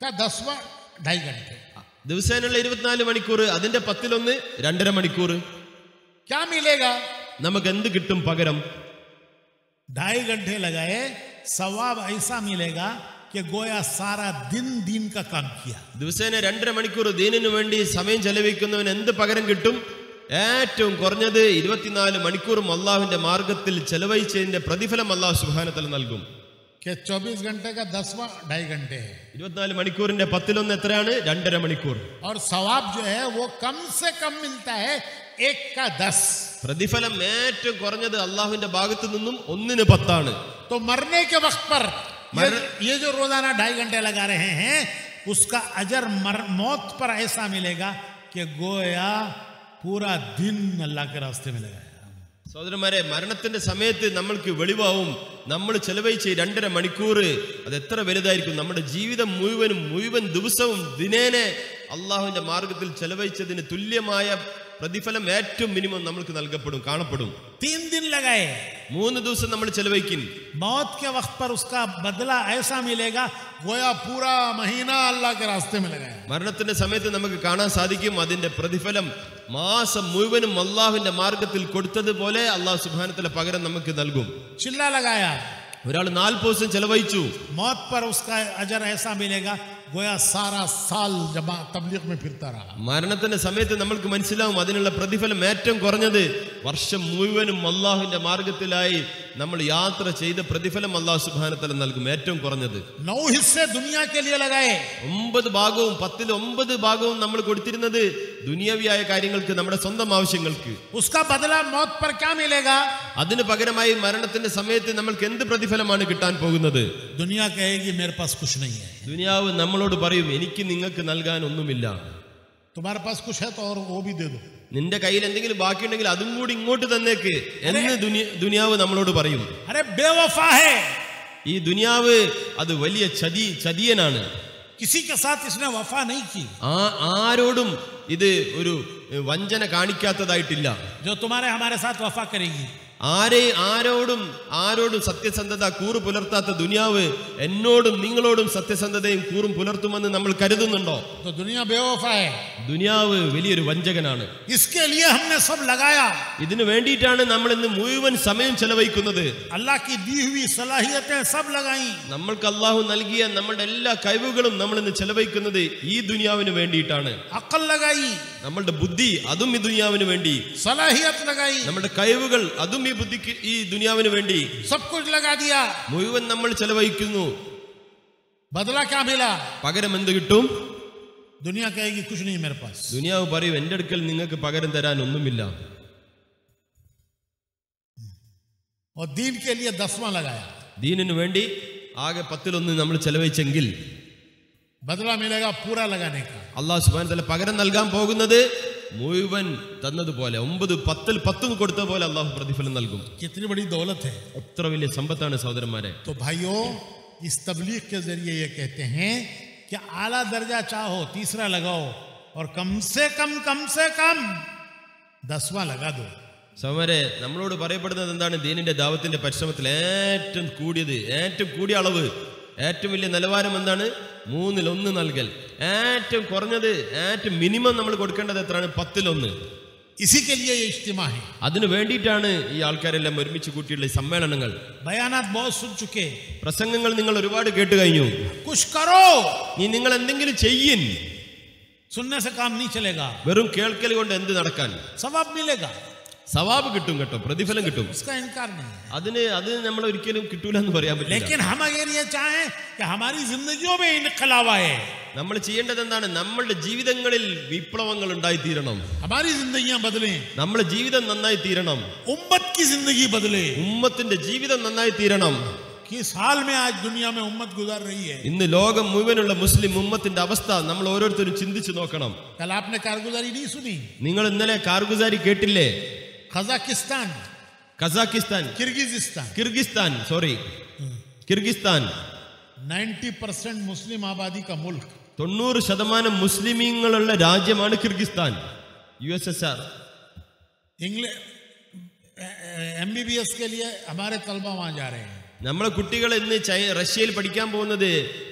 का 10वां 2.5 घंटे. ദിവസേനയുള്ള 24 മണിക്കൂർ, അതിന്റെ 10-1 2.5 മണിക്കൂർ. क्या मिलेगा? നമുക്ക് എന്ത് കിട്ടും പകരം? 2.5 घंटे लगाए, सवाब ऐसा मिलेगा कि गोया सारा दिन का काम किया. ദിവസേന 2.5 മണിക്കൂർ ദീനിനു വേണ്ടി സമയം ചെലവഴിക്കുന്നവന് എന്ത് പകരം കിട്ടും? ഏറ്റവും കുറഞ്ഞത് 24 മണിക്കൂറും അള്ളാഹുവിന്റെ മാർഗത്തിൽ ചെലവഴിച്ചതിന്റെ പ്രതിഫലം അള്ളാഹു സുബ്ഹാനഹു വതആല നൽകും. कि 24 घंटे का 10वां 2.5 घंटे है. 24 മണിക്കൂറിന്റെ 10-1 എത്രയാണ്? 2.5 മണിക്കൂർ. और सवाब जो है वो कम से कम मिलता है 1 का 10. പ്രതിഫലം ഏറ്റവും കുറഞ്ഞത് അള്ളാഹുവിന്റെ ഭാഗത്തു നിന്നും 1-ന് 10 ആണ്. तो मरने के वक्त पर ये जो रोजाना 2.5 घंटे लगा रहे हैं, उसका अजर मौत पर ऐसा मिलेगा कि गोया पूरा दिन अल्लाह के रास्ते में लगाया. സഹോദരന്മാരെ, മരണത്തിന്റെ സമയത്ത് നമ്മൾക്ക് വെളിവാവും നമ്മൾ ചെലവഴിച്ച 2.5 മണിക്കൂർ അത് എത്ര വലുതായിരിക്കും. നമ്മുടെ ജീവിതം മുഴുവൻ ദിവസവും ദിനേനെ അള്ളാഹുവിന്റെ മാർഗത്തിൽ ചെലവഴിച്ചതിന് തുല്യമായ പ്രതിഫലം ഏറ്റവും മിനിമം നമ്മൾക്ക് നൽകപ്പെടും, കാണപ്പെടും. 3 दिन लगाए, 3 ദിവസം നമ്മൾ ചെലവഴിക്കും. मौत के वक्त पर उसका बदला ऐसा मिलेगा गोया पूरा महीना अल्लाह के रास्ते में लगाया. മരണത്തിന്റെ സമയത്ത് നമുക്ക് കാണാൻ സാധിക്കും അതിന്റെ പ്രതിഫലം മാസം മുഴുവനും അള്ളാഹുവിന്റെ മാർഗത്തിൽ കൊടുത്തതുപോലെ അള്ളാഹു സുബ്ഹാനഹു വ തആല പകരം നമുക്ക് നൽകും. चिल्ला लगाया, ഒരാൾ 40 ദിവസം ചെലവഴിച്ചു, मौत पर उसका अजर ऐसा मिलेगा गोया सारा साल जमा तबलीग में फिरता रहा. മരണത്തിന്റെ സമയത്ത് നമ്മൾക്ക് മനസ്സിലാവും അതിനുള്ള പ്രതിഫലം ഏറ്റവും കുറഞ്ഞത് വർഷം മുഴുവനും അള്ളാഹുവിന്റെ മാർഗത്തിലായി നമ്മൾ യാത്ര ചെയ്ത പ്രതിഫലം അള്ളാഹു സുബ്ഹാനഹു വ തആല നൽകും. ഏറ്റവും കുറഞ്ഞത് 9 हिस्से दुनिया के लिए लगाए, 9 ഭാഗവും 10-9 ഭാഗവും നമ്മൾ കൊടുത്തിരുന്നത് ദുനിയാവിയായ കാര്യങ്ങൾക്ക്, നമ്മുടെ സ്വന്തം ആവശ്യങ്ങൾക്ക്. उसका बदला मौत पर क्या मिलेगा? അതിന് പകരമായി മരണത്തിന്റെ സമയത്ത് നമ്മൾക്ക് എന്ത് പ്രതിഫലമാണ് കിട്ടാൻ പോകുന്നത്? दुनिया कहेगी मेरे पास कुछ नहीं है. ദുനിയാവ് നമ്മളോട് പറയും എനിക്ക് നിങ്ങൾക്ക് നൽകാൻ ഒന്നുമില്ല, तुम्हारे पास कुछ है तो और वो भी दे दो. നിന്റെ കയ്യിൽ എന്തെങ്കിലും ബാക്കിയുണ്ടെങ്കിൽ അതും കൂടി ഇങ്ങോട്ട് തന്നേക്ക് എന്ന് ദുനിയാവ് നമ്മളോട് പറയും. अरे बेवफा है, ഈ ദുനിയാവ് അത് വലിയ ചതിയനാണ്. किसी के साथ इसने वफा नहीं की. ആരോടും ഇത് ഒരു വഞ്ചന കാണിക്കാത്തതായിട്ടില്ല. जो तुम्हारे हमारे साथ वफा करेगी, ആരോടും സത്യസന്ധത കൂറ് പുലർത്താത്ത ദുനിയാവ് എന്നോടും നിങ്ങളോടും സത്യസന്ധതയും കൂറും പുലർത്തുമെന്ന് നമ്മൾ കരുതുന്നുണ്ടോ? तो दुनिया बेवफा है. ദുനിയാവ് വലിയൊരു വഞ്ചകനാണ്. इसके लिए हमने सब लगाया. ഇതിനു വേണ്ടിയിട്ടാണ് നമ്മൾ ഇന്ന് മുഴുവൻ സമയം ചെലവഴിക്കുന്നത്. अल्लाह की दी हुई सलाहियतें सब लगाई. നമ്മൾക്ക് അള്ളാഹു നൽകിയ നമ്മുടെ എല്ലാ കഴിവുകളും നമ്മൾ ഇന്ന് ചെലവഴിക്കുന്നത് ഈ ദുനിയാവിന് വേണ്ടിയിട്ടാണ്. अक्ल लगाई, നമ്മളുടെ ബുദ്ധി അതും ഈ ദുനിയാവിന് വേണ്ടി, सलाहियत लगाई, നമ്മുടെ കഴിവുകൾ അതും ഈ ബുദ്ധിക്ക് ഈ ദുനിയാവിന് വേണ്ടി सब कुछ लगा दिया. മുഴുവൻ നമ്മൾ ചെലവഴിക്കുന്നു. बदला क्या मिला? പകരം എന്ത് കിട്ടും? दुनिया कहेगी कुछ नहीं मेरे पास. ദുനിയാവ് പറയും എന്റെ അടുക്കൽ നിങ്ങൾക്ക് പകരം തരാൻ ഒന്നുമില്ല. और दीन के लिए 10वां लगाया. ദീനിനു വേണ്ടി ആകെ 10-1 നമ്മൾ ചെലവഴിച്ചെങ്കിൽ बदला मिलेगा पूरा लगाने का. അള്ളാഹു സുബ്ഹാനഹു വ തആല പകരം നൽകാൻ പോകുന്നത് മുഴുവൻ തന്നതുപോലെ 9-10 കൊടുത്ത പോലെ അള്ളാഹു പ്രതിഫലം നൽകും. कितनी बड़ी दौलत है. എത്ര വലിയ സമ്പത്താണ് സഹോദരന്മാരെ. तो भाइयों, इस तबलीग के जरिए ये कहते हैं कि आला दर्जा चाहो 3रा लगाओ और कम से कम 10वां लगा दो. സഹോദരന്മാരെ, നമ്മളോട് പറയപ്പെടുന്നത് എന്താണ്? ദീനിന്റെ ദാവത്തിന്റെ പരിശ്രമത്തിൽ ഏറ്റവും കൂടിയ അളവ്, ഏറ്റവും വലിയ നിലവാരം എന്താണ്? 3-1 നൽകൽ. ഏറ്റവും കുറഞ്ഞത്, ഏറ്റവും മിനിമം നമ്മൾ കൊടുക്കേണ്ടത് എത്രയാണ്? 10-1. इसी के लिए ये इज्तिमा है. അതിനു വേണ്ടിയിട്ടാണ് ഈ ആൾക്കാരെല്ലാം ഒരുമിച്ച് കൂട്ടിയുള്ള ഈ സമ്മേളനങ്ങൾ. बयानात बहुत सुन चुके, പ്രസംഗങ്ങൾ നിങ്ങൾ ഒരുപാട് കേട്ട് കഴിഞ്ഞു. कुछ करो. നിങ്ങൾ എന്തെങ്കിലും ചെയ്യിൻ. सुनने से काम नहीं चलेगा. വെറും കേൾക്കൽ കൊണ്ട് എന്ത് നടക്കാൻ? सवाब मिलेगा, സവാബ് കിട്ടും കേട്ടോ, പ്രതിഫലം കിട്ടും. उसका इनकार नहीं है. അത് നമ്മൾ ഒരിക്കലും കിട്ടൂല എന്ന് പറയാൻ പറ്റില്ല. लेकिन हम अगर ये चाहें कि हमारी जिंदगियों में इनकलाब आए, നമ്മൾ ചെയ്യേണ്ടത് എന്താണ്? നമ്മളുടെ ജീവിതങ്ങളിൽ വിപ്ലവങ്ങൾ ഉണ്ടായിത്തീരണം. हमारी जिंदगियां बदलें, നമ്മുടെ ജീവിതം നന്നായി തീരണം. उम्मत की जिंदगी बदले. ഉമ്മത്തിന്റെ ജീവിതം നന്നായി തീരണം. किस हाल में आज दुनिया में उम्मत गुजर रही है. ഇന്ന് ലോകം മുഴുവനുള്ള മുസ്ലിം ഉമ്മത്തിന്റെ അവസ്ഥ നമ്മൾ ഓരോരുത്തരും ചിന്തിച്ചു നോക്കണം. कल आपने कारगुजारी नहीं सुनी? നിങ്ങൾ ഇന്നലെ കാർഗുസാരി കേട്ടില്ലേ? कजाकिस्तान, കസാക്കിസ്ഥാൻ, കിർഗിസ്ഥാൻ 90% मुस्लिम आबादी का मुल्क. 90% മുസ്ലിമീങ്ങളുള്ള രാജ്യമാണ് കിർഗിസ്ഥാൻ. USSR. इंग्लिश MBBS के लिए हमारे तलबा वहां जा रहे हैं. നമ്മളെ കുട്ടികൾ ഇന്ന് റഷ്യയിൽ പഠിക്കാൻ പോകുന്നത്,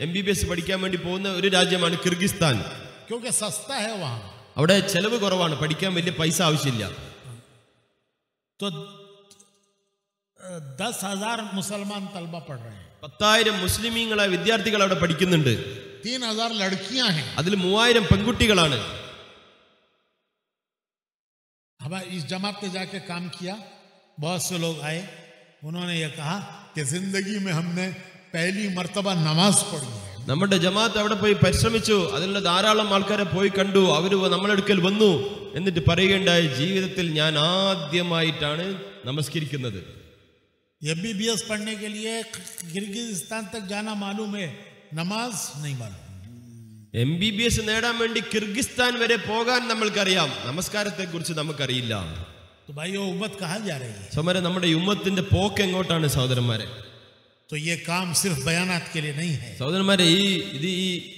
MBBS പഠിക്കാൻ വേണ്ടി പോകുന്ന ഒരു രാജ്യമാണ് കിർഗിസ്ഥാൻ. क्योंकि सस्ता है वहां. അവിടെ ചെലവ് കുറവാണ്, പഠിക്കാൻ വലിയ പൈസ ആവശ്യമില്ല. तो 10,000 मुसलमान तलबा पढ़ रहे हैं. 10,000 മുസ്ലിമീങ്ങളായ വിദ്യാർത്ഥികൾ അവിടെ പഠിക്കുന്നുണ്ട്. 3,000 लड़कियां हैं. അതിൽ 3,000 പെൺകുട്ടികളാണ്. हम इस जमात में जाके काम किया, बहुत से लोग आए, उन्होंने ये कहा कि जिंदगी में हमने पहली मर्तबा नमाज पढ़ी है. നമ്മുടെ ജമാഅത്ത് അവിടെ പോയി പരിശ്രമിച്ചു. അതിലുള്ള ധാരാളം ആൾക്കാരെ പോയി കണ്ടു. അവർ നമ്മുടെ അടുക്കൽ വന്നു. എന്നിട്ട് പറയുകയുണ്ടായി, ജീവിതത്തിൽ ഞാൻ ആദ്യമായിട്ടാണ് നമസ്കരിക്കുന്നത്. MBBS पढ़ने के लिए किर्गिस्तान तक जाना मालूम है, नमाज नहीं मालूम. MBBS നേടാൻ വേണ്ടി കിർഗിസ്ഥാൻ വരെ പോകാൻ നമ്മൾക്കറിയാം, നമസ്കാരത്തെ കുറിച്ച് നമുക്കറിയില്ല. तो भाइयों, उम्मत कहाँ जा रही है? സമര നമ്മുടെ ഉമ്മത്തിന്റെ പോക്ക് എങ്ങോട്ടാണ് സഹോദരന്മാരെ? तो ये काम सिर्फ बयानात के लिए नहीं है. സഹോദരന്മാരെ,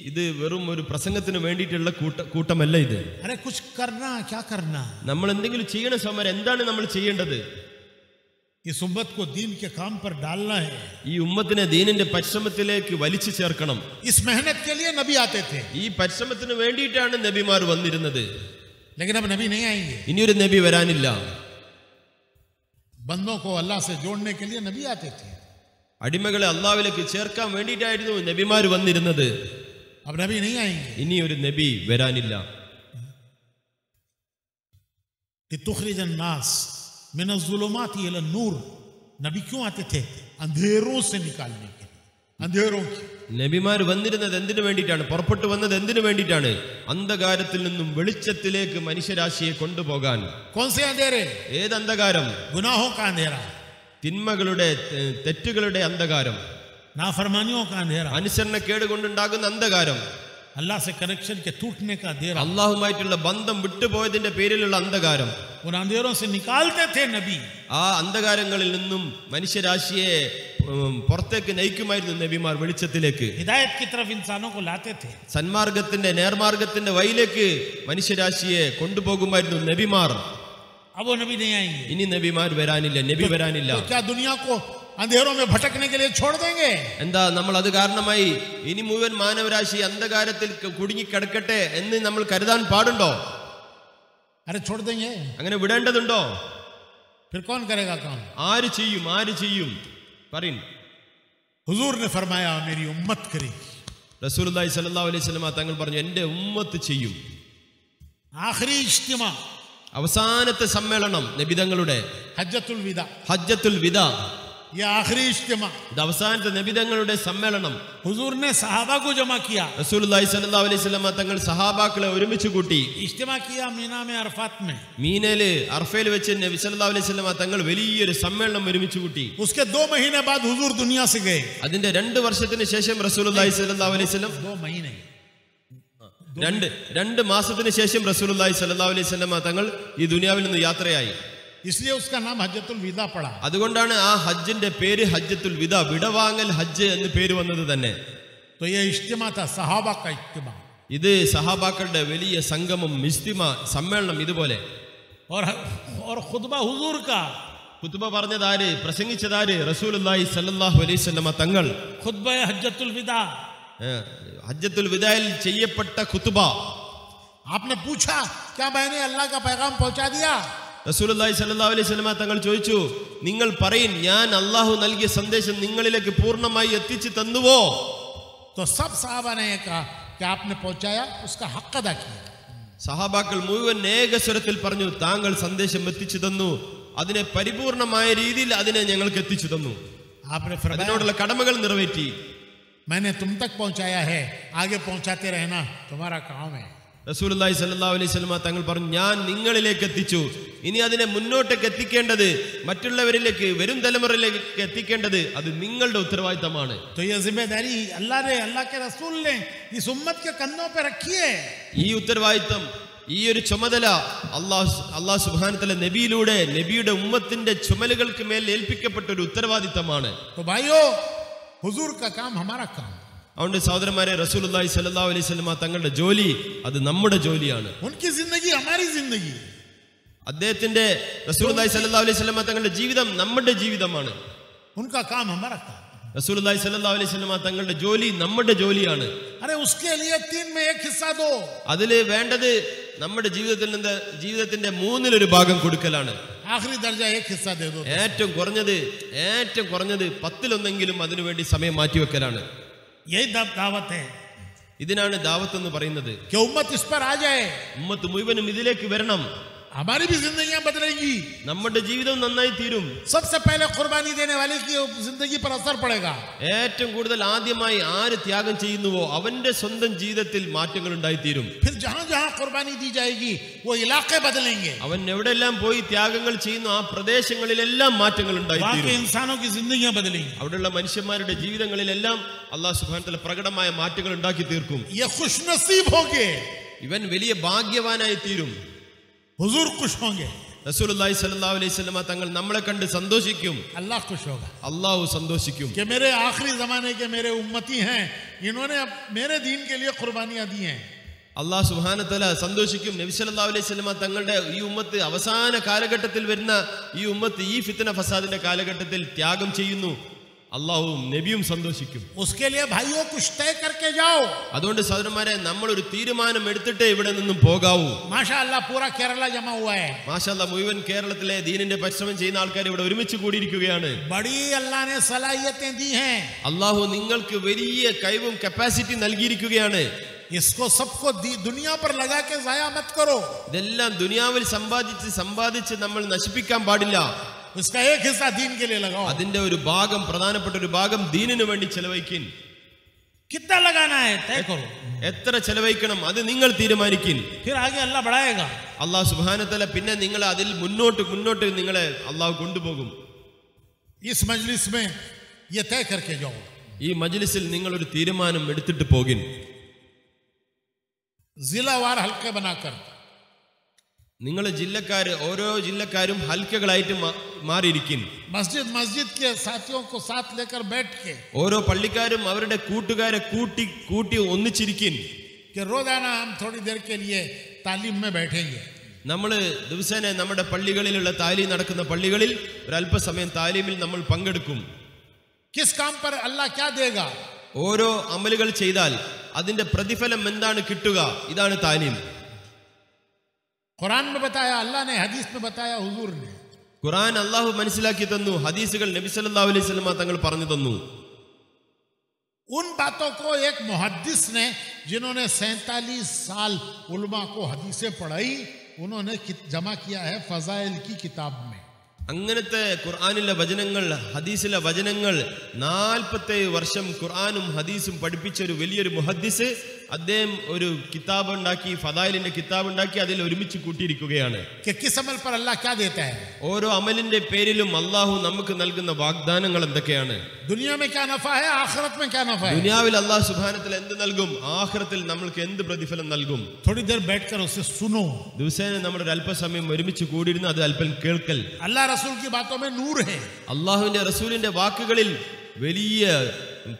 ഇത് വെറും ഒരു പ്രസംഗത്തിന് വേണ്ടിയിട്ടുള്ള കൂട്ടമല്ല ഇത്. अरे कुछ करना, क्या करना? നമ്മൾ എന്തെങ്കിലും ചെയ്യണം സമരം. എന്താണ് നമ്മൾ ചെയ്യേണ്ടത്? इस उम्मत को दीन के काम पर डालना है. ഈ ഉമ്മത്തിനെ ദീനിന്റെ പരിശ്രമത്തിലേക്ക് വലിച്ചു ചേർക്കണം. इस मेहनत के लिए नबी आते थे. ഈ പരിശ്രമത്തിന് വേണ്ടിയിട്ടാണ് നബിമാർ വന്നിരുന്നത്. लेकिन अब नबी नहीं आएंगे. ഇനിയൊരു നബി വരാനില്ല. बंदों को अल्लाह से जोड़ने के लिए नबी आते थे. അടിമകളെ അള്ളാഹുവിലേക്ക് ചേർക്കാൻ വേണ്ടിയിട്ടായിരുന്നു നബിമാർ വന്നിരുന്നത്. अब नबी नहीं आएंगे. ഇനിയൊരു നബി വരാനില്ല. लितुखरिज अन्नास मिन अज़्ज़ुलुमाति इला नूर. नबी क्यों आते थे? अंधेरों से निकालने के लिए. अंधेरों की നബിമാർ വന്നിരുന്നത് എന്തിനു വേണ്ടിയിട്ടാണ്? പുറപ്പെട്ടു വന്നത് എന്തിനു വേണ്ടിയിട്ടാണ്? അന്ധകാരത്തിൽ നിന്നും വെളിച്ചത്തിലേക്ക് മനുഷ്യരാശിയെ കൊണ്ടുപോകാൻ. कौन से अंधेरे? ഏത് അന്ധകാരം? गुनाहों का अंधेरा, തിന്മകളുടെ തെറ്റുകളുടെ അന്ധകാരം, नाफरमानियों का अंधेरा, അനുസരണക്കേട് കൊണ്ടുണ്ടാകുന്ന അന്ധകാരം, अल्लाह से कनेक्शन के टूटने का अंधेरा. അള്ളാഹുമായിട്ടുള്ള ബന്ധം വിട്ടുപോയതിന്റെ പേരിലുള്ള അന്ധകാരം. उन अंधेरों से निकालते थे नबी. ആ അന്ധകാരങ്ങളിൽ നിന്നും മനുഷ്യരാശിയെ പുറത്തേക്ക് നയിക്കുമായിരുന്നു നബിമാർ വെളിച്ചത്തിലേക്ക്. हिदायत की तरफ इंसानों को लाते थे. സന്മാർഗത്തിന്റെ നേർമാർഗത്തിന്റെ വഴിയിലേക്ക് മനുഷ്യരാശിയെ കൊണ്ടുപോകുമായിരുന്നു നബിമാർ. अब वो नबी नहीं आएंगे. ഇനി നബിമാർ വരാനില്ല, നബി വരാനില്ല. तो क्या दुनिया को अंधेरों में भटकने के लिए छोड़ देंगे? എന്താ നമ്മൾ അത് കാരണമായി ഇനി മുഴുവൻ മാനവരാശി അന്ധകാരത്തിൽ കുടുങ്ങിക്കിടക്കട്ടെ എന്ന് നമ്മൾ കരുതാൻ പാടുണ്ടോ? अरे छोड़ देंगे. അങ്ങനെ വിടേണ്ടതുണ്ടോ? फिर कौन करेगा काम? ആര് ചെയ്യും? ആര് ചെയ്യും? പറയിൻ. हुजूर ने फरमाया मेरी उम्मत करेगी. റസൂലുള്ളാഹി സ്വല്ലല്ലാഹു അലൈഹി വസല്ലം തങ്ങൾ പറഞ്ഞു എന്റെ ഉമ്മത്ത് ചെയ്യും. आखिरी इज्तिमा അവസാനത്തെ സമ്മേളനം നബിതങ്ങളുടെ हज्जतुल विदा. ഹജ്ജത്തുൽ വിദാ, ये आखिरी इज्तिमा. ഇത് അവസാനത്തെ നബിതങ്ങളുടെ സമ്മേളനം. हुजूर ने सहाबा को जमा किया. റസൂലുള്ളാഹി സ്വല്ലല്ലാഹു അലൈഹി വസല്ലം തങ്ങൾ സഹാബാക്കളെ ഒരുമിച്ച് കൂട്ടി. इज्तिमा किया मीना में, अरफात में. മീനയില് അർഫയിൽ വെച്ച് നബി സല്ലല്ലാഹു അലൈഹി വസല്ലം തങ്ങൾ വലിയൊരു സമ്മേളനം ഒരുമിച്ച് കൂട്ടി. उसके 2 महीने बाद हुजूर दुनिया से गए. അതിന്റെ 2 വർഷത്തിന് ശേഷം റസൂലുള്ളാഹി സ്വല്ലല്ലാഹു അലൈഹി വസല്ലം 2 महीने 2 മാസത്തിന് ശേഷം റസൂലുള്ളാഹി സ്വല്ലല്ലാഹു അലൈഹി വസല്ലം തങ്ങൾ ഈ ദുനിയാവിൽ നിന്ന് യാത്രയായി. इसलिए उसका नाम हज्जतुल विदा पड़ा. അതുകൊണ്ടാണ് ആ ഹജ്ജിന്റെ പേര് ഹജ്ജത്തുൽ വിദാ, വിടവാങ്ങൽ ഹജ്ജ് എന്ന് പേര് വന്നത് തന്നെ. तो ये इज्तिमा था सहाबा का इज्तिमा. ഇത് സഹാബാക്കളുടെ വലിയ സംഗമം, ഇജ്തിമ, സമ്മേളനം ഇതുപോലെ. और खुतबा हुजूर का. ഖുതുബ പറഞ്ഞതാര്? പ്രസംഗിച്ചതാര്? റസൂലുള്ളാഹി സ്വല്ലല്ലാഹു അലൈഹി വസല്ലം തങ്ങൾ. खुतबा हज्जतुल विदा. ഹജ്ജത്തുൽ വിദായിൽ ചെയ്യപ്പെട്ട ഖുതുബ. आपने पूछा क्या मैंने अल्लाह का पैगाम पहुंचा दिया? റസൂലുള്ളാഹി സ്വല്ലല്ലാഹു അലൈഹി വസല്ലം തങ്ങൾ ചോദിച്ചു, നിങ്ങൾ പറയിൻ ഞാൻ അല്ലാഹു നൽകിയ സന്ദേശം നിങ്ങളിലേക്ക് പൂർണ്ണമായി എത്തിച്ചു തന്നുവോ? तो सब साहबा ने कहा कि आपने पहुंचाया, उसका हक अदा किया. സഹാബാക്കൾ മുഴുവൻ ഏകസ്വരത്തിൽ പറഞ്ഞു, താങ്കൾ സന്ദേശം എത്തിച്ചു തന്നു, അതിനെ പരിപൂർണമായ രീതിയിൽ അതിനെ ഞങ്ങൾക്ക് എത്തിച്ചു തന്നു, आपने फरमाया അതിനോടുള്ള കടമകൾ നിറവേറ്റി. मैंने तुम तक पहुंचाया है, आगे पहुंचाते रहना तुम्हारा काम है. റസൂലുള്ളാഹി സ്വല്ലല്ലാഹു അലൈഹി വസല്ലം തങ്ങൾ പറഞ്ഞു, ഞാൻ നിങ്ങളിലേക്ക് എത്തിച്ചു, ഇനി അതിനെ മുന്നോട്ടേക്ക് എത്തിക്കേണ്ടത്, മറ്റുള്ളവരിലേക്ക്, വരും തലമുറയിലേക്ക് എത്തിക്കേണ്ടത് അത് നിങ്ങളുടെ ഉത്തരവാദിത്തമാണ്. तो ये जिम्मेदारी अल्लाह ने, अल्लाह के रसूल ने इस उम्मत के कंधों पे रखी है. ഈ ഉത്തരവാദിത്തം, ഈ ഒരു ചുമതല അല്ലാഹു സുബ്ഹാനഹു വ തആല നബിയിലൂടെ, നബിയുടെ ഉമ്മത്തിന്റെ ചുമലുകൾക്ക് മേൽ ഏൽപ്പിക്കപ്പെട്ട ഒരു ഉത്തരവാദിത്തമാണ്. तो भाइयों, हुजूर का काम हमारा काम. അതുകൊണ്ട് സഹോദരന്മാരെ, റസൂലുള്ളാഹി സ്വല്ലല്ലാഹു അലൈഹി വസല്ലം തങ്ങളുടെ ജോലി അത് നമ്മുടെ ജോലിയാണ്. उनकी जिंदगी हमारी जिंदगी. അദ്ദേഹത്തിന്റെ റസൂലുള്ളാഹി സ്വല്ലല്ലാഹു അലൈഹി വസല്ലം തങ്ങളുടെ ജീവിതം നമ്മുടെ ജീവിതമാണ്. उनका काम हमारा काम. റസൂലുള്ളാഹി സ്വല്ലല്ലാഹു അലൈഹി വസല്ലം തങ്ങളുടെ ജോലി നമ്മുടെ ജോലിയാണ്. अरे उसके लिए 3 में 1 हिस्सा दो. അതില് വേണ്ടത് നമ്മുടെ ജീവിതത്തിന്റെ 1/3 ഭാഗം കൊടുക്കലാണ്. आखिरी दर्जा 1 हिस्सा दे दो. ഏറ്റവും കുറഞ്ഞത് 10-1 അതിനുവേണ്ടി സമയം മാറ്റിവെക്കലാണ്. यही दावत है ഇതിനാണ് ദാവത്ത് എന്ന് പറയുന്നത്. कि उम्मत इस पर आ जाए. ഉമ്മത്ത് മുഴുവനും ഇതിലേക്ക് വരണം. हमारी भी जिंदगियां बदलेंगी. നമ്മുടെ ജീവിതം നന്നായി തീരും. सबसे पहले कुर्बानी देने वाले की जिंदगी पर असर पड़ेगा. ഏറ്റവും കൂടുതൽ ആദ്യമായി ആര് ത്യാഗം ചെയ്യുന്നുവോ അവന്റെ സ്വന്തം ജീവിതത്തിൽ മാറ്റങ്ങൾ ഉണ്ടായിത്തീരും. फिर जहां जहां कुर्बानी दी जाएगी वो इलाके बदलेंगे. അവൻ എവിടെയെല്ലാം പോയി ത്യാഗങ്ങൾ ചെയ്യുന്നു ആ പ്രദേശങ്ങളിലെല്ലാം മാറ്റങ്ങൾ वहां ഉണ്ടായിത്തീരും. के इंसानों की जिंदगियां बदलेंगी. അവിടെയുള്ള മനുഷ്യന്മാരുടെ ജീവിതങ്ങളിലെല്ലാം അല്ലാഹു സുബ്ഹാനഹു വ തആല പ്രകടമായ മാറ്റങ്ങൾ ഉണ്ടാക്കി തീർക്കും. ये खुश नसीब होंगे. ഇവൻ വലിയ ഭാഗ്യവാനായി തീരും. हुजूर खुश होंगे. റസൂലുള്ളാഹി സ്വല്ലല്ലാഹു അലൈഹി വസല്ലം തങ്ങൾ നമ്മളെ കണ്ട് സന്തോഷിക്കും. अल्लाह खुश होगा അല്ലാഹു സന്തോഷിക്കും. कि मेरे आखिरी जमाने के मेरे उम्मती हैं, इन्होंने मेरे दीन के लिए कुर्बानियां दी हैं. അല്ലാഹു സുബ്ഹാനഹു വ തആല സന്തോഷിക്കും. നബി സല്ലല്ലാഹു അലൈഹി വസല്ലം തങ്ങളുടെ ഈ ഉമ്മത്ത് അവസാന കാലഘട്ടത്തിൽ വരുന്ന ഈ ഉമ്മത്ത് ഈ ഫിത്ന ഫസാദിന്റെ കാലഘട്ടത്തിൽ ത്യാഗം ചെയ്യുന്നു. അള്ളാഹുവും നബിയും സന്തോഷിക്കും. उसके लिए भाइयों कुछ तय करके जाओ. അതുകൊണ്ട് സഹോദരന്മാരെ നമ്മൾ ഒരു തീരുമാനം എടുത്തിട്ടേ ഇവിടെ നിന്നും പോകാവൂ. माशाअल्लाह पूरा केरला जमा हुआ है. മാഷാഅല്ലാഹ് മുഴുവൻ കേരളത്തിലെ ദീനിന്റെ പരിശ്രമം ചെയ്യുന്ന ആൾക്കാർ ഇവിടെ ഒരുമിച്ച് കൂടിയിരിക്കുകയാണ്. बड़ी अल्लाह ने सलाहियतें दी हैं. അള്ളാഹു നിങ്ങൾക്ക് വലിയ കഴിവും കപ്പാസിറ്റി നൽകിയിരിക്കുകയാണ്. इसको सबको दुनिया पर लगा के जाया मत करो. ഇതെല്ലാം ദുനിയാവിൽ സമ്പാദിച്ച് നമ്മൾ നശിപ്പിക്കാൻ പാടില്ല. उसका एक हिस्सा दीन के लिए लगाओ. അതിന്റെ ഒരു ഭാഗം, പ്രധാനപ്പെട്ട ഒരു ഭാഗം ദീനിനു വേണ്ടി ചെലവഴിക്കിൻ. कितना लगाना है तय करो. എത്ര ചെലവഴിക്കണം അത് നിങ്ങൾ തീരുമാനിക്കിൻ. फिर आगे अल्लाह बढ़ाएगा. അള്ളാഹു സുബ്ഹാനഹു വ തആല പിന്നെ നിങ്ങളെ അതിൽ മുന്നോട്ട് നിങ്ങളെ അള്ളാഹു കൊണ്ടുപോകും. इस मजलिस में ये तय करके जाओ. ഈ മജ്ലിസിൽ നിങ്ങൾ ഒരു തീരുമാനം എടുത്തിട്ട് പോകിൻ. जिलावार हल्के बनाकर നിങ്ങൾ ഓരോ ജില്ലക്കാരും ഹൽക്കകളായിട്ട് മാറിയിരിക്കും. मस्जिद के साथियों को साथ लेकर बैठ के ഓരോ പള്ളിക്കാരും അവരുടെ കൂട്ടുകാരെ കൂട്ടി ഒന്നിച്ചിരിക്കും. कि रोजाना हम थोड़ी देर के लिए तालीम में बैठेंगे. നമ്മൾ ദിവസേന നമ്മുടെ പള്ളികളിലുള്ള താലീം നടക്കുന്ന പള്ളികളിൽ ഒരല്പസമയം താലീമിൽ നമ്മൾ പങ്കെടുക്കും. किस काम पर अल्लाह क्या देगा? ഓരോ അമലുകൾ ചെയ്താൽ അതിന്റെ പ്രതിഫലം എന്താണ് കിട്ടുക, ഇതാണ് താലീം. कुरान में बताया अल्लाह ने, हदीस में बताया हुजूर ने. ഖുർആൻ അല്ലാഹു മനസ്സിലാക്കി തന്നു, ഹദീസുകൾ നബി സല്ലല്ലാഹു അലൈഹി വസല്ലം തങ്ങൾ പറഞ്ഞു തന്നു. उन बातों को एक मुहद्दिस ने, जिन्होंने 47 साल उलमा को हदीसें पढ़ाई, उन्होंने जमा किया है फजाइल की किताब में. അങ്ങനത്തെ ഖുർആനിലെ വചനങ്ങൾ, ഹദീസിലെ വചനങ്ങൾ 47 വർഷം ഖുർആനും ഹദീസും പഠിപ്പിച്ച ഒരു വലിയൊരു മുഹദ്ദിസ്, അദ്ദേഹം ഒരു കിതാബ് ഉണ്ടാക്കി, ഫദായിലിന്റെ കിതാബ് ഉണ്ടാക്കി അതിൽ ഒരുമിച്ച് കൂട്ടിയിരിക്കുകയാണ്. कि किस अमल पर अल्लाह क्या देता है, ഓരോ അമലിന്റെ പേരിലും അള്ളാഹു നമുക്ക് നൽകുന്ന വാഗ്ദാനങ്ങൾ എന്തൊക്കെയാണ്, दुनिया में क्या नफा है, आखिरत में क्या नफा है. ദുനിയാവിൽ അള്ളാഹു സുബ്ഹാനഹു വ തആല എന്ത് നൽകും, ആഖിറത്തിൽ നമ്മൾക്ക് എന്ത് പ്രതിഫലം നൽകും. थोड़ी देर बैठकर उसे सुनो. ദിവസേന നമ്മുടെ ഒരു അല്പസമയം ഒരുമിച്ച് കൂടിയിരുന്ന് അത് അല്പം കേൾക്കൽ. अल्लाह रसूल की बातों में नूर है. അള്ളാഹുവിന്റെ റസൂലിന്റെ വാക്കുകളിൽ വലിയ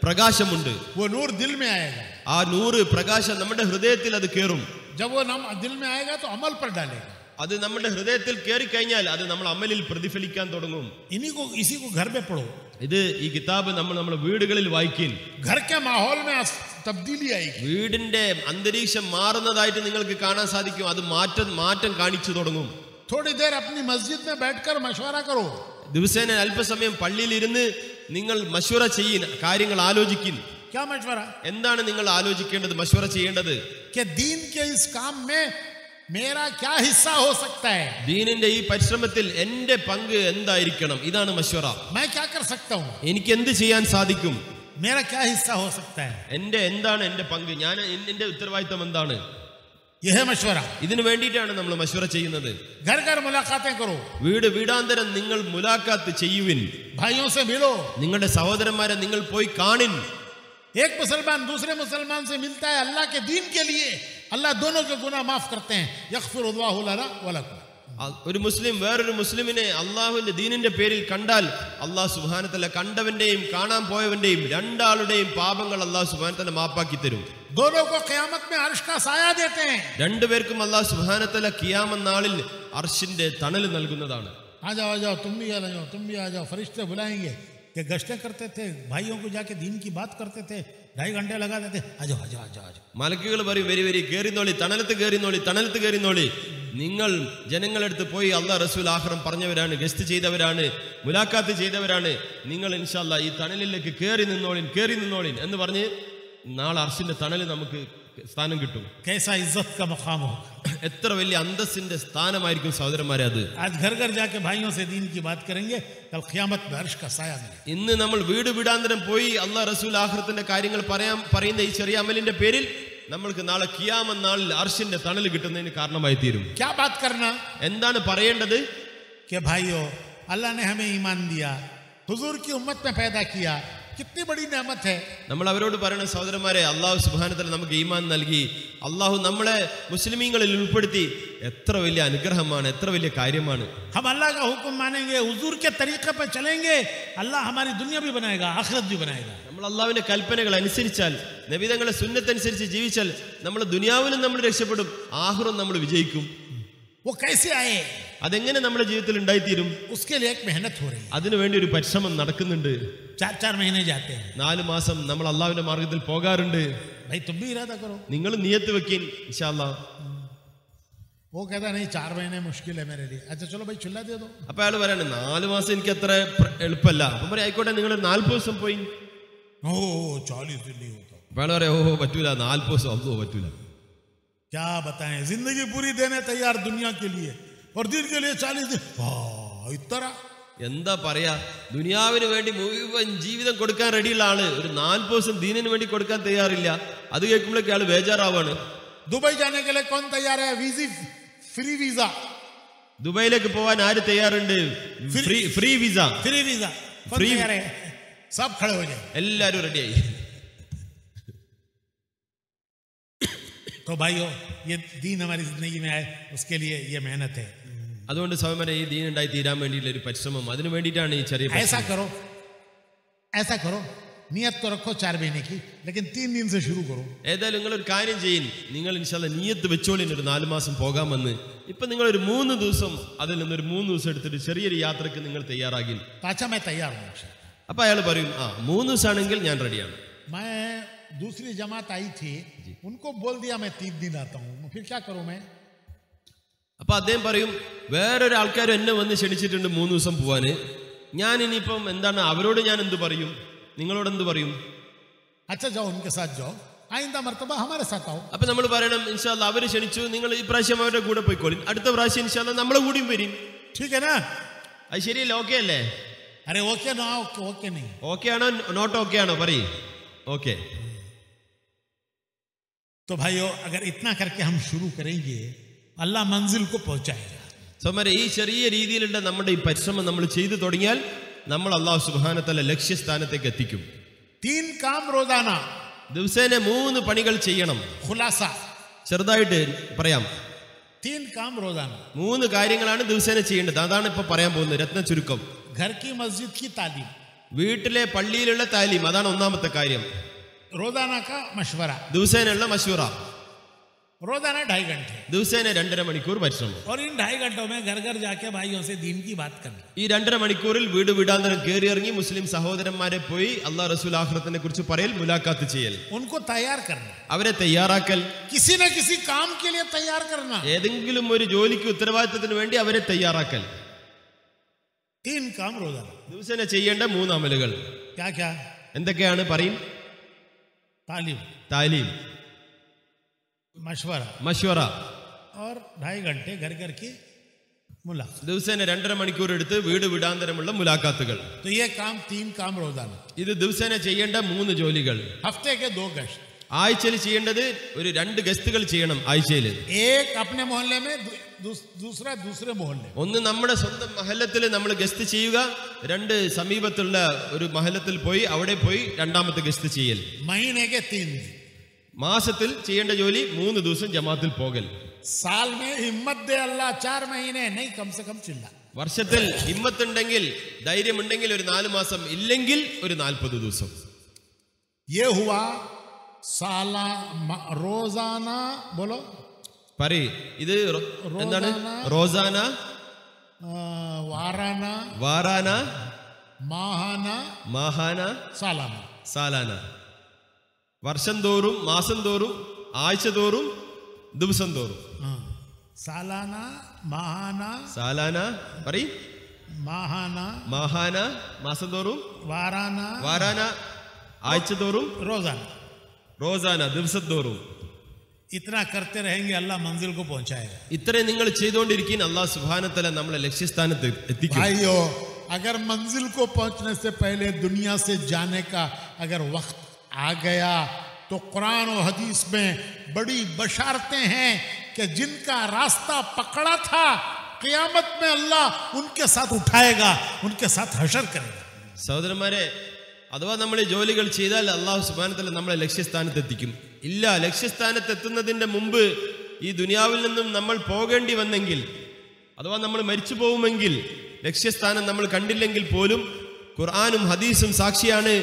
പ്രകാശമുണ്ട്. वो नूर दिल में आएगा. ആ നൂറ് പ്രകാശം നമ്മുടെ ഹൃദയത്തിൽ അത് കേറും. जब वो नाम दिल में आएगा तो अमल पर डालेगा. അത് നമ്മുടെ ഹൃദയത്തിൽ കയറി കഴിഞ്ഞാൽ അത് നമ്മൾ അമലിൽ പ്രതിഫലിക്കാൻ തുടങ്ങും. इसी को घर में पढ़ो. ഇത് ഈ കിതാബ് നമ്മുടെ വീടുകളിൽ വായിക്കിൻ. घर के माहौल में तब्दीली आएगी. വീടിന്റെ അന്തരീക്ഷം മാറുന്നതായിട്ട് നിങ്ങൾക്ക് കാണാൻ സാധിക്കും. അത് മാറ്റം കാണിച്ചു തുടങ്ങും. थोड़ी देर अपनी मस्जिद में बैठकर मशवरा करो. ദിവസേന അല്പസമയം പള്ളിയിൽ ഇരുന്ന് നിങ്ങൾ മശ്വറ ചെയ്യിൻ, കാര്യങ്ങൾ ആലോചിക്കിൻ. क्या मशवरा? എന്താണ് നിങ്ങൾ ആലോചിക്കേണ്ടത്, മശ്വറ ചെയ്യേണ്ടത്? कि दीन के इस काम में मेरा क्या हिस्सा हो सकता है. ദീനിന്റെ ഈ പരിശ്രമത്തിൽ എന്റെ പങ്ക് എന്തായിരിക്കണം, ഇതാണ് മശ്വറ. मैं क्या कर सकता हूँ, എനിക്ക് എന്ത് ചെയ്യാൻ സാധിക്കും, मेरा क्या हिस्सा हो सकता है. എന്താണ് എന്റെ പങ്ക്, എന്റെ ഉത്തരവാദിത്തം എന്താണ്. यह है मशवरा. ഇതിനു വേണ്ടിയിട്ടാണ് നമ്മൾ മശ്വറ ചെയ്യുന്നത്. घर घर मुलाकातें करो. വീടാന്തരം നിങ്ങൾ മുലാഖാത്ത് ചെയ്യുവിൻ. भाइयों से मिलो. നിങ്ങളുടെ സഹോദരന്മാരെ നിങ്ങൾ പോയി കാണിൻ. एक मुसलमान दूसरे मुसलमान से मिलता है अल्लाह के दीन के लिए, अल्लाह दोनों के गुनाह माफ करते हैं. यग़फ़िरुल्लाहु लना व लकुम. ഒരു മുസ്ലിം വേറൊരു മുസ്ലിമിനെ അള്ളാഹുവിന്റെ ദീനിന്റെ പേരിൽ കണ്ടാൽ അള്ളാഹു സുബ്ഹാനഹു വ തആല കണ്ടവന്റെയും കാണാൻ പോയവന്റെയും രണ്ടാളുടെയും പാപങ്ങൾ അള്ളാഹു സുബ്ഹാനഹു വ തആല മാപ്പാക്കി തരും. दोनों को क़यामत में अर्श का साया देते हैं. രണ്ടുപേർക്കും അള്ളാഹു സുബ്ഹാനഹു വ തആല ഖിയാമത്ത് നാളിൽ അർശിന്റെ തണൽ നൽകുന്നതാണ്. आ जाओ तुम भी आ जाओ. फरिश्ते बुलाएंगे कि गश्तें करते थे, भाइयों को जाके दीन की बात करते थे, 2.5 घंटे लगा देते. आ जाओ. മലക്കുകൾ പറയും, വരി കേറിനോളി, തണലത്ത് കേറിനോളി. നിങ്ങൾ ജനങ്ങളെടുത്ത് പോയി അള്ളാഹ് റസൂൽ ആഖിറം പറഞ്ഞവരാണ്, ഗസ്റ്റ് ചെയ്തവരാണ്, മുലാഖാത്ത് ചെയ്തവരാണ്. നിങ്ങൾ ഇൻഷാ അല്ലാഹ് ഈ തണലിലേക്ക് കേറി നിന്നോളിൻ എന്ന് പറഞ്ഞ് നാളെ അർശിന്റെ തണല് നമുക്ക് സ്ഥാനം കിട്ടും. कैसा इज्जत का मकाम हो. എത്ര വലിയ അന്തസ്സിന്റെ സ്ഥാനമായിരിക്കും സഹോദരന്മാരെ അത്. आज घर जाके भाइयों से दीन की बात करेंगे, कल ഖിയാമത്ത് में अर्श का साया मिलेगा. ഇന്ന് നമ്മൾ വീടാന്തരം പോയി അള്ളാഹ് റസൂൽ ആഖിറത്തിന്റെ കാര്യങ്ങൾ പറയുന്ന ഈ ചെറിയ അമലിന്റെ പേരിൽ നമ്മൾക്ക് നാളെ ഖിയാമത്ത് നാളിൽ അർശിന്റെ തണൽ കിട്ടുന്നതിന് കാരണമായി തീരും. क्या बात करना, എന്താണ് പറയേണ്ടത്? कि भाइयों अल्लाह ने हमें ईमान दिया, हुजूर की उम्मत में पैदा किया, कितनी बड़ी नेमत है. നമ്മൾ അവരോട് പറയണ സഹോദരന്മാരെ, അള്ളാഹു സുബ്ഹാനഹു വ തആല നമുക്ക് ഈമാൻ നൽകി, അള്ളാഹു നമ്മളെ മുസ്ലിമീങ്ങളിൽ ഉൾപ്പെടുത്തി, എത്ര വലിയ അനുഗ്രഹമാണ്, എത്ര വലിയ കാര്യമാണ്. हम अल्लाह का हुक्म मानेंगे, हुजूर के तरीके पर चलेंगे, अल्लाह हमारी दुनिया भी बनाएगा, आखिरत भी बनाएगा. നമ്മൾ അള്ളാഹുവിന്റെ കൽപ്പനകൾ അനുസരിച്ചാൽ, നബിതങ്ങളുടെ സുന്നത്തനുസരിച്ച് ജീവിച്ചാൽ നമ്മൾ ദുനിയാവിലും നമ്മൾ രക്ഷപ്പെടും, ആഖിറവും നമ്മൾ വിജയിക്കും. वो कैसे आए, അതെങ്ങനെ നമ്മുടെ ജീവിതത്തിൽ ഉണ്ടായിത്തീരും? उसके लिए एक मेहनत हो रही है. അതിനുവേണ്ടി ഒരു പരിശ്രമം നടക്കുന്നുണ്ട്. 4 महीने जाते हैं 4 മാസം നമ്മൾ അള്ളാഹുവിന്റെ മാർഗത്തിൽ പോകാറുണ്ട്. भाई तुम भी इरादा करो. നിങ്ങൾ നിയത്ത് വെക്കിൻ ഇൻഷാ അല്ലാഹ്. वो कहता नहीं 4 महीने मुश्किल है मेरे लिए. अच्छा चलो भाई चुल्ला दे दो. അപ്പൊ അയാൾ പറയാണ് 4 മാസം എനിക്ക് അത്ര എളുപ്പമല്ല. അപ്പൊ പറയാം ആയിക്കോട്ടെ നിങ്ങൾ 40 ദിവസം പോയി. ओ 40 दिन नहीं होता. അപ്പൊ അയാൾ പറയാം ഓഹോ പറ്റൂല 40 ദിവസം അല്ലോ പറ്റൂല. क्या बताएं, जिंदगी पूरी देने तैयार दुनिया के लिए और दिन के लिए 40 दिन. इतना എന്താ പറയാ, ദുനിയാവിന് വേണ്ടി മുഴുവൻ ജീവിതം കൊടുക്കാൻ റെഡിയുള്ള ആള് ഒരു 40 ദിവസം ദീനിന് വേണ്ടി കൊടുക്കാൻ തയ്യാറില്ല. അത് കേൾക്കുമ്പോഴേക്ക് ആള് ബേജാറാവാണ്. दुबई जाने के लिए कौन तैयार है? Free visa. ദുബൈയിലേക്ക് പോവാൻ ആര് തയ്യാറുണ്ട്? Free visa. फ्री वीजा कौन तैयार है? सब खड़े हो जाए. എല്ലാരും റെഡിയായി. तो भाइयों ये दीन हमारी जिंदगी में आए उसके लिए ये मेहनत है. അതുകൊണ്ട് സഹോദരനെ ഈ ദീൻ ഉണ്ടായി തീരാൻ വേണ്ടിയുള്ള ഒരു പരിശ്രമം, അതിനു വേണ്ടിയിട്ടാണ് ഈ ചെറിയ ऐसा करो नियत तो रखो 4 महीने की, लेकिन 3 दिन से शुरू करो. ഏതായാലും നിങ്ങൾ ഒരു കാര്യം ചെയ്യും, നിങ്ങൾ ഇൻഷാല്ലാ നിയത്ത് വെച്ചോളിൻ ഒരു 4 മാസം പോകാമെന്ന്. ഇപ്പൊ നിങ്ങൾ ഒരു 3 ദിവസം അതിൽ നിന്നൊരു 3 ദിവസം എടുത്തിട്ട് ചെറിയൊരു യാത്രക്ക് നിങ്ങൾ തയ്യാറാകിൽ. अच्छा मैं तैयार हूँ. അപ്പൊ അയാൾ പറയും 3 ദിവസമാണെങ്കിൽ ഞാൻ റെഡിയാണ്. मैं दूसरी जमात आई थी, उनको बोल दिया मैं 3 दिन आता हूँ, फिर क्या करूँ मैं? അപ്പൊ അദ്ദേഹം പറയും വേറൊരു ആൾക്കാർ എന്നെ വന്ന് ക്ഷണിച്ചിട്ടുണ്ട് 3 ദിവസം പോവാന്, ഞാൻ ഇനിയിപ്പം എന്താണ് അവരോട് ഞാൻ എന്ത് പറയും, നിങ്ങളോട് എന്ത് പറയും? अच्छा जाओ उनके साथ जाओ, आइंदा मर्तबा हमारे साथ आओ. അപ്പൊ നമ്മൾ പറയണം ഇൻഷാല്ലാ അവര് ക്ഷണിച്ചു, നിങ്ങൾ ഈ പ്രാവശ്യം അവരുടെ കൂടെ പോയിക്കോളിൻ, അടുത്ത പ്രാവശ്യം ഇൻഷാല്ലാ നമ്മളെ കൂടിയും വരും. ठीक है ना? അത് ശരിയല്ലേ? ഓക്കെ അല്ലേ? अरे ओके ना ओके नहीं ഓക്കെ ആണോ നോട്ട് ഓക്കെ ആണോ പറയും? ഓക്കെ. तो भाइयों अगर इतना करके हम शुरू करेंगे अल्लाह मंजिल को पहुंचाएगा. സോമരെ ഈ ചെറിയ രീതിയിലുള്ള നമ്മുടെ ഈ പരിശ്രമം നമ്മൾ ചെയ്തു തുടങ്ങിയാൽ നമ്മൾ അല്ലാഹു സുബ്ഹാനഹു വ തആല ലക്ഷ്യസ്ഥാനത്തേക്ക് എത്തിക്കും. 3 काम रोजाना, ദിവസേന 3 പണികൾ ചെയ്യണം. खुलासा ചെറുതായിട്ട് പറയാം. 3 काम रोजाना. 3 കാര്യങ്ങളാണ് ദിവസേന ചെയ്യേണ്ടത്. അതാണ് ഇപ്പൊ പറയാൻ പോകുന്നത് രത്ന ചുരുക്കം. घर की मस्जिद की तालीम, വീട്ടിലെ പള്ളിയിലുള്ള താലീം, അതാണ് ഒന്നാമത്തെ കാര്യം. रोजाना का मशवरा, ദിവസേനയുള്ള മശൂറ, रोजाना 2.5 घंटे. ദിവസേന 2.5 മണിക്കൂർ പരിശ്രമം. और इन 2.5 घंटों में घर घर जाके भाइयों से दीन की बात करना. ഈ 2.5 മണിക്കൂറിൽ വീട് വീടാന്തരം കയറി ഇറങ്ങി മുസ്ലിം സഹോദരന്മാരെ പോയി അല്ലാഹു റസൂൽ ആഖിറത്തിനെ കുറിച്ച് പറയൽ, മുലാഖാത്ത് ചെയ്യൽ, उनको तैयार करना, അവരെ തയ്യാറാക്കൽ, किसी न किसी काम के लिए तैयार करना. ഏതെങ്കിലും ഒരു ജോലിക്ക് ഉത്തരവാദിത്തത്തിന് വേണ്ടി അവരെ തയ്യാറാക്കൽ. 3 काम रोजाना. ദിവസേന ചെയ്യേണ്ട 3 അമലുകൾ क्या क्या? എന്തൊക്കെയാണ് പറയും? तालीम, താലീം, मशवरा മശ്വറ, और 2.5 घंटे घर घर की मुलाकात. ദിവസേന 2.5 മണിക്കൂർ എടുത്ത് വീട് വിടാന്തരമുള്ള മുലാഖാത്തുകൾ. तो ये काम 3 काम रोजाना. ഇത് ദിവസേന ചെയ്യേണ്ട 3 ജോലികൾ. हफ्ते के 2 गश्त, ആഴ്ചയിൽ ചെയ്യേണ്ടത് ഒരു 2 ഗസ്റ്റുകൾ ചെയ്യണം ആഴ്ചയിൽ. एक अपने मोहल्ले में, दूसरा दूसरे मोहल्ले. ഒന്ന് നമ്മുടെ സ്വന്തം മഹല്ലത്തിൽ നമ്മൾ ഗസ്റ്റ് ചെയ്യുക, 2 സമീപത്തുള്ള ഒരു മഹല്ലത്തിൽ പോയി അവിടെ പോയി രണ്ടാമത്തെ ഗസ്റ്റ് ചെയ്യൽ. महीने के 3 दिन. മാസത്തിൽ ചെയ്യേണ്ട ജോലി 3 ദിവസം ജമാഅത്തിൽ പോകൽ. साल में हिम्मत दे अल्लाह 4 महीने नहीं, कम से कम चिल्ला. വർഷത്തിൽ ഹിമ്മത്തുണ്ടെങ്കിൽ, ധൈര്യമുണ്ടെങ്കിൽ ഒരു 4 മാസം, ഇല്ലെങ്കിൽ ഒരു 40 ദിവസം. ये हुआ साला रोजाना. बोलो പറയ്, ഇത് എന്താണ്? റോസാന, वाराना, വാറാന, माहाना, മാഹാന, सालाना. സാലാന. വർഷം തോറും, മാസം തോറും, ആഴ്ച തോറും, ദിവസം തോറും. सालाना, माहाना, സാലാന പറയ്, माहाना, മാഹാന മാസം തോറും, वाराना, വാരാന ആഴ്ച തോറും, रोजाना. റോസാന ദിവസം തോറും. इतना करते रहेंगे अल्लाह मंजिल को पहुंचाएगा. ഇത്രയും നിങ്ങൾ ചെയ്തുകൊണ്ടിരിക്കും, അല്ലാഹു സുബ്ഹാനഹു വ തആല നമ്മളെ ലക്ഷ്യസ്ഥാനത്ത് എത്തിക്കും. भाइयों अगर मंजिल को पहुंचने से पहले दुनिया से जाने का अगर वक्त आ गया तो कुरान और हदीस में बड़ी बशारतें हैं कि जिनका रास्ता पकड़ा था क़यामत में अल्लाह उनके साथ उठाएगा, उनके साथ हशर करेगा. സഹോദരന്മാരെ, അഥവാ നമ്മൾ ഈ ജോലികൾ ചെയ്താൽ അല്ലാഹു സുബ്ഹാനഹു വ തആല നമ്മളെ ലക്ഷ്യസ്ഥാനത്ത് എത്തിക്കും. ഇല്ല, ലക്ഷ്യസ്ഥാനത്ത് എത്തുന്നതിന്റെ മുമ്പ് ഈ ദുനിയാവിൽ നിന്നും നമ്മൾ പോകേണ്ടി വന്നെങ്കിൽ, അഥവാ നമ്മൾ മരിച്ചു പോകുമെങ്കിൽ, ലക്ഷ്യസ്ഥാനം നമ്മൾ കണ്ടില്ലെങ്കിൽ പോലും ഖുർആനും ഹദീസും സാക്ഷിയാണ്.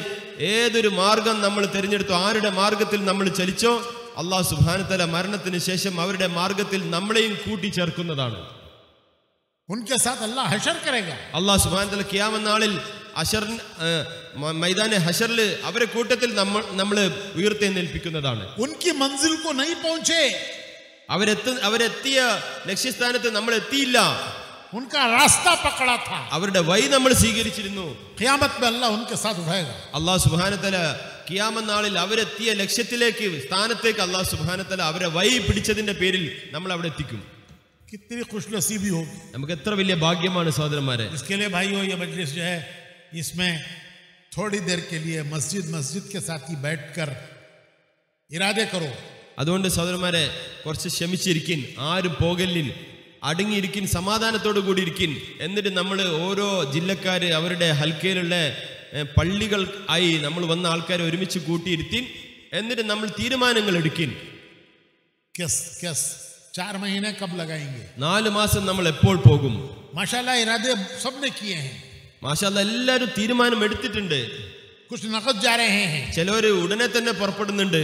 ഏതൊരു മാർഗം നമ്മൾ തിരഞ്ഞെടുത്തോ, ആരുടെ മാർഗത്തിൽ നമ്മൾ ചലിച്ചോ, അല്ലാഹു സുബ്ഹാനഹു വ തആല മരണത്തിന് ശേഷം അവരുടെ മാർഗത്തിൽ നമ്മളെയും കൂട്ടിച്ചേർക്കുന്നതാണ്. उनके साथ अल्लाह हशर करेगा. അല്ലാഹു സുബ്ഹാനഹു വ തആല ഖിയാമത്ത് നാളിൽ മൈദാനെ ഹശറിൽ അവരെ കൂട്ടത്തിൽ നമ്മൾ ഉയർത്തെഴുന്നേൽപ്പിക്കുന്നതാണ്. उनकी मंजिल को नहीं पहुंचे, അവരെത്തിയ ലക്ഷ്യസ്ഥാനത്ത് നമ്മൾ എത്തിയില്ല. उनका रास्ता पकड़ा था. അവരുടെ വഴി നമ്മൾ സ്വീകരിച്ചിരുന്നു. ഖിയാമത്ത് में अल्लाह उनके साथ उठाएगा. അല്ലാഹു സുബ്ഹാനഹു വ തആല ഖിയാമത്ത് നാളിൽ അവരെത്തിയ ലക്ഷ്യത്തിലേക്ക് സ്ഥാനത്തേക്ക് അല്ലാഹു സുബ്ഹാനഹു വ തആല അവരെ വഴി പിടിച്ചതിന്റെ പേരിൽ നമ്മൾ അവിടെ എത്തിക്കും. कितनी खुशनसीबी होगी. നമുക്ക് എത്ര വലിയ ഭാഗ്യമാണ് സഹോദരന്മാരെ. इसके लिए भाइयों ये मजलिस जो है इसमें थोड़ी देर के लिए मस्जिद के साथ ही बैठकर इरादे करो. അതുകൊണ്ട് സഹോദരന്മാരെ കുറച്ച് ക്ഷമിച്ചിരിക്കിൻ, ആരും പോകല്ലിൻ, അടങ്ങിയിരിക്കിൻ, സമാധാനത്തോടു കൂടി ഇരിക്കിൻ. എന്നിട്ട് നമ്മൾ ഓരോ ജില്ലക്കാര് അവരുടെ ഹൽക്കയിലുള്ള പള്ളികൾ ആയി നമ്മൾ വന്ന ആൾക്കാരെ ഒരുമിച്ച് കൂട്ടിയിരുത്തിൻ. എന്നിട്ട് നമ്മൾ തീരുമാനങ്ങൾ എടുക്കിൻ. 4 महीने कब लगाएंगे? 4 മാസം നമ്മൾ എപ്പോൾ പോകും? माशाल्लाह इरादे सबने किए हैं. മാഷാഅല്ലാഹ് എല്ലാവരും തീരുമാനം എടുത്തിട്ടുണ്ട്. कुछ नकद जा रहे हैं. ചിലവര് ഉടനെ തന്നെ പുറപ്പെടുന്നുണ്ട്.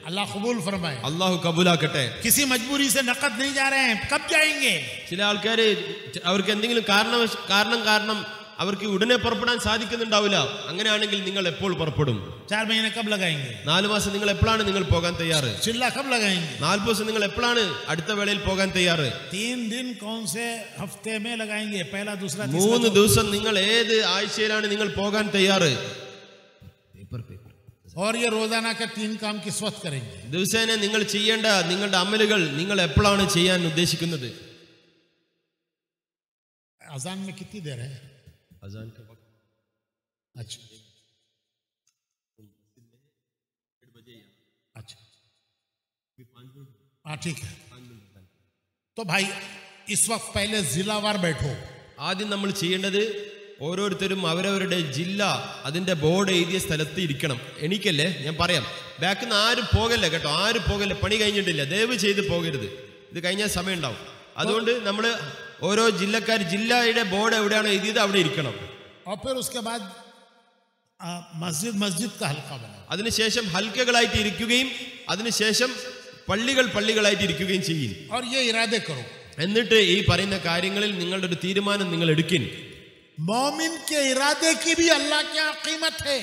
अल्लाह कबूल फरमाए. അള്ളാഹു കബൂലാക്കട്ടെ. किसी मजबूरी से नकद नहीं जा रहे हैं. कब जाएंगे? ചില ആൾക്കാര് അവർക്ക് എന്തെങ്കിലും കാരണം അവർക്ക് ഉടനെ പുറപ്പെടാൻ സാധിക്കുന്നുണ്ടാവില്ല. അങ്ങനെയാണെങ്കിൽ നിങ്ങൾ എപ്പോൾ പുറപ്പെടും? 4 महीने कब लगाएंगे? 4 മാസം നിങ്ങൾ എപ്പോഴാണ് നിങ്ങൾ പോകാൻ തയ്യാറ്? चिल्ला कब लगाएंगे? 40 ദിവസം നിങ്ങൾ എപ്പോഴാണ് അടുത്ത വേളയിൽ പോകാൻ തയ്യാറ്? 3 दिन कौन से हफ्ते में लगाएंगे? पहला दूसरा 3 ദിവസം നിങ്ങൾ ഏത് ആഴ്ചയിലാണ് നിങ്ങൾ പോകാൻ തയ്യാറ്? और ये रोजाना के 3 काम किस वक्त करेंगे? ദിവസേന നിങ്ങൾ ചെയ്യേണ്ട നിങ്ങളുടെ അമലുകൾ നിങ്ങൾ എപ്പോഴാണ് ചെയ്യാൻ ഉദ്ദേശിക്കുന്നത്? अजान में कितनी देर है? अजान का वक्त अच्छा हाँ ठीक है. तो भाई इस वक्त पहले जिलावार बैठो. ആദ്യം നമ്മൾ ചെയ്യേണ്ടത് ഓരോരുത്തരും അവരവരുടെ ജില്ല അതിന്റെ ബോർഡ് എഴുതിയ സ്ഥലത്ത് ഇരിക്കണം. എണീക്കല്ലേ, ഞാൻ പറയാം. ബാക്കിൽ നിന്ന് ആരും പോകല്ലേ കേട്ടോ, ആരും പോകല്ലേ. പണി കഴിഞ്ഞിട്ടില്ല, ദയവ് ചെയ്ത് പോകരുത്. ഇത് കഴിഞ്ഞാൽ സമയം ഉണ്ടാവും. അതുകൊണ്ട് നമ്മൾ ഓരോ ജില്ലയുടെ ബോർഡ് എവിടെയാണോ എഴുതിയത് അവിടെ ഇരിക്കണം. और फिर उसके बाद मस्जिद का हल्का बनाओ. അതിനുശേഷം ഹൽക്കകളായിട്ട് ഇരിക്കുകയും അതിനുശേഷം പള്ളികളായിട്ട് ഇരിക്കുകയും ചെയ്യും. और ये इरादे करो. എന്നിട്ട് ഈ പറയുന്ന കാര്യങ്ങളിൽ നിങ്ങളുടെ ഒരു തീരുമാനം നിങ്ങൾ എടുക്കിൻ. मोमिन के इरादे की भी अल्लाह की कीमत है.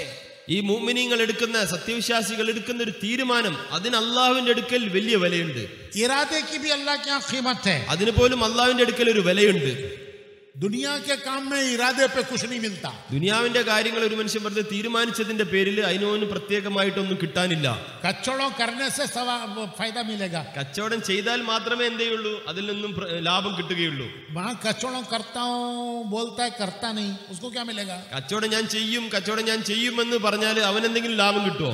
ഈ മുഅ്മിനീങ്ങൾ എടുക്കുന്ന സത്യവിശ്വാസികൾ എടുക്കുന്ന ഒരു തീരുമാനം അതിന് അല്ലാഹുവിന്റെ അടുക്കൽ വലിയ വിലയുണ്ട്. इरादे की भी अल्लाह की कीमत है. അതിന് പോലും അല്ലാഹുവിന്റെ അടുക്കൽ ഒരു വിലയുണ്ട്. दुनिया के काम में इरादे पे कुछ नहीं मिलता. ദുനിയാവിന്റെ കാര്യങ്ങൾ ഒരു മനുഷ്യൻ വെറുതെ തീരുമാനിച്ചതിന്റെ പേരിൽ അതിനൊന്നും പ്രത്യേകമായിട്ടൊന്നും കിട്ടാനില്ല. कचड़ों करने से फायदा मिलेगा. കച്ചവടം ചെയ്താൽ മാത്രമേ എന്തേയുള്ളൂ അതിൽ നിന്നും ലാഭം കിട്ടുകയുള്ളൂ. वहां कचड़ों करता हूं बोलता है, करता नहीं, उसको क्या मिलेगा? കച്ചവടം ഞാൻ ചെയ്യുമെന്ന് പറഞ്ഞാൽ അവൻ എന്തെങ്കിലും ലാഭം കിട്ടുമോ?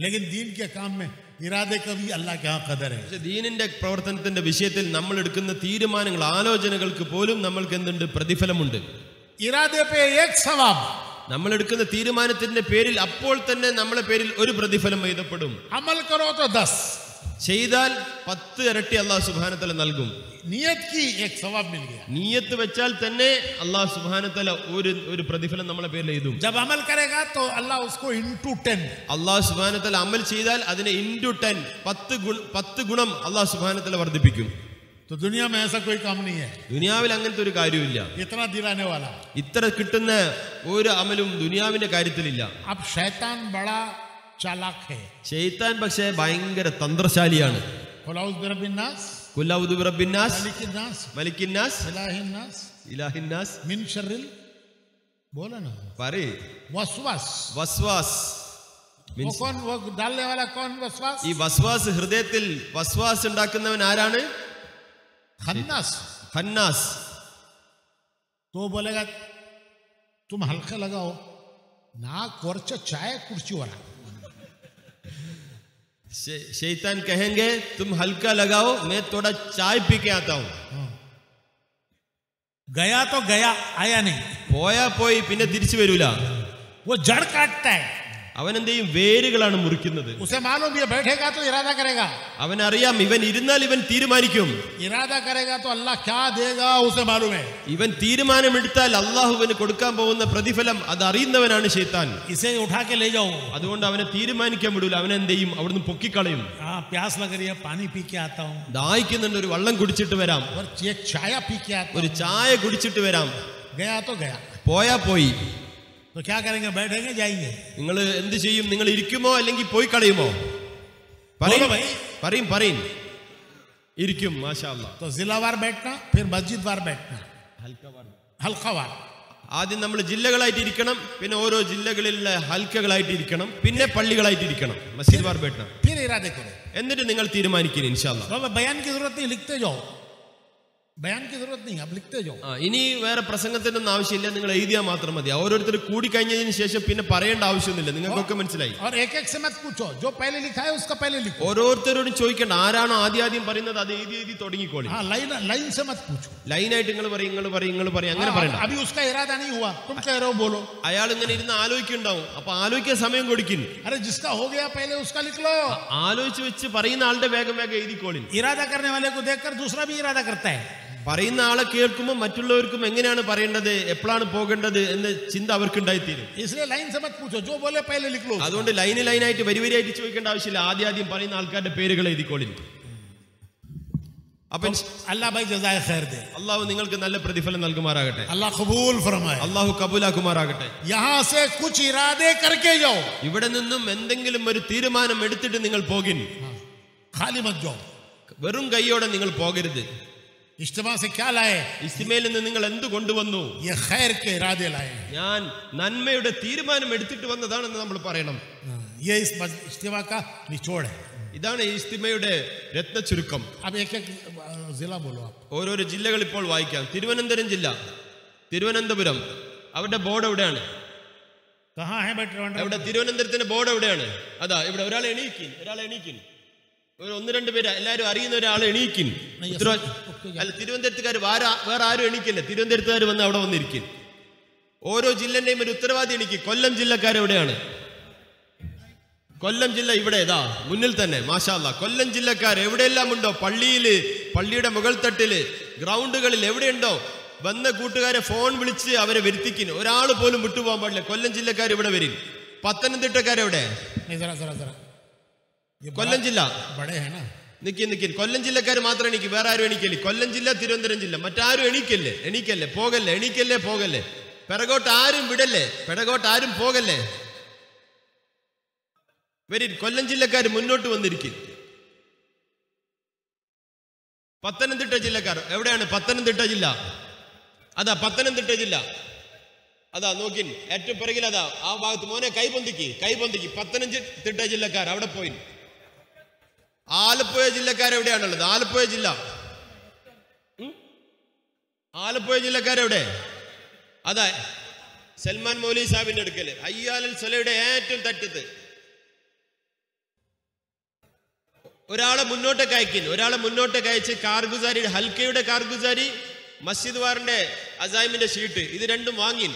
लेकिन दीन के काम में इरादे का भी अल्लाह के यहाँ कदर है. പക്ഷെ ദീനിന്റെ പ്രവർത്തനത്തിന്റെ വിഷയത്തിൽ നമ്മൾ എടുക്കുന്ന തീരുമാനങ്ങൾ ആലോചനകൾക്ക് പോലും നമ്മൾക്ക് എന്തുണ്ട്? പ്രതിഫലമുണ്ട്. इरादे पे एक सवाब. നമ്മൾ എടുക്കുന്ന തീരുമാനത്തിന്റെ പേരിൽ അപ്പോൾ തന്നെ നമ്മളെ പേരിൽ ഒരു പ്രതിഫലം എഴുതപ്പെടും. अमल करो तो 10, ചെയ്താൽ 10 ഇരട്ടി അല്ലാഹു സുബ്ഹാനഹു തആല നൽകും. नियत की एक सवाब मिल गया. നിയ്യത്ത് വെച്ചാൽ തന്നെ അല്ലാഹു സുബ്ഹാനഹു തആല ഒരു പ്രതിഫലം നമ്മളെ പേരിൽ എഴുതും. जब अमल करेगा तो अल्लाह उसको into 10. അല്ലാഹു സുബ്ഹാനഹു തആല അമൽ ചെയ്താൽ അതിനെ into 10 10 ഗുണം അല്ലാഹു സുബ്ഹാനഹു തആല വർദ്ധിപ്പിക്കും. तो दुनिया में ऐसा कोई काम नहीं है. ദുനിയാവിൽ അങ്ങനത്തെ ഒരു കാര്യമില്ല. इतना दिलाने वाला. ഇത്ര കിട്ടുന്ന ഒരു അമലും ദുനിയാവിന്റെ കാര്യത്തിലില്ല. अब शैतान बड़ा चालाक है. ശൈത്താൻ പക്ഷേ ഭയങ്കര തന്ത്രശാലിയാണ്. ഖുൽ ഔദു ബിറബ്ബിന്നാസ്, ഖുൽ ഔദു ബിറബ്ബിന്നാസ്, മലിക്കിന്നാസ്, മലിക്കിന്നാസ്, ഇലാഹിന്നാസ്, മിൻ ശർറിൽ, बोला ना, പറയ്, वसवास. वो कौन, वो डालने वाला कौन? वसवास. ഈ വസ്വാസ്, ഹൃദയത്തിൽ വസ്വാസ് ഉണ്ടാക്കുന്നവൻ ആരാണ്? ഖന്നാസ്. तो बोलेगा तुम हल्का लगाओ ना, कोर्च चाय कुर्सी वाला. शैतान कहेंगे तुम हल्का लगाओ, मैं थोड़ा चाय पी के आता हूं. गया तो गया, आया नहीं. പോയാ പോയി, പിന്നെ തിരിച്ചു വരൂല. वो जड़ काटता है. അവൻ എന്തെയും വേരുകളാണ് മുറിക്കുന്നത്. उसे मालूम ये बैठेगा तो इरादा करेगा. അവനറിയാം ഇവൻ ഇരുന്നാൽ ഇവൻ തീരുമാനിക്കും. इरादा करेगा तो अल्लाह क्या देगा उसे मालूम है. ഇവൻ തീരുമാനമെടുത്താൽ അല്ലാഹുവിന് കൊടുക്കാൻ പോകുന്ന പ്രതിഫലം അത് അറിയുന്നവനാണ് ശൈത്താൻ. इसे उठा के ले जाओ. അതുകൊണ്ട് അവനെ തീരുമാനിക്കാൻ വിടൂല. അവൻ എന്തെയും അവിടുന്ന് പൊക്കിക്കളയും. हाँ प्यास लग रही है, पानी पी के आता हूँ. ദാഹിക്കുന്നുണ്ട്, ഒരു വെള്ളം കുടിച്ചിട്ട് വരാം. और एक चाय पी के आता हूँ. ഒരു ചായ കുടിച്ചിട്ട് വരാം. गया तो गया. പോയാ പോയി. तो क्या करेंगे? बैठेंगे, जाएंगे? നിങ്ങൾ എന്ത് ചെയ്യും? നിങ്ങൾ ഇരിക്കുമോ അല്ലെങ്കിൽ പോയി കളയുമോ? बोलो भाई। പറയും പറയും. ഇരിക്കും. മാഷാ അല്ലാ. तो जिलावार बैठना, फिर मस्जिद वार बैठना, हल्का वार. ആദ്യം നമ്മൾ ജില്ലകളായിട്ട് ഇരിക്കണം, പിന്നെ ഓരോ ജില്ലകളിലെ ഹൽക്കകളായിട്ട് ഇരിക്കണം, പിന്നെ പള്ളികളായിട്ട് ഇരിക്കണം. മസ്ജിദ് വാർ ബൈഠന. फिर इरादे करो. എന്നിട്ട് നിങ്ങൾ തീരുമാനിക്കണം ഇൻഷാ അല്ലാ. तो बयान की जरूरत नहीं, लिखते जाओ. बयान की जरूरत नहीं, अब लिखते जाओ. ഇനി വേറെ പ്രസംഗത്തിനൊന്നും ആവശ്യമില്ല, നിങ്ങൾ എഴുതിയാൽ മാത്രം മതി. ഓരോരുത്തർ കൂടി കഴിഞ്ഞതിന് ശേഷം പിന്നെ പറയേണ്ട ആവശ്യമൊന്നുമില്ല. നിങ്ങൾക്കൊക്കെ മനസ്സിലായി. और एक एक से मत पूछो, जो पहले लिखा है उसका पहले लिखो. ഓരോരുത്തരോടും ചോദിക്കേണ്ട, ആരാണോ ആദ്യം പറയുന്നത് അത് എഴുതി തുടങ്ങിക്കോളി. हाँ, लाइन से मत पूछो. ലൈനായിട്ട് നിങ്ങൾ പറയും അങ്ങനെ പറയണ്ട. अभी उसका इरादा नहीं हुआ, तुम कह रहे हो, बोलो. അയാൾ ഇങ്ങനെ ഇരുന്ന് ആലോചിക്കുന്നുണ്ടാവും. അപ്പൊ ആലോചിക്കാൻ സമയം കൊടുക്കും. अरे जिसका हो गया पहले उसका लिख लो. ആലോചിച്ച് വെച്ച് പറയുന്ന ആളുടെ വേഗം എഴുതിക്കോളി. इरादा करने वाले को देखकर दूसरा भी इरादा करता है. പറയുന്ന ആളെ കേൾക്കുമ്പോൾ മറ്റുള്ളവർക്കും എങ്ങനെയാണ് പറയേണ്ടത്, എപ്പോഴാണ് പോകേണ്ടത് എന്ന ചിന്ത അവർക്ക് ഉണ്ടായിത്തീരും. इसलिए लाइन से मत पूछो, जो बोले पहले लिख लो. അതുകൊണ്ട് ലൈനായിട്ട് വരിയായിട്ട് ചോദിക്കേണ്ട ആവശ്യമില്ല. ആദ്യം പറയുന്ന ആൾക്കാരുടെ പേരുകൾ എഴുതിക്കോളി. അപ്പൊ अल्लाह भाई जज़ाए खैर दे. അള്ളാഹു നിങ്ങൾക്ക് നല്ല പ്രതിഫലം നൽകുമാറാകട്ടെ. अल्लाह कबूल फरमाए. അള്ളാഹു കബൂലാക്കുമാറാകട്ടെ. यहाँ से कुछ इरादे करके जाओ. ഇവിടെ നിന്നും എന്തെങ്കിലും ഒരു തീരുമാനം എടുത്തിട്ട് നിങ്ങൾ പോകിൻ. खाली मत जाओ. വെറും കൈയോടെ നിങ്ങൾ പോകരുത്. इज्तिमा से क्या लाए? ഇസ്തിമയിൽ നിന്ന് നിങ്ങൾ എന്ത് കൊണ്ടുവന്നു? ये खैर के इरादे लाए. ഞാൻ നന്മയുടെ തീരുമാനം എടുത്തിട്ട് വന്നതാണെന്ന് നമ്മൾ പറയണം. ये इस इज्तिमा का निचोड़ है. ഇതാണ് ഈ ഇസ്തിമയുടെ രത്ന ചുരുക്കം. अब एक एक जिला बोलो आप. ഓരോരോ ജില്ലകൾ ഇപ്പോൾ വായിക്കാം. തിരുവനന്തപുരം ജില്ല, തിരുവനന്തപുരം, അവരുടെ ബോർഡ് എവിടെയാണ്? कहाँ है बेटे? ഇവിടെ തിരുവനന്തപുരത്തിന്റെ ബോർഡ് എവിടെയാണ്? അതാ ഇവിടെ. ഒരാൾ എണീക്കിൻ. ഒരു 1-2 പേര് എല്ലാവരും അറിയുന്ന ഒരാൾ എണീക്കിൻ. അല്ല, തിരുവനന്തപുരത്തുകാർ വേറെ ആരും എണീക്കില്ല. തിരുവനന്തപുരത്തുകാർ വന്ന് അവിടെ വന്നിരിക്കും. ഓരോ ജില്ലന്റെയും ഒരു ഉത്തരവാദി എണീക്കും. കൊല്ലം ജില്ലക്കാർ എവിടെയാണ്? കൊല്ലം ജില്ല ഇവിടെ ഇതാ മുന്നിൽ തന്നെ. മാഷാ അല്ലാ. കൊല്ലം ജില്ലക്കാർ എവിടെയെല്ലാം ഉണ്ടോ, പള്ളിയുടെ മുകൾ തട്ടില്, ഗ്രൗണ്ടുകളിൽ എവിടെയുണ്ടോ, വന്ന കൂട്ടുകാരെ ഫോൺ വിളിച്ച് അവരെ വരുത്തിക്കിൻ. ഒരാൾ പോലും വിട്ടുപോകാൻ പാടില്ല. കൊല്ലം ജില്ലക്കാർ ഇവിടെ വരും. പത്തനംതിട്ടക്കാരെവിടെ? കൊല്ലം ജില്ല നിക്കിൻ. കൊല്ലം ജില്ലക്കാർ മാത്രം എണീക്കും, വേറെ ആരും എണീക്കല്ലേ. കൊല്ലം ജില്ല, തിരുവനന്തപുരം ജില്ല, മറ്റാരും എണീക്കല്ലേ. പോകല്ലേ. പിറകോട്ട് ആരും വിടല്ലേ, പിറകോട്ട് ആരും പോകല്ലേ. വരും. കൊല്ലം ജില്ലക്കാർ മുന്നോട്ട് വന്നിരിക്കും. പത്തനംതിട്ട ജില്ലക്കാർ എവിടെയാണ്? പത്തനംതിട്ട ജില്ല. അതാ പത്തനംതിട്ട ജില്ല. അതാ നോക്കിൻ, ഏറ്റവും പിറകിൽ അതാ ആ ഭാഗത്ത്. മോനെ കൈപൊന്തിക്ക്. പത്തനംതിട്ട ജില്ലക്കാർ അവിടെ പോയി. ആലപ്പുഴ ജില്ലക്കാരെവിടെയാണുള്ളത്? ആലപ്പുഴ ജില്ലക്കാരെവിടെ? അതാ സൽമാൻ മൗലി സാഹിബിന്റെ അടുക്കല്, അയ്യാലൽ സലയുടെ ഏറ്റവും തറ്റത്ത്. ഒരാളെ മുന്നോട്ടേക്ക് അയച്ച് കാർഗുസാരി, ഹൽക്കയുടെ കാർഗുസാരി, മസ്ജിദ് വാറിന്റെ അസൈമിന്റെ ഷീട്ട്, ഇത് രണ്ടും വാങ്ങിൻ.